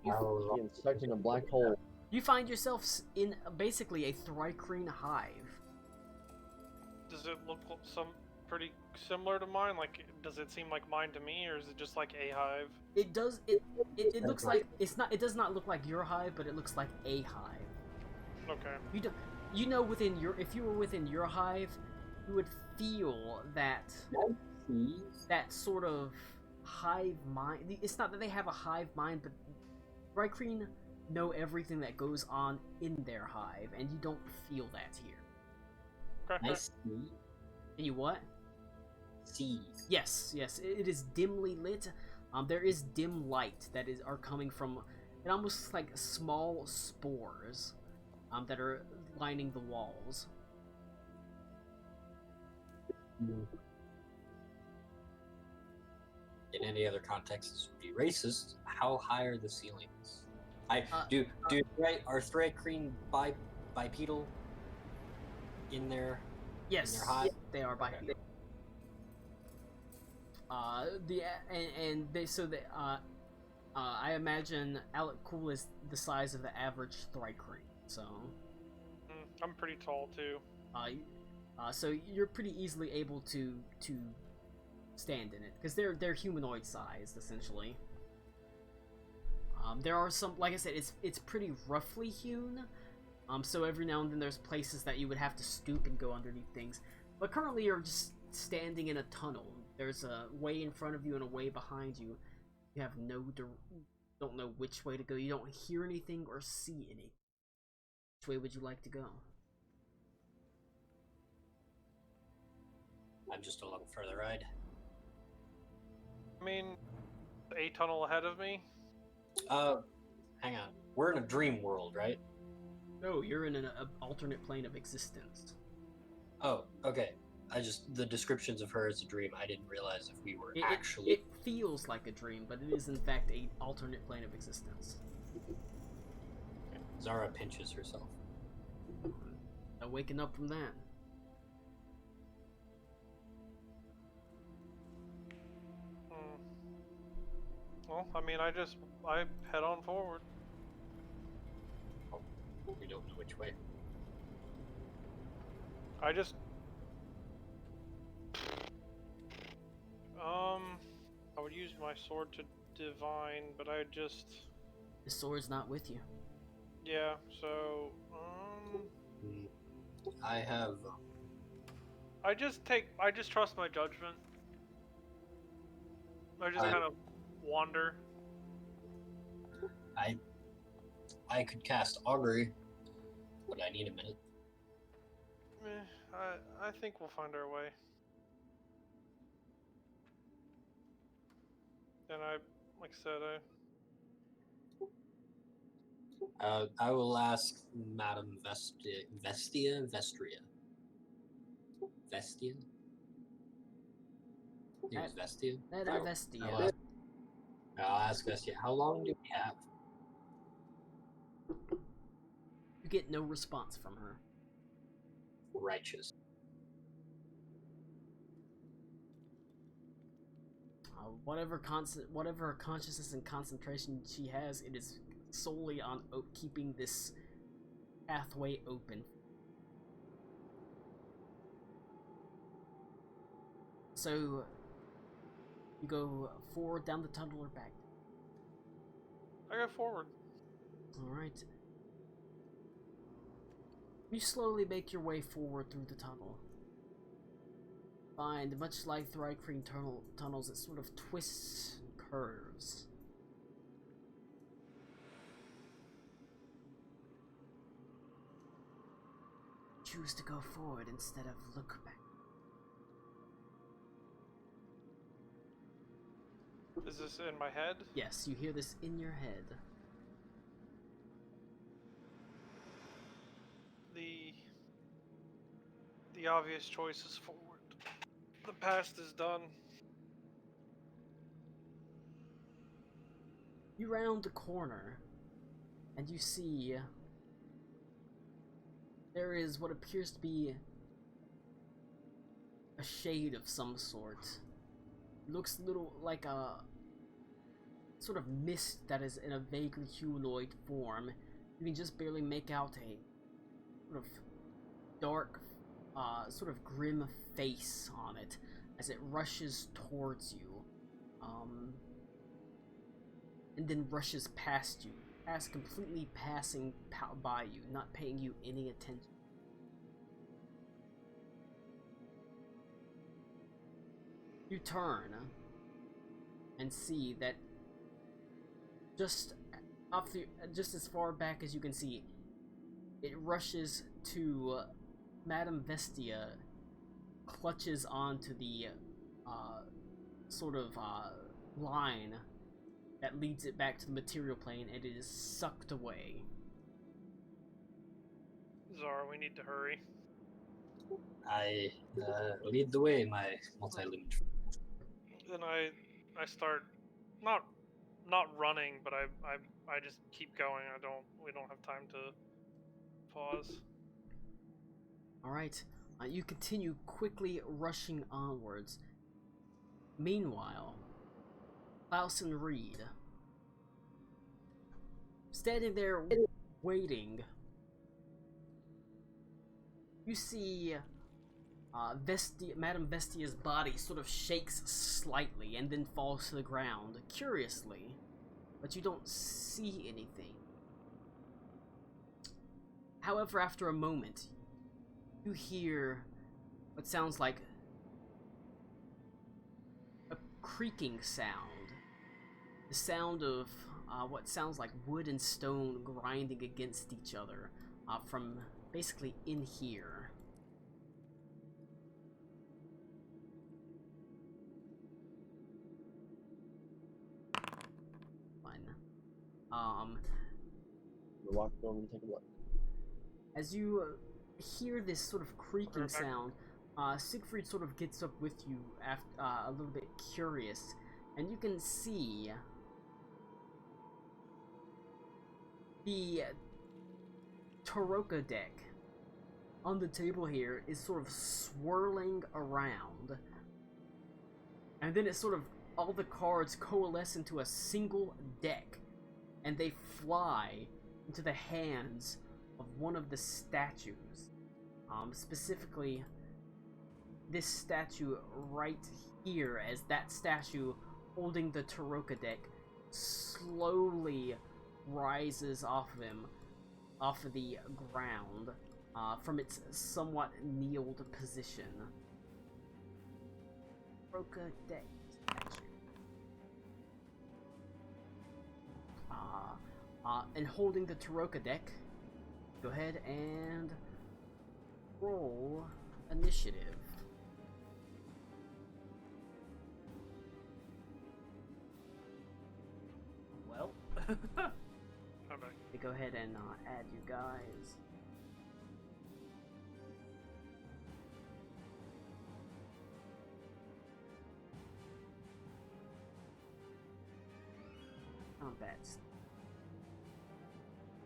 D: She's getting sucked in a black hole.
A: You find yourself in basically a Thri-kreen hive.
E: Does it look pretty similar to mine? Like, does it seem like mine to me, or is it just like a hive?
A: It does. It looks like it's not. It does not look like your hive, but it looks like a hive.
E: Okay.
A: You know, if you were within your hive, you would feel that sort of hive mind. It's not that they have a hive mind, but Thri-kreen know everything that goes on in their hive, and you don't feel that here.
E: Okay.
C: Nice.
A: And you what?
C: Seas.
A: Yes. It is dimly lit. There is dim light that are coming from. It almost looks like small spores, that are lining the walls.
C: In any other context, this would be racist. How high are the ceilings? Do are Thrycreen bipedal in their
A: Yes,
C: their hive?
A: they are bipedal. I imagine Alec Cool is the size of the average Thrycreen, so
E: I'm pretty tall too.
A: so you're pretty easily able to stand in it because they're humanoid sized essentially. There are some, like I said, it's pretty roughly hewn. So every now and then there's places that you would have to stoop and go underneath things. But currently you're just standing in a tunnel. There's a way in front of you and a way behind you. You have don't know which way to go. You don't hear anything or see anything. Which way would you like to go?
C: I'm just along for the ride.
E: I mean, a tunnel ahead of me.
C: Hang on. We're in a dream world, right?
A: No, you're in an alternate plane of existence.
C: Oh, okay. The descriptions of her as a dream, I didn't realize if we were
A: It
C: actually...
A: feels like a dream, but it is in fact a alternate plane of existence.
C: Zara pinches herself.
A: No waking up from that.
E: Well, I mean, I head on forward.
C: Oh, we don't know which way.
E: I just I would use my sword to divine, but I just
A: The sword's not with you.
E: yeah. So
C: I have...
E: I just trust my judgment. I just kind of wander.
C: I could cast Augury, but I need a minute.
E: I think we'll find our way. And like I said,
C: I will ask Madame Vestria? Vestia? I think it's Vestia?
A: That Vestia.
C: I'll ask Vestia, how long do we have?
A: You get no response from her.
C: Righteous.
A: Whatever consciousness and concentration she has, it is solely on keeping this pathway open. So, you go forward down the tunnel or back?
E: I go forward.
A: Alright. You slowly make your way forward through the tunnel. Find, much like Thrycreen tunnels, it sort of twists and curves. Choose to go forward instead of look back.
E: Is this in my head?
A: Yes, you hear this in your head.
E: The obvious choice is forward. The past is done.
A: You round the corner, and you see there is what appears to be a shade of some sort. It looks a little like a sort of mist that is in a vaguely humanoid form. You can just barely make out a sort of dark, sort of grim face on it as it rushes towards you. And then rushes past you, completely passing by you, not paying you any attention. You turn and see that just as far back as you can see, it rushes to Madame Vestia, clutches onto the sort of line that leads it back to the material plane, and it is sucked away.
E: Zara, we need to hurry.
C: I lead the way, my multi-limbed.
E: Then I start not running, but I I just keep going. We don't have time to pause.
A: All right. You continue quickly rushing onwards. Meanwhile, Klaus and Reed, standing there waiting, you see Madame Vestia's body sort of shakes slightly and then falls to the ground, curiously, but you don't see anything. However, after a moment, you hear what sounds like a creaking sound. The sound of what sounds like wood and stone grinding against each other from basically in here. Fun.
D: We'll walk over and take a look.
A: As you hear this sort of creaking sound, Siegfried sort of gets up with you after a little bit curious, and you can see the Taroka deck on the table here is sort of swirling around, and then it sort of, all the cards coalesce into a single deck, and they fly into the hands of one of the statues. Specifically, this statue right here, as that statue holding the Taroka deck slowly rises off of him, off of the ground, from its somewhat kneeled position. Taroka deck statue. And holding the Taroka deck, go ahead and roll initiative.
B: Well,
E: Okay.
A: Let me go ahead and add you guys. Combat.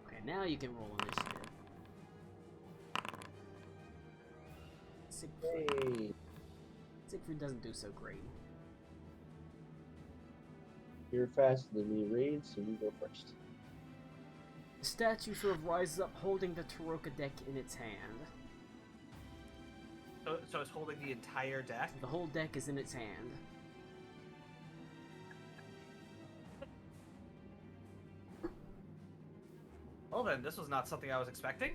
A: Okay, now you can roll initiative.
D: Hey,
A: Siegfried doesn't do so great.
D: you're faster than me, Reed, so you go first.
A: The statue sort of rises up holding the Taroka deck in its hand.
B: so it's holding the entire deck.
A: The whole deck is in its hand.
B: Well then, this was not something I was expecting.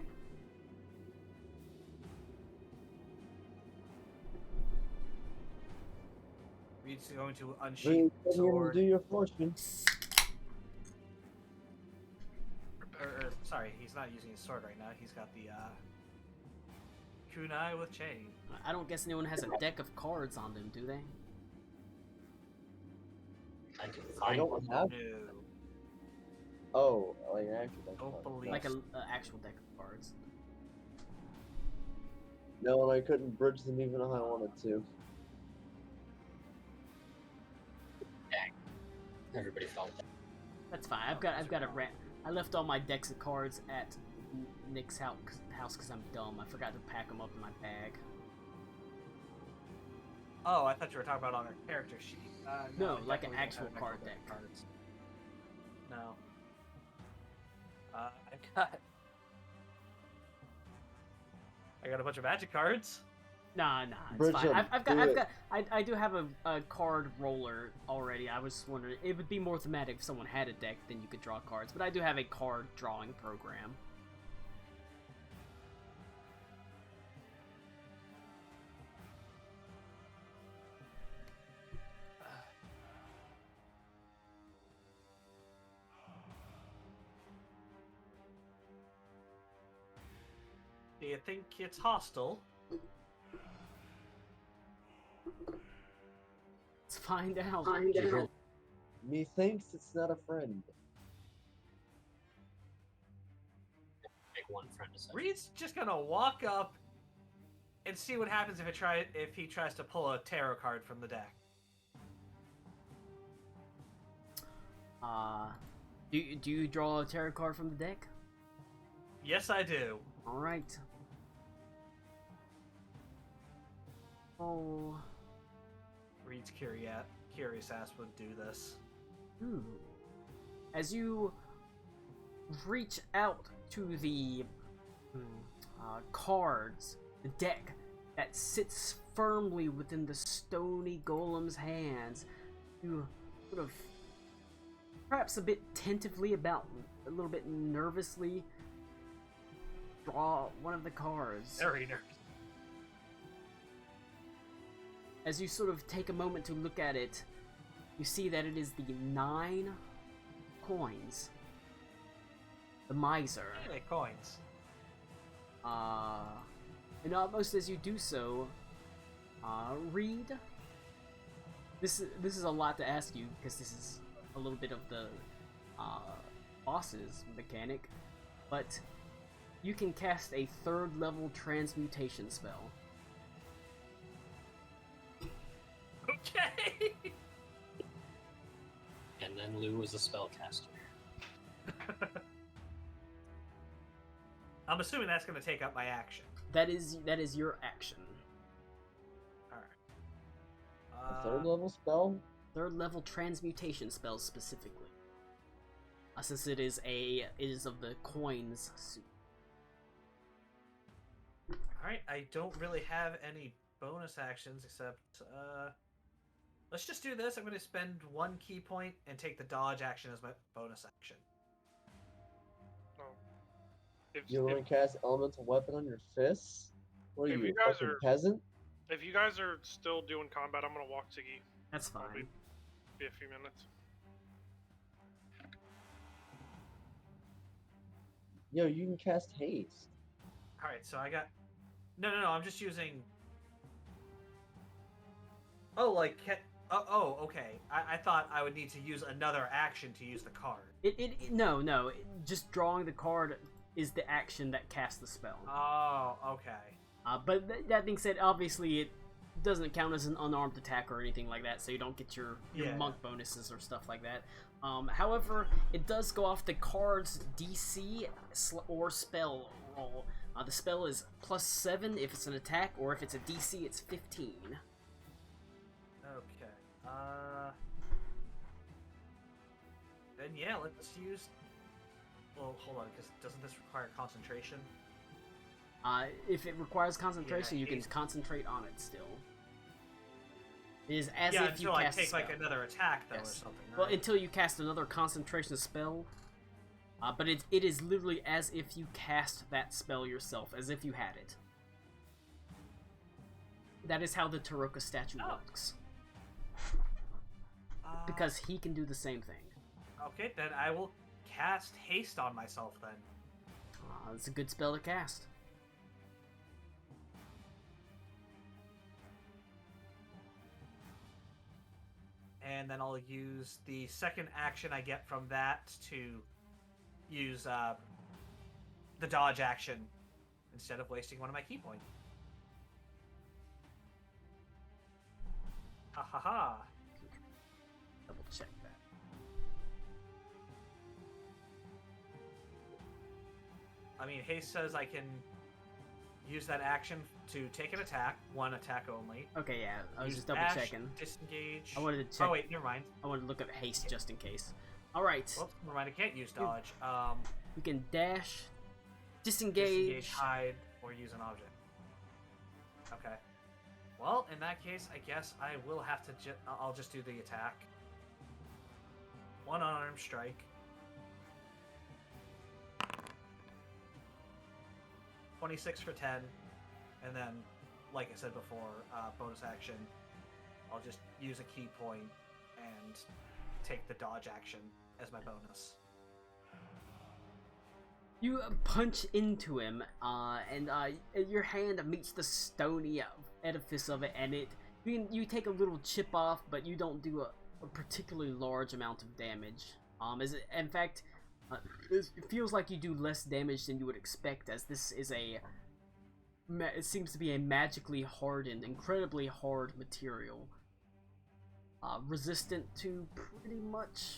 B: Reed's going to unsheath
D: Reed,
B: the
D: come here and
B: sword.
D: do your fortune.
B: Sorry, he's not using his sword right now. He's got the kunai with chain.
A: I don't guess anyone has a deck of cards on them, do they?
C: I can
D: I
C: find
D: don't
C: one.
D: have.
B: No,
D: Oh, like an actual deck.
B: don't
D: of cards.
B: believe.
A: Like an actual deck of cards.
D: No, and I couldn't bridge them even if I wanted to.
C: Everybody felt that.
A: That's fine. I've got a rant. I left all my decks of cards at Nick's house because I'm dumb. I forgot to pack them up in my bag.
B: Oh, I thought you were talking about on our character sheet.
A: No,
B: we
A: like an
B: definitely don't
A: actual
B: have
A: card
B: deck
A: deck.
B: of cards. No. I got a bunch of magic cards.
A: Nah, it's
D: Bridge
A: fine.
D: them.
A: I do have a card roller already. I was wondering, it would be more thematic if someone had a deck, then you could draw cards. But I do have a card drawing program.
B: Do you think it's hostile?
A: Let's find out.
D: Methinks it's not a friend.
C: Make one friend a second.
B: Reed's just gonna walk up and see what happens if he tries to pull a tarot card from the deck.
A: Do you draw a tarot card from the deck?
B: Yes, I do.
A: All right. Oh.
B: Reed's curious ass would do this.
A: Ooh. As you reach out to the cards, the deck that sits firmly within the stony golem's hands, you sort of, perhaps a bit tentatively, a little bit nervously, draw one of the cards.
B: Very nervous.
A: As you sort of take a moment to look at it, you see that it is the 9 coins. The miser.
B: Hey, coins.
A: And almost as you do so, Reed, this is a lot to ask you, because this is a little bit of the boss's mechanic, but you can cast a 3rd level transmutation spell.
B: Okay.
C: And then Lou was a spellcaster.
B: I'm assuming that's going to take up my action.
A: That is your action.
B: Alright.
D: A 3rd level spell?
A: 3rd level transmutation spells specifically. Since it is of the coins suit.
B: Alright, I don't really have any bonus actions except, let's just do this. I'm going to spend 1 key point and take the dodge action as my bonus action.
E: Oh. If,
D: You want
E: if,
D: to cast elemental weapon on your fists? What are
E: If
D: you,
E: you
D: a
E: guys
D: fucking
E: are-
D: peasant?
E: if you guys are still doing combat, I'm gonna walk Tiggy.
A: That's
E: Probably
A: fine.
E: be a few minutes.
D: Yo, you can cast haste.
B: Alright, so I got... No, I'm just using... Oh, like... Oh, okay. I thought I would need to use another action to use the card.
A: No. Just drawing the card is the action that casts the spell.
B: Oh, okay.
A: But that being said, obviously it doesn't count as an unarmed attack or anything like that, so you don't get your
B: Yeah.
A: monk bonuses or stuff like that. However, it does go off the card's DC or spell roll. The spell is +7 if it's an attack, or if it's a DC, it's 15.
B: Okay. Then yeah, let's use... Well, hold on, because doesn't this require concentration?
A: If it requires concentration,
B: Yeah,
A: you can
B: haste.
A: concentrate on it still. It is as
B: Yeah,
A: if you
B: until I
A: cast a
B: take like
A: spell.
B: another attack though,
A: Yes.
B: or something. Right?
A: Well, until you cast another concentration spell. But it is literally as if you cast that spell yourself, as if you had it. That is how the Taroka statue
B: Oh.
A: works. Because he can do the same thing.
B: Okay, then I will cast haste on myself then.
A: It's a good spell to cast.
B: And then I'll use the second action I get from that to use the dodge action instead of wasting one of my key points. Ha ha ha.
A: Double check that.
B: I mean, haste says I can use that action to take an attack, 1 attack only.
A: Okay, yeah, I was
B: Use
A: just double
B: dash,
A: checking.
B: Disengage.
A: I wanted to check.
B: Oh wait, never mind.
A: I wanted to look up haste just in case. Alright,
B: Whoops, never mind. I can't use dodge.
A: we can dash, disengage.
B: Hide, or use an object. Okay. Well, in that case, I guess I will have to. I'll just do the attack. 1 unarmed strike. 26 for 10, and then, like I said before, bonus action. I'll just use a key point and take the dodge action as my bonus.
A: You punch into him, and your hand meets the stony edifice of it, and you take a little chip off, but you don't do a particularly large amount of damage. In fact, it feels like you do less damage than you would expect, as this is it seems to be a magically hardened, incredibly hard material. resistant to pretty much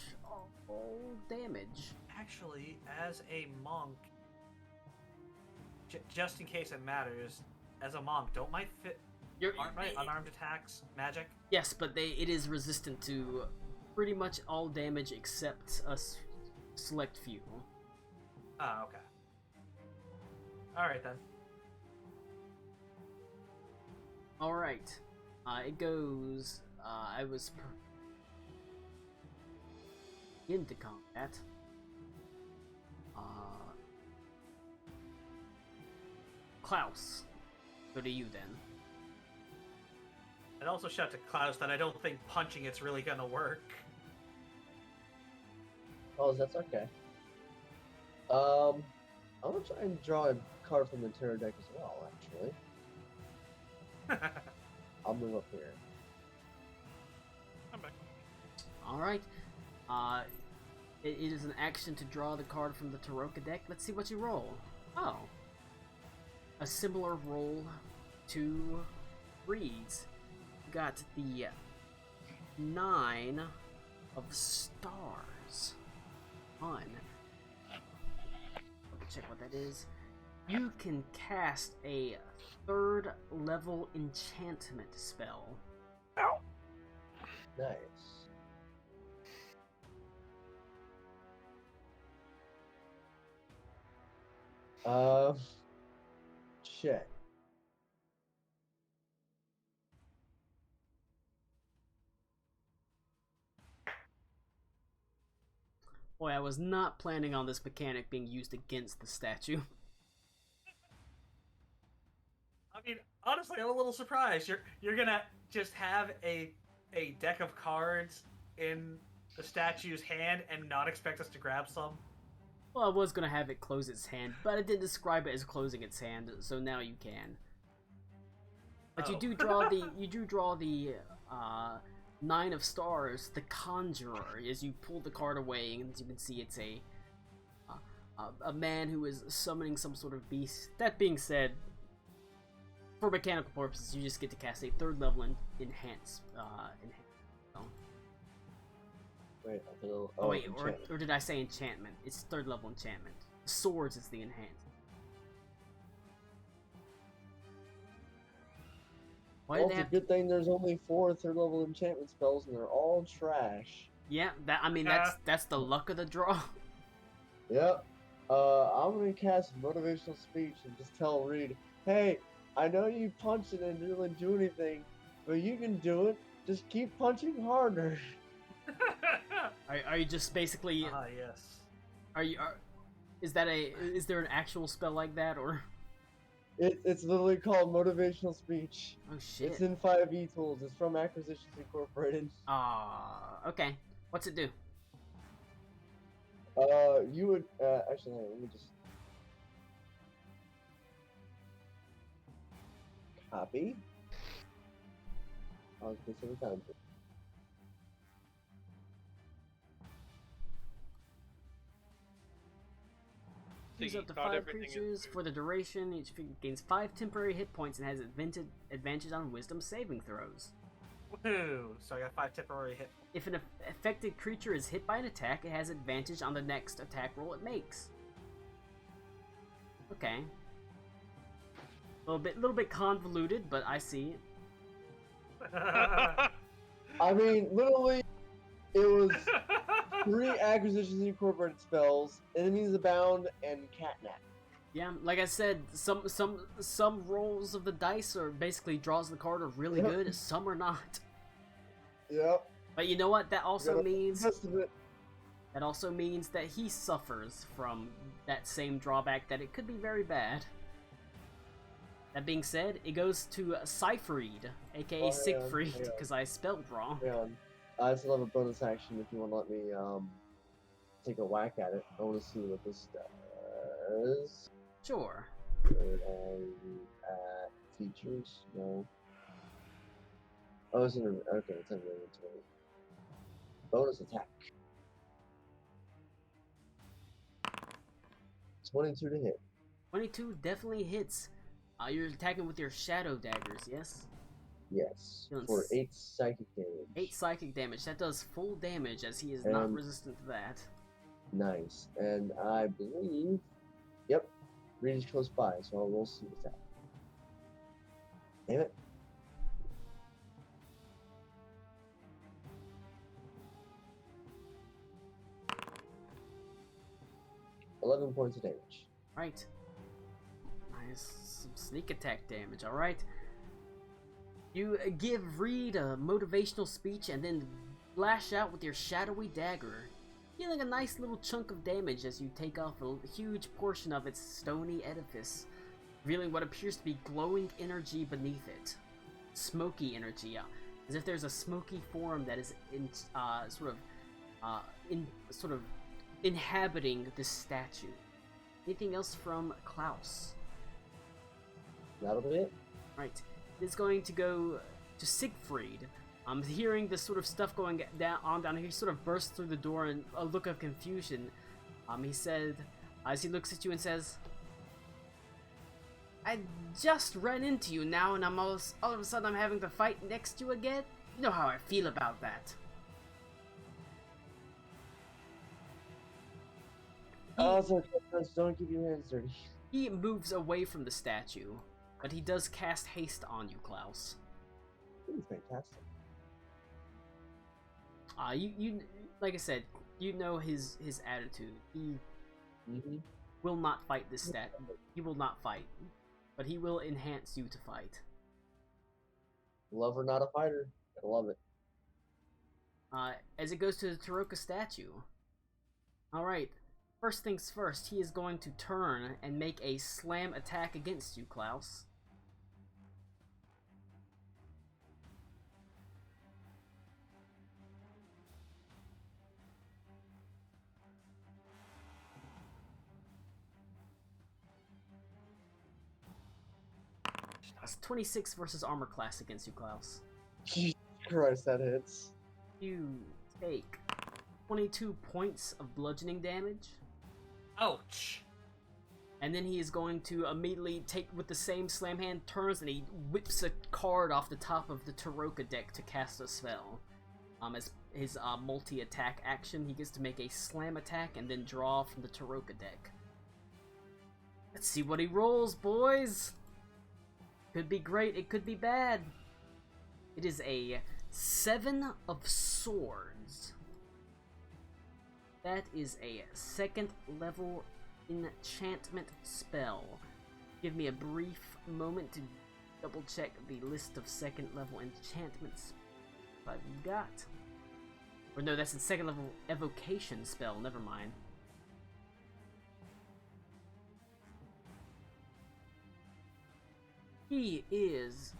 A: all damage.
B: Actually, as a monk, just in case it matters, as a monk, aren't my unarmed attacks magic?
A: Yes, but it is resistant to pretty much all damage except a select few.
B: Ah, okay. Alright then.
A: Alright. It goes... I was... into combat. Klaus. Go to you then.
B: I'd also shout to Klaus that I don't think punching it's really gonna work.
D: Oh, that's okay. I'm gonna try and draw a card from the tarot deck as well, actually. I'll move up here.
E: I'm back.
A: Alright. It is an action to draw the card from the Taroka deck. Let's see what you roll. Oh. A similar roll to reads. You got the 9 of stars. Fun. Check what that is. You can cast a 3rd level enchantment spell.
D: Nice. Shit.
A: Boy, I was not planning on this mechanic being used against the statue.
B: I mean, honestly, I'm a little surprised. You're gonna just have a deck of cards in the statue's hand and not expect us to grab some?
A: Well, I was gonna have it close its hand, but I didn't describe it as closing its hand, so now you can. But you
B: Oh.
A: do draw the 9 of stars, the Conjurer, as you pull the card away, and as you can see, it's a man who is summoning some sort of beast. That being said, for mechanical purposes, you just get to cast a 3rd level enhance.
D: Wait, I don't know.
A: Oh wait,
D: enchantment.
A: or did I say enchantment? It's 3rd level enchantment. Swords is the enhance. Why
D: Well,
A: did they
D: it's a
A: have?
D: good thing there's only 4 3rd level enchantment spells, and they're all trash.
A: Yeah, that's the luck of the draw.
D: Yep. I'm gonna cast motivational speech and just tell Reed, hey, I know you punched it and didn't really do anything, but you can do it. Just keep punching harder.
A: Are you just basically?
B: Ah, yes.
A: Is there an actual spell like that or?
D: It's literally called motivational speech.
A: Oh shit.
D: It's in 5e tools. It's from Acquisitions Incorporated.
A: Okay. What's it do?
D: You would actually, hang on, let me just copy. I'll get some time.
A: Use up to
E: not
A: 5
E: everything is
A: creatures
E: food.
A: for the duration. Each figure gains 5 temporary hit points and has advantage on Wisdom saving throws.
B: Woohoo! So I got 5 temporary hit.
A: If an affected creature is hit by an attack, it has advantage on the next attack roll it makes. Okay. A little bit convoluted, but I see it.
D: I mean, literally, it was 3 Acquisitions Incorporated spells, Enemies Abound, and Catnap.
A: Yeah, like I said, some rolls of the dice are basically draws the card are really
D: Yep.
A: good, some are not.
D: Yep.
A: But you know what? That also
D: Gotta-
A: means
D: rest of it.
A: that he suffers from that same drawback that it could be very bad. That being said, it goes to Siegfried, aka
D: Oh, hang on,
A: Siegfried,
D: hang on.
A: because I spelled wrong.
D: Hang on. I still have a bonus action if you want to let me take a whack at it. I want to see what this does.
A: Sure.
D: At features? No. Oh, it's in okay, it's in inventory. Bonus attack. 22 to hit.
A: 22 definitely hits. You're attacking with your shadow daggers, yes?
D: Yes,
A: Feeling
D: for
A: s-
D: 8 psychic damage.
A: 8 psychic damage. That does full damage as he is not
D: And-
A: resistant to that.
D: Nice. And I believe, yep, Reed is close by, so I'll roll sneak attack. Damn it. $11 points of damage.
A: Right. Nice. Some sneak attack damage, alright. You give Reed a motivational speech and then lash out with your shadowy dagger, dealing a nice little chunk of damage as you take off a huge portion of its stony edifice, revealing what appears to be glowing energy beneath it. Smoky energy, as if there's a smoky form that is sort of inhabiting this statue. Anything else from Klaus?
D: That'll be it.
A: Right. It's going to go to Siegfried. Hearing this sort of stuff going down here, he sort of bursts through the door in a look of confusion. He said, as he looks at you and says, I just ran into you now, and all of a sudden I'm having to fight next to you again? You know how I feel about that.
D: Oh, it's okay, friends. Don't get your hands dirty.
A: He moves away from the statue, but he does cast haste on you, Klaus.
D: Ooh, fantastic.
A: You like I said, you know his attitude. He
D: Mm-hmm.
A: will not fight this statue. He will not fight, but he will enhance you to fight.
D: Lover, not a fighter. Gotta love it.
A: As it goes to the Taroka statue. Alright, first things first, he is going to turn and make a slam attack against you, Klaus. That's 26 versus armor class against you, Klaus.
D: Jesus Christ, that hits.
A: You take 22 points of bludgeoning damage.
B: Ouch.
A: And then he is going to immediately take, with the same slam hand, turns and he whips a card off the top of the Taroka deck to cast a spell. As his multi-attack action, he gets to make a slam attack and then draw from the Taroka deck. Let's see what he rolls, boys! Could be great, it could be bad. It is a 7 of Swords. That is a 2nd level enchantment spell. Give me a brief moment to double check the list of 2nd level enchantments I've got. Or no, that's a 2nd level evocation spell, never mind. He is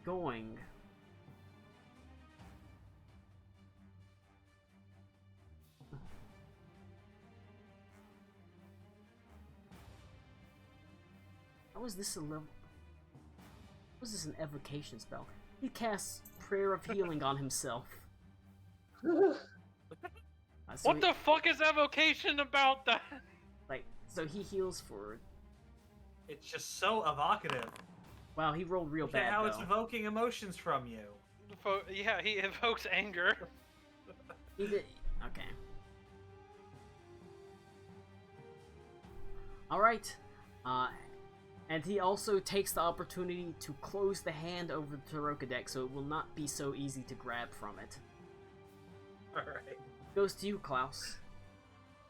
A: going How is this a level? How is this an evocation spell? He casts Prayer of Healing on himself. So
E: What the fuck is evocation about that?
A: so he heals for.
B: It's just so evocative.
A: Wow, he rolled real
B: Look at
A: bad
B: how it's
A: though.
B: evoking emotions from you.
E: Yeah, he evokes anger.
A: He did. Okay. Alright. And he also takes the opportunity to close the hand over the Taroka deck so it will not be so easy to grab from it.
B: Alright.
A: Goes to you, Klaus.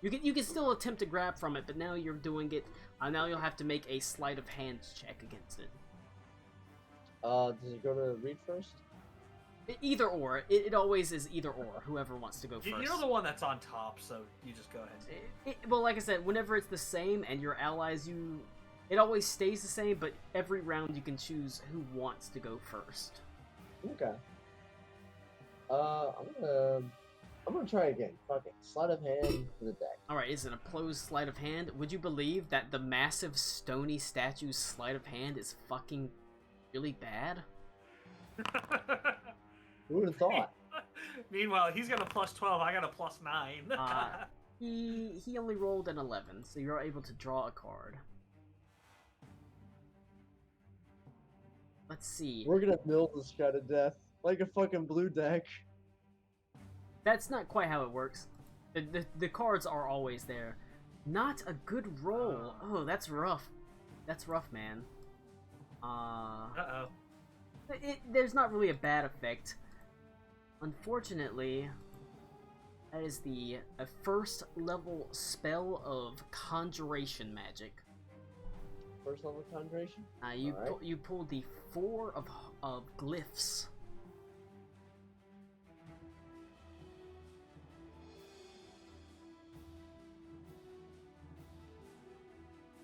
A: You can still attempt to grab from it, but now you're doing it. Now you'll have to make a sleight of hand check against it.
D: Does it go to Reed first?
A: Either or. It always is either or. Whoever wants to go first.
B: You're the one that's on top, so you just go ahead.
A: Well, like I said, whenever it's the same and your allies, it always stays the same. But every round you can choose who wants to go first.
D: Okay. I'm gonna try again. Fuck it. Sleight of hand for the deck.
A: All right, is it a closed sleight of hand? Would you believe that the massive stony statue's sleight of hand is fucking really bad?
D: Who would have thought?
B: Meanwhile, he's got a plus 12, I got a plus 9.
A: He only rolled an 11, so you're able to draw a card. Let's Let's see.
D: We're gonna mill this guy to death like a fucking blue deck.
A: That's not quite how it works. The cards are always there. Not a good roll. Oh, that's rough. That's rough, man.
B: Uh-oh.
A: There's not really a bad effect. Unfortunately, that is the first level spell of Conjuration magic.
D: First level conjuration?
A: You you pulled the 4 of glyphs.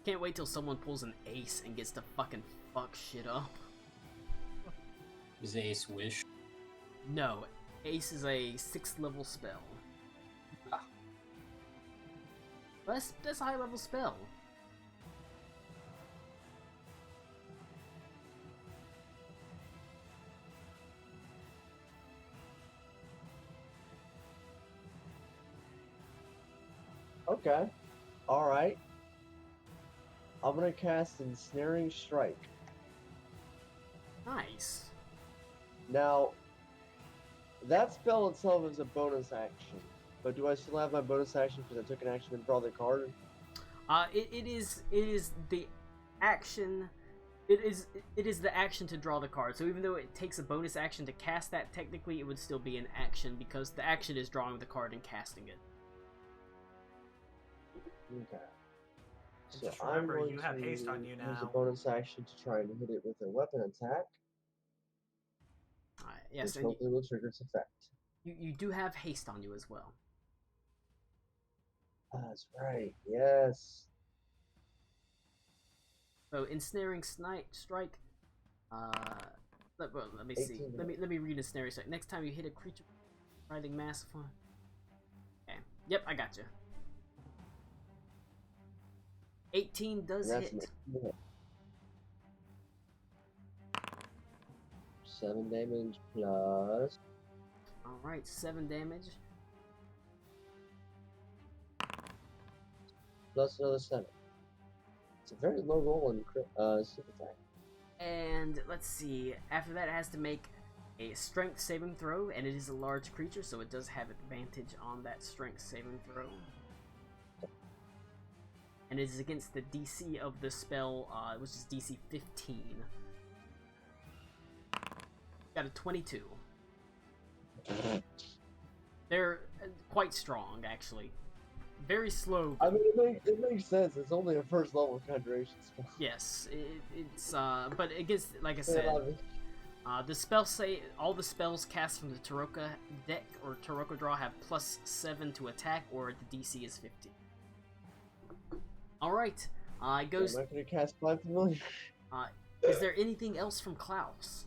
A: Can't wait till someone pulls an ace and gets to fucking fuck shit up.
C: Is Ace Wish?
A: No, ace is a 6th level spell.
C: Ah.
A: That's a high level spell.
D: Okay. Alright. I'm gonna cast Ensnaring Strike.
A: Nice.
D: Now, that spell itself is a bonus action. But do I still have my bonus action because I took an action and draw the card?
A: It is the action. It is the action to draw the card. So even though it takes a bonus action to cast that, technically it would still be an action because the action is drawing the card and casting it.
D: Okay. So
B: Just
D: I'm
B: remember,
D: going
B: you have
D: to
B: haste on you
D: use a
B: now.
D: bonus action to try and hit it with a weapon attack,
A: Yes,
D: which
A: and
D: hopefully will trigger its effect.
A: you do have haste on you as well.
D: That's right. Yes.
A: So ensnaring strike. Let me see.
D: 18
A: Let me read ensnaring strike. Next time you hit a creature, riding massive one. Okay. Yep, I got you. 18 does
D: And that's
A: hit.
D: me. 7 damage plus.
A: Alright, 7 damage.
D: Plus another 7. It's a very low roll in super attack.
A: And let's see. After that, it has to make a strength saving throw, and it is a large creature, so it does have advantage on that strength saving throw. And it is against the DC of the spell, which is DC 15. Got a 22. They're quite strong, actually. Very slow.
D: I mean, it makes sense. It's only a first level conjuration spell.
A: Yes, it's but against, like I said, the spell say all the spells cast from the Tarokka deck or Tarokka draw have +7 to attack, or the DC is 15. All right, it goes.
D: Am I gonna cast 5 familiar?
A: Is there anything else from Klaus?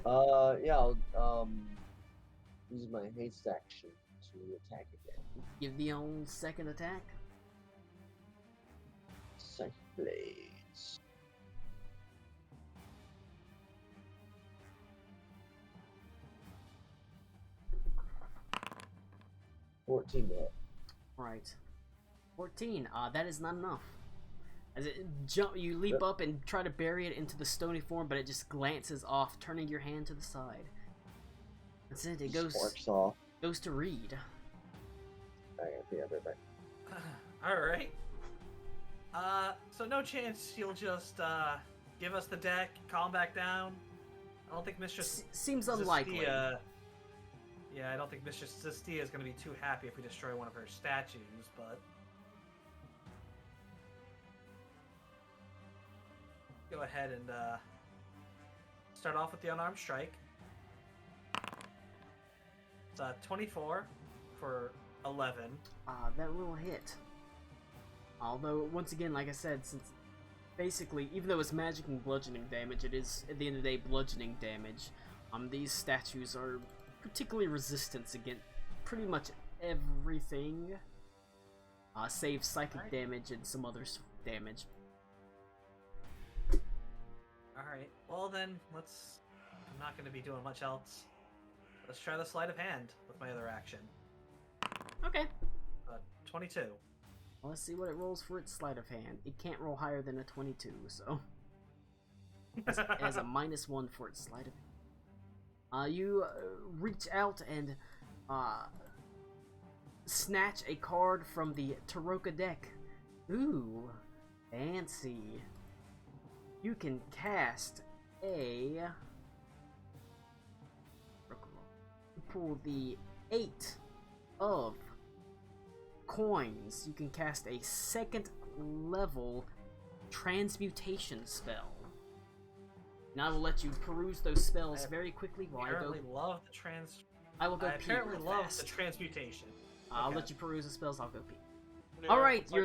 D: Yeah, I'll use my haste action to attack again.
A: Give the old second attack.
D: Second blades. $14 to hit.
A: Right. 14. That is not enough. As it you leap up and try to bury it into the stony form, but it just glances off, turning your hand to the side. That's it. It
D: Sparks off.
A: goes to Reed.
D: Yeah, right back.
B: Alright. So no chance you'll just, give us the deck, calm back down? I don't think Mistress
A: Seems unlikely.
B: Zestia- Yeah, I don't think Mistress Zestia is going to be too happy if we destroy one of her statues, but... Go ahead and, start off with the unarmed strike. It's 24 for 11.
A: That will hit. Although, once again, like I said, since basically, even though it's magic and bludgeoning damage, it is, at the end of the day, bludgeoning damage. These statues are particularly resistant against pretty much everything, save psychic damage and some other damage.
B: Alright, well then, I'm not going to be doing much else. Let's try the sleight of hand with my other action.
A: Okay.
B: 22.
A: Well, let's see what it rolls for its sleight of hand. It can't roll higher than a 22, so... It has a -1 for its sleight of hand. You reach out and snatch a card from the Taroka deck. Ooh, fancy. You can cast a... Pull the 8 of coins. You can cast a 2nd level transmutation spell. And I will let you peruse those spells very quickly while I go.
B: Love the trans.
A: I will go
B: I
A: pee
B: apparently
A: real
B: love
A: fast.
B: the transmutation.
A: I'll
B: Okay.
A: let you peruse the spells. I'll go pee.
E: Yeah,
A: All right,
E: it's like,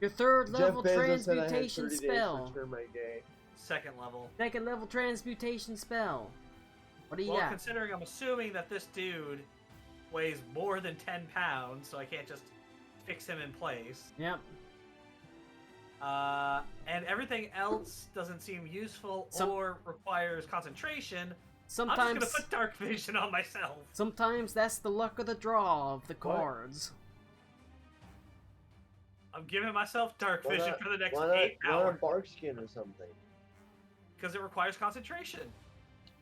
A: your 3rd level
D: Jeff Bezos said I had
A: transmutation
D: 30 days to
A: spell.
D: turn my gay.
B: 2nd level.
A: 2nd level transmutation spell. What do you
B: Well,
A: got?
B: considering I'm assuming that this dude weighs more than 10 pounds, so I can't just fix him in place.
A: Yep.
B: And everything else doesn't seem useful
A: Some-
B: or requires concentration. I'm
A: Sometimes,
B: just gonna put dark vision on myself.
A: sometimes that's the luck of the draw of the cards.
B: I'm giving myself dark
D: Why
B: vision
D: not-
B: for the next
D: Why not,
B: 8
D: why not
B: hours
D: bark skin or something?
B: because it requires concentration.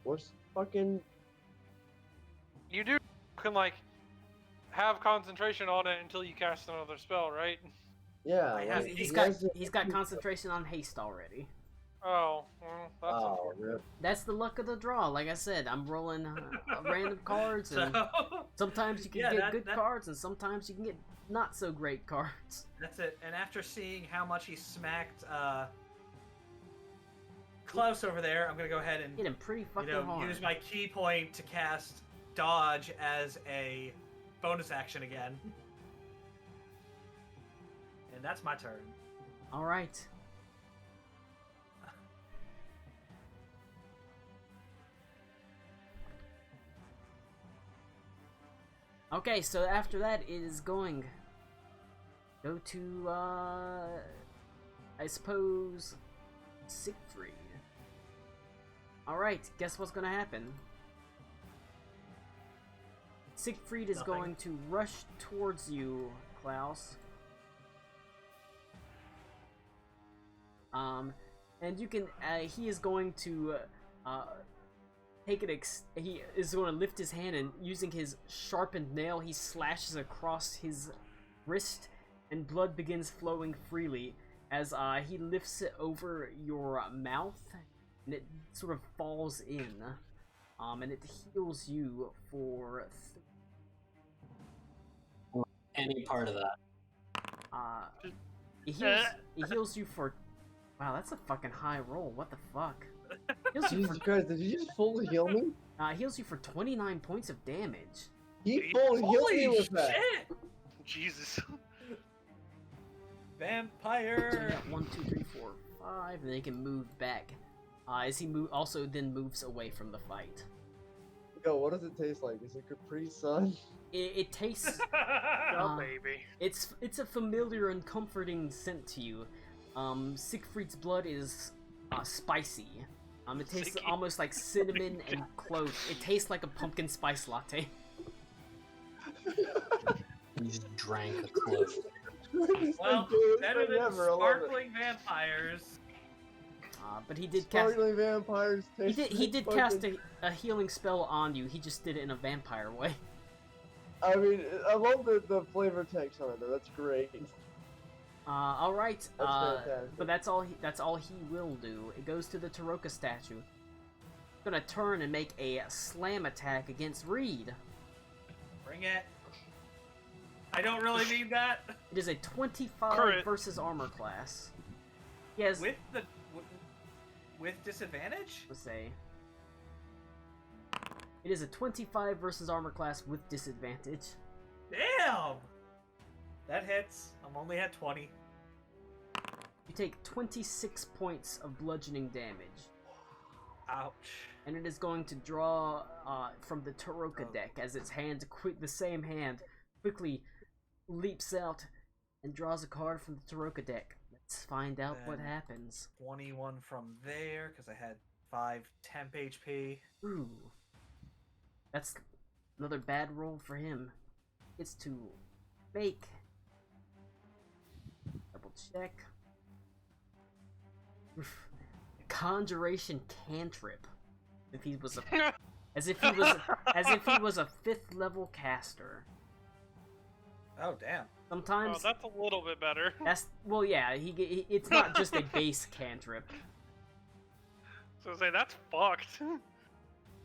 D: What's fucking...
E: You do can like have concentration on it until you cast another spell, right?
D: Yeah,
B: I have-
D: like,
A: He's
D: he
A: got
D: has to-
A: he's got concentration on haste already.
E: Oh, well, that's
D: Oh,
E: unfortunate.
D: rip.
A: That's the luck of the draw. Like I said, I'm rolling random cards, and
B: So
A: sometimes you can
B: Yeah,
A: get
B: that-
A: good
B: that-
A: cards, and sometimes you can get not so great cards.
B: that's it. And after seeing how much he smacked Klaus over there, I'm gonna go ahead and
A: Hit him pretty fucking hard.
B: use my key point to cast dodge as a bonus action again. And that's my turn.
A: All right. Okay, so after that, it is going go to I suppose Siegfried. All right, guess what's gonna happen? Siegfried is
B: Nothing.
A: going to rush towards you, Klaus. And you can, he is going to, take it, he is going to lift his hand, and using his sharpened nail, he slashes across his wrist, and blood begins flowing freely as, he lifts it over your mouth, and it sort of falls in, and it heals you for,
C: Any part of that.
A: he heals you for, wow, that's a fucking high roll, what the fuck? Heals you
D: Jesus Christ, did you just fully heal me?
A: heals you for 29 points of damage.
D: He fully healed me
B: Holy
D: with that.
B: shit!
E: Jesus.
A: So you
B: Vampire!
A: got 1, 2, 3, 4, 5, and then he can move back. As he also then moves away from the fight.
D: Yo, what does it taste like? Is it Capri Sun?
A: It tastes,
E: Oh, baby.
A: it's a familiar and comforting scent to you. Siegfried's blood is spicy. It tastes
E: Sicky.
A: almost like cinnamon and clove. It tastes like a pumpkin spice latte.
C: You just drank a clove.
B: Well,
D: Dude,
B: better than
D: never, I love it.
B: sparkling vampires.
A: But he did cast.
D: Sparkling vampires taste
A: He
D: like
A: did
D: fucking-
A: cast a healing spell on you. He just did it in a vampire way.
D: I mean, I love the flavor text on it though. That's great.
A: All right.
D: That's fantastic.
A: But that's all he will do. It goes to the Taroka statue. Gonna turn and make a slam attack against Reed.
B: Bring it. I don't really need that.
A: It is a 25
E: Crit.
A: versus armor class. He has,
B: With the with disadvantage?
A: let's say, it is a 25 versus armor class with disadvantage.
B: Damn. That hits. I'm only at 20.
A: You take 26 points of bludgeoning damage,
B: Ouch.
A: and it is going to draw from the Taroka deck as its hand, the same hand, quickly leaps out and draws a card from the Taroka deck. Let's find out what
B: Then-
A: happens.
B: 21 from there because I had 5 temp HP.
A: Ooh. That's another bad roll for him. Gets to make. Double check. Oof. conjuration cantrip. If he was a, as if he was a 5th level caster.
B: Oh damn.
A: Sometimes
E: Oh, that's a little bit better.
A: that's well, yeah. It's not just a base cantrip.
E: So say that's fucked.
A: Like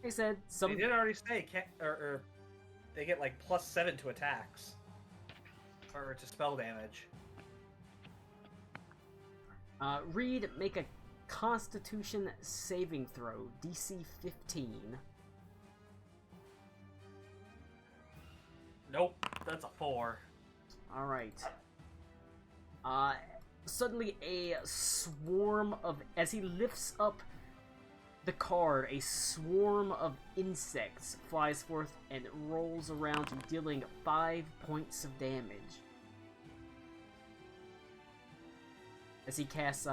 A: I said,
B: They did already say or they get like +7 to attacks. Or to spell damage.
A: Reed, make a Constitution saving throw, DC 15.
B: Nope, that's a 4.
A: All right. Suddenly a swarm of, as he lifts up the card, a swarm of insects flies forth and rolls around you, dealing 5 points of damage. As he casts,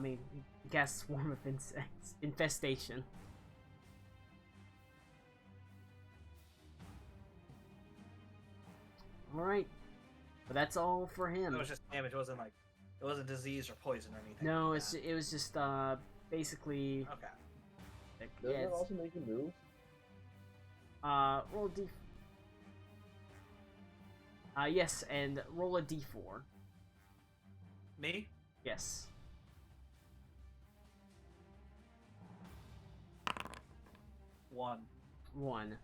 A: he casts Swarm of Insects. Infestation. Alright. But that's all for him.
B: It was just damage, it wasn't disease or poison or anything.
A: No,
B: like
A: it was just, basically...
B: Okay.
D: Doesn't
A: yeah,
D: it also make you move?
A: roll a d... yes, and roll a d4.
B: Me?
A: Yes.
B: 1.
A: 1.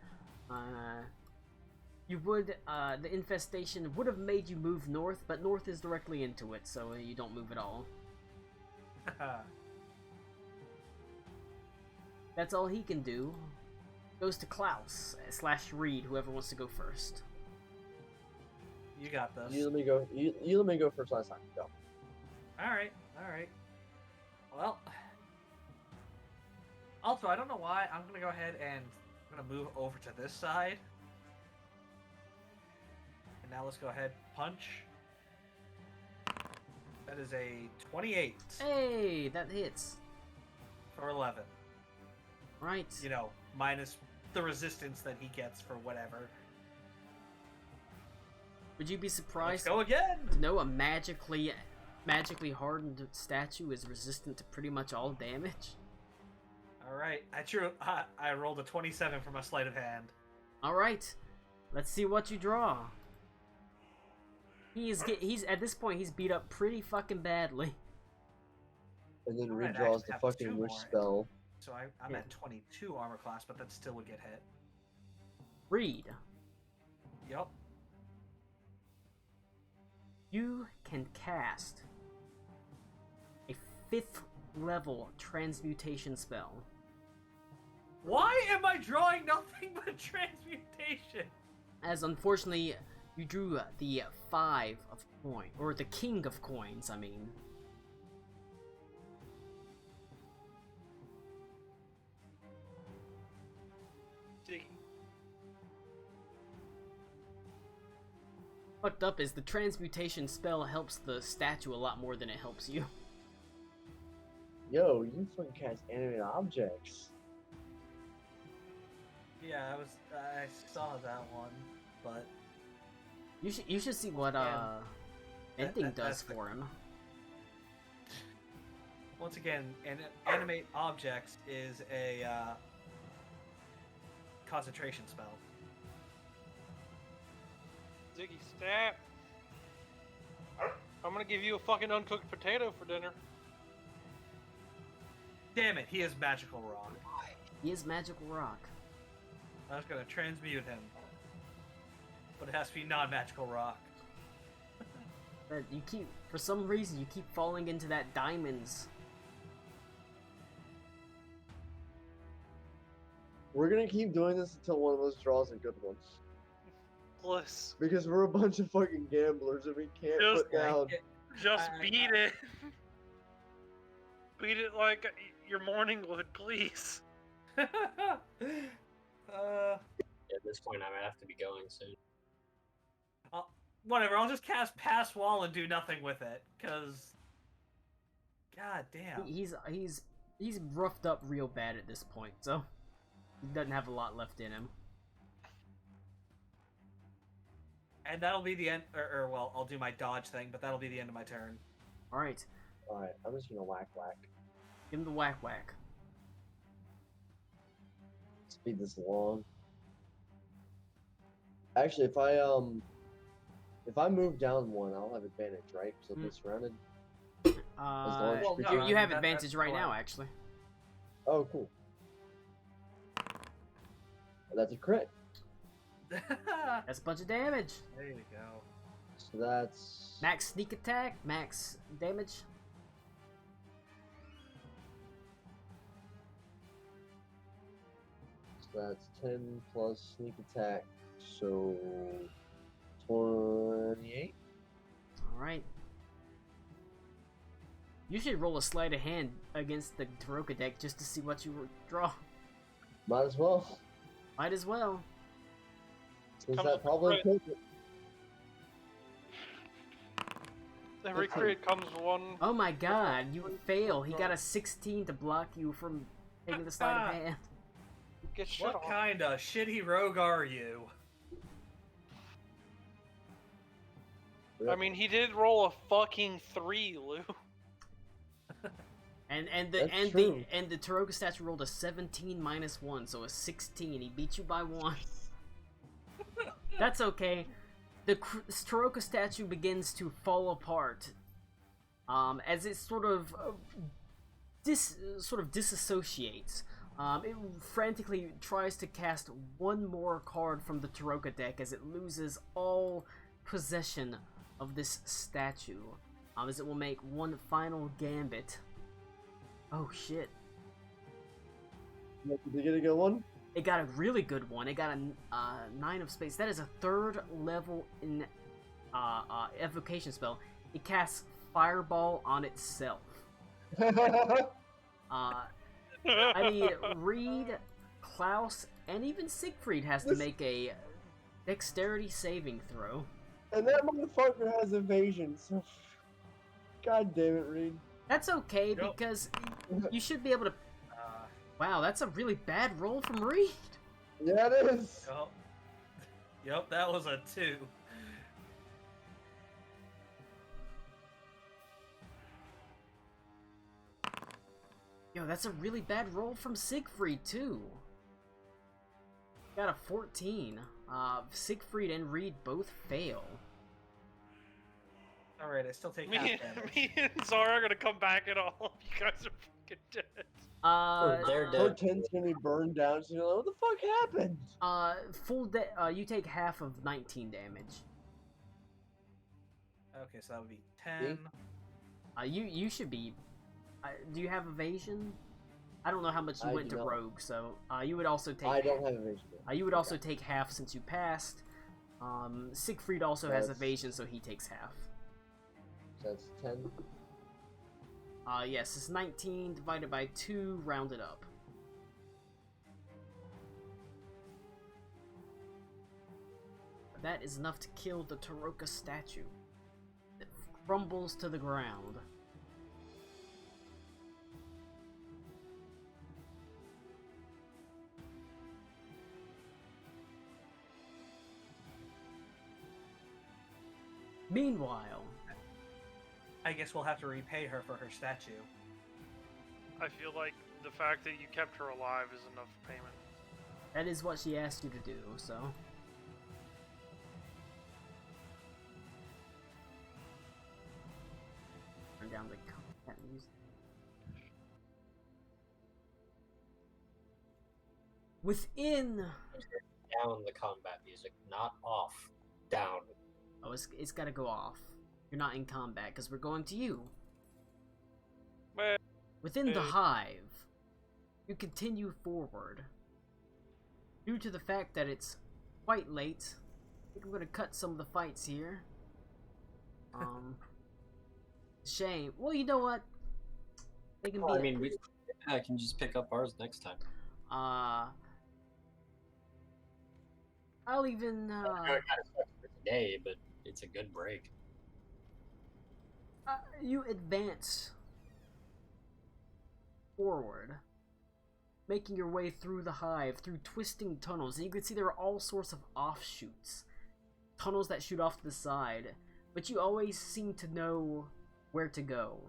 A: You would, the infestation would have made you move north, but north is directly into it, so you don't move at all. That's all he can do. Goes to Klaus / Reed, whoever wants to go first.
B: You got this.
D: You let me go. You let me go first last time. Go.
B: Alright, alright. Well. Also, I don't know why. I'm gonna go ahead and I'm gonna move over to this side. And now let's go ahead. Punch. That is a 28
A: Hey, that hits.
B: for 11.
A: Right.
B: You know, minus the resistance that he gets for whatever.
A: Would you be
B: Let's
A: surprised
B: go again!
A: to know a magically hardened statue is resistant to pretty much all damage?
B: Alright, I rolled a 27 for my sleight of hand.
A: Alright. Let's see what you draw. He's at this point he's beat up pretty fucking badly.
D: And then
B: Alright, I
D: redraws
B: actually
D: the
B: have
D: fucking
B: 2
D: wish
B: more.
D: spell.
B: So I'm
A: Yeah.
B: at 22 armor class, but that still would get hit.
A: Reed,
B: Yup.
A: you can cast a 5th level transmutation spell.
B: Why am I drawing nothing but transmutation?
A: As unfortunately, you drew the 5 of coin, or the king of coins, I mean. Fucked up is the transmutation spell helps the statue a lot more than it helps you.
D: Yo, you fucking cast animate objects.
B: Yeah, I saw that one, but
A: You should see what
B: Yeah.
A: ending
B: That-
A: does
B: that's the-
A: for him.
B: once again, animate objects is a concentration spell.
E: Ziggy, stop. I'm gonna give you a fucking uncooked potato for dinner.
B: Damn it, he is magical rock.
A: He is magical rock.
B: I was gonna transmute him, but it has to be non-magical rock.
A: But for some reason, you keep falling into that diamonds.
D: We're gonna keep doing this until one of us draws a good one.
E: Bliss.
D: Because we're a bunch of fucking gamblers and we can't
E: Just
D: put down.
E: Just
B: I-
E: beat it. Beat it like your morning would, please.
C: At this point, I might have to be going soon.
B: Whatever. I'll just cast Pass Wall and do nothing with it, cause. God damn.
A: He's roughed up real bad at this point, so he doesn't have a lot left in him.
B: And that'll be the end. Or well, I'll do my dodge thing, but that'll be the end of my turn.
A: All right.
D: Alright, I'm just gonna whack.
A: Give him the whack whack.
D: Speed this along. Actually, if I move down one, I'll have advantage, right? So
A: Hmm.
D: they're surrounded.
A: Uh,
B: Well, no,
A: you have
B: that-
A: advantage
B: that's
A: right now,
B: allowed.
A: actually.
D: Oh, cool. That's a crit.
A: That's a bunch of damage.
B: There you go.
D: So that's
A: Max sneak attack, max damage.
D: so that's 10 plus sneak attack. So 28.
A: All right. You should roll a sleight of hand against the Taroka deck just to see what you draw.
D: Might as well.
A: Might as well.
D: Since
E: Comes
D: that
E: with
D: probably
E: crit.
D: could.
E: Every
D: Okay.
E: crit comes one.
A: Oh my god, you fail. He got a 16 to block you from taking the sleight of hand.
E: Get shit
B: What
E: on.
B: kind of shitty rogue are you?
E: I mean, he did roll a fucking 3, Lou.
A: And
D: That's true.
A: the Taroka statue rolled a 17 minus 1, so a 16. He beat you by 1. That's okay. The Taroka statue begins to fall apart as it sort of disassociates. It frantically tries to cast one more card from the Taroka deck as it loses all possession of this statue. As it will make one final gambit. Oh shit.
D: Did you get a good one?
A: It got a really good one. It got a 9 of spades. That is a 3rd level in evocation spell. It casts Fireball on itself. I mean, Reed, Klaus, and even Siegfried has to make a dexterity saving throw.
D: And that motherfucker has evasion, so. God damn it, Reed.
A: That's okay
B: Yep.
A: because you should be able to.
B: Uh,
A: Wow, that's a really bad roll from Reed.
D: Yeah, it is.
B: yep. Yep, that was a 2.
A: Yo, that's a really bad roll from Siegfried too. Got a 14. Siegfried and Reed both fail.
B: Alright, I still take half
E: Me,
B: damage.
E: me and Zara are gonna come back and all of you guys are fucking dead.
C: They're
D: Her
C: dead.
D: tent's gonna be burned down. She's like, what the fuck happened?
A: you take half of 19 damage.
B: Okay, so that would be 10.
A: You should be. Do you have evasion? I don't know how much you
D: I
A: went
D: do
A: to
D: not.
A: rogue, so you would also take.
D: I don't have evasion.
A: You would also take half since you passed. Siegfried also has
D: That's-
A: evasion, so he takes half.
D: So that's 10.
A: Yes, it's 19 divided by 2, rounded up. That is enough to kill the Taroka statue. It crumbles to the ground. Meanwhile,
B: I guess we'll have to repay her for her statue.
E: I feel like the fact that you kept her alive is enough payment.
A: that is what she asked you to do, so. Turn down the combat music. Within.
C: Down the combat music, not off. Down.
A: Oh, it's gotta go off. You're not in combat because we're going to you.
E: Well,
A: Within the
E: Uh.
A: hive, you continue forward. Due to the fact that it's quite late, I think I'm gonna cut some of the fights here. Shame. Well, you know what? They can
C: Well, I
A: be.
C: mean, I can just pick up ours next time.
A: I'll even.
C: I know it kind of sucks for today, but it's a good break.
A: You advance forward, making your way through the hive, through twisting tunnels, and you can see there are all sorts of offshoots. Tunnels that shoot off to the side, but you always seem to know where to go.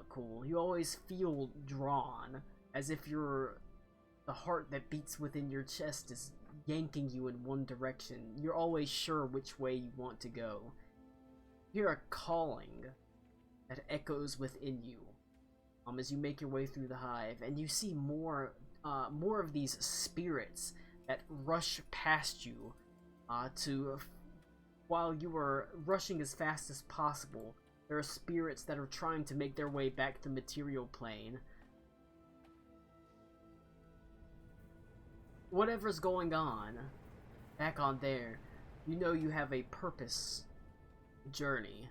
A: Cool. You always feel drawn, as if the heart that beats within your chest is yanking you in one direction. You're always sure which way you want to go. You hear a calling that echoes within you as you make your way through the hive, and you see more of these spirits that rush past you while you are rushing as fast as possible. There are spirits that are trying to make their way back to the material plane. Whatever's going on back on there, you know you have a purpose journey.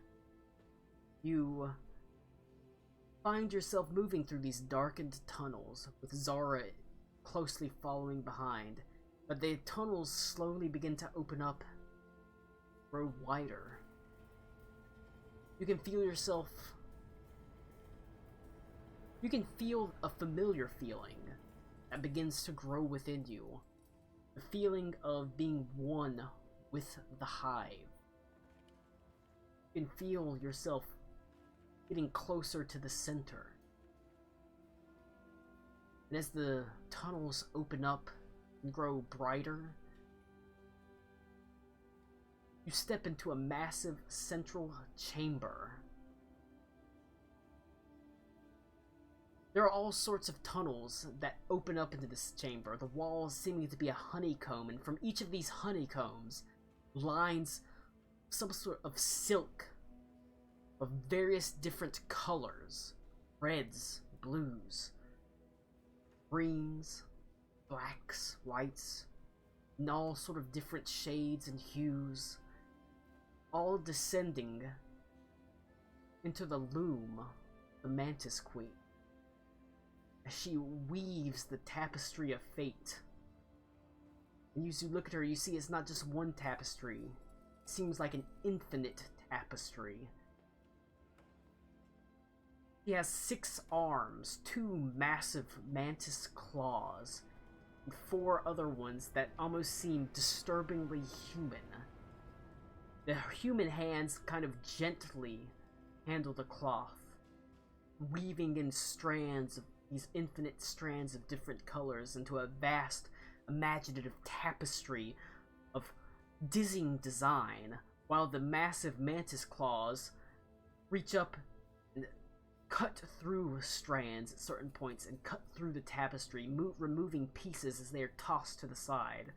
A: You find yourself moving through these darkened tunnels with Zara closely following behind, but the tunnels slowly begin to open up, grow wider. You can feel a familiar feeling that begins to grow within you. The feeling of being one with the hive. You can feel yourself getting closer to the center. And as the tunnels open up and grow brighter, you step into a massive central chamber. There are all sorts of tunnels that open up into this chamber, the walls seeming to be a honeycomb, and from each of these honeycombs lines some sort of silk of various different colors. Reds, blues, greens, blacks, whites, and all sort of different shades and hues, all descending into the loom of the Mantis Queen as she weaves the tapestry of fate. And as you look at her, you see it's not just one tapestry. It seems like an infinite tapestry. He has 6 arms, 2 massive mantis claws, and 4 other ones that almost seem disturbingly human. The human hands kind of gently handle the cloth, weaving in strands of these infinite strands of different colors into a vast, imaginative tapestry of dizzying design, while the massive mantis claws reach up and cut through strands at certain points and cut through the tapestry, removing pieces as they are tossed to the side.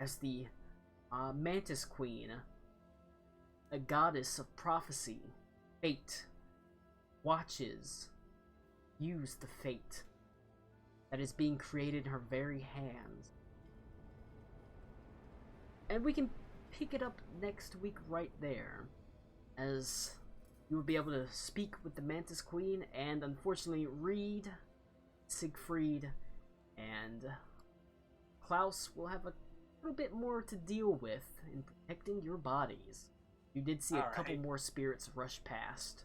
A: As the Mantis Queen, a goddess of prophecy, fate, watches, use the fate that is being created in her very hands. And we can pick it up next week right there, as you will be able to speak with the Mantis Queen and unfortunately Reed, Siegfried, and Klaus will have a little bit more to deal with in protecting your bodies. You did see a couple more spirits rush past.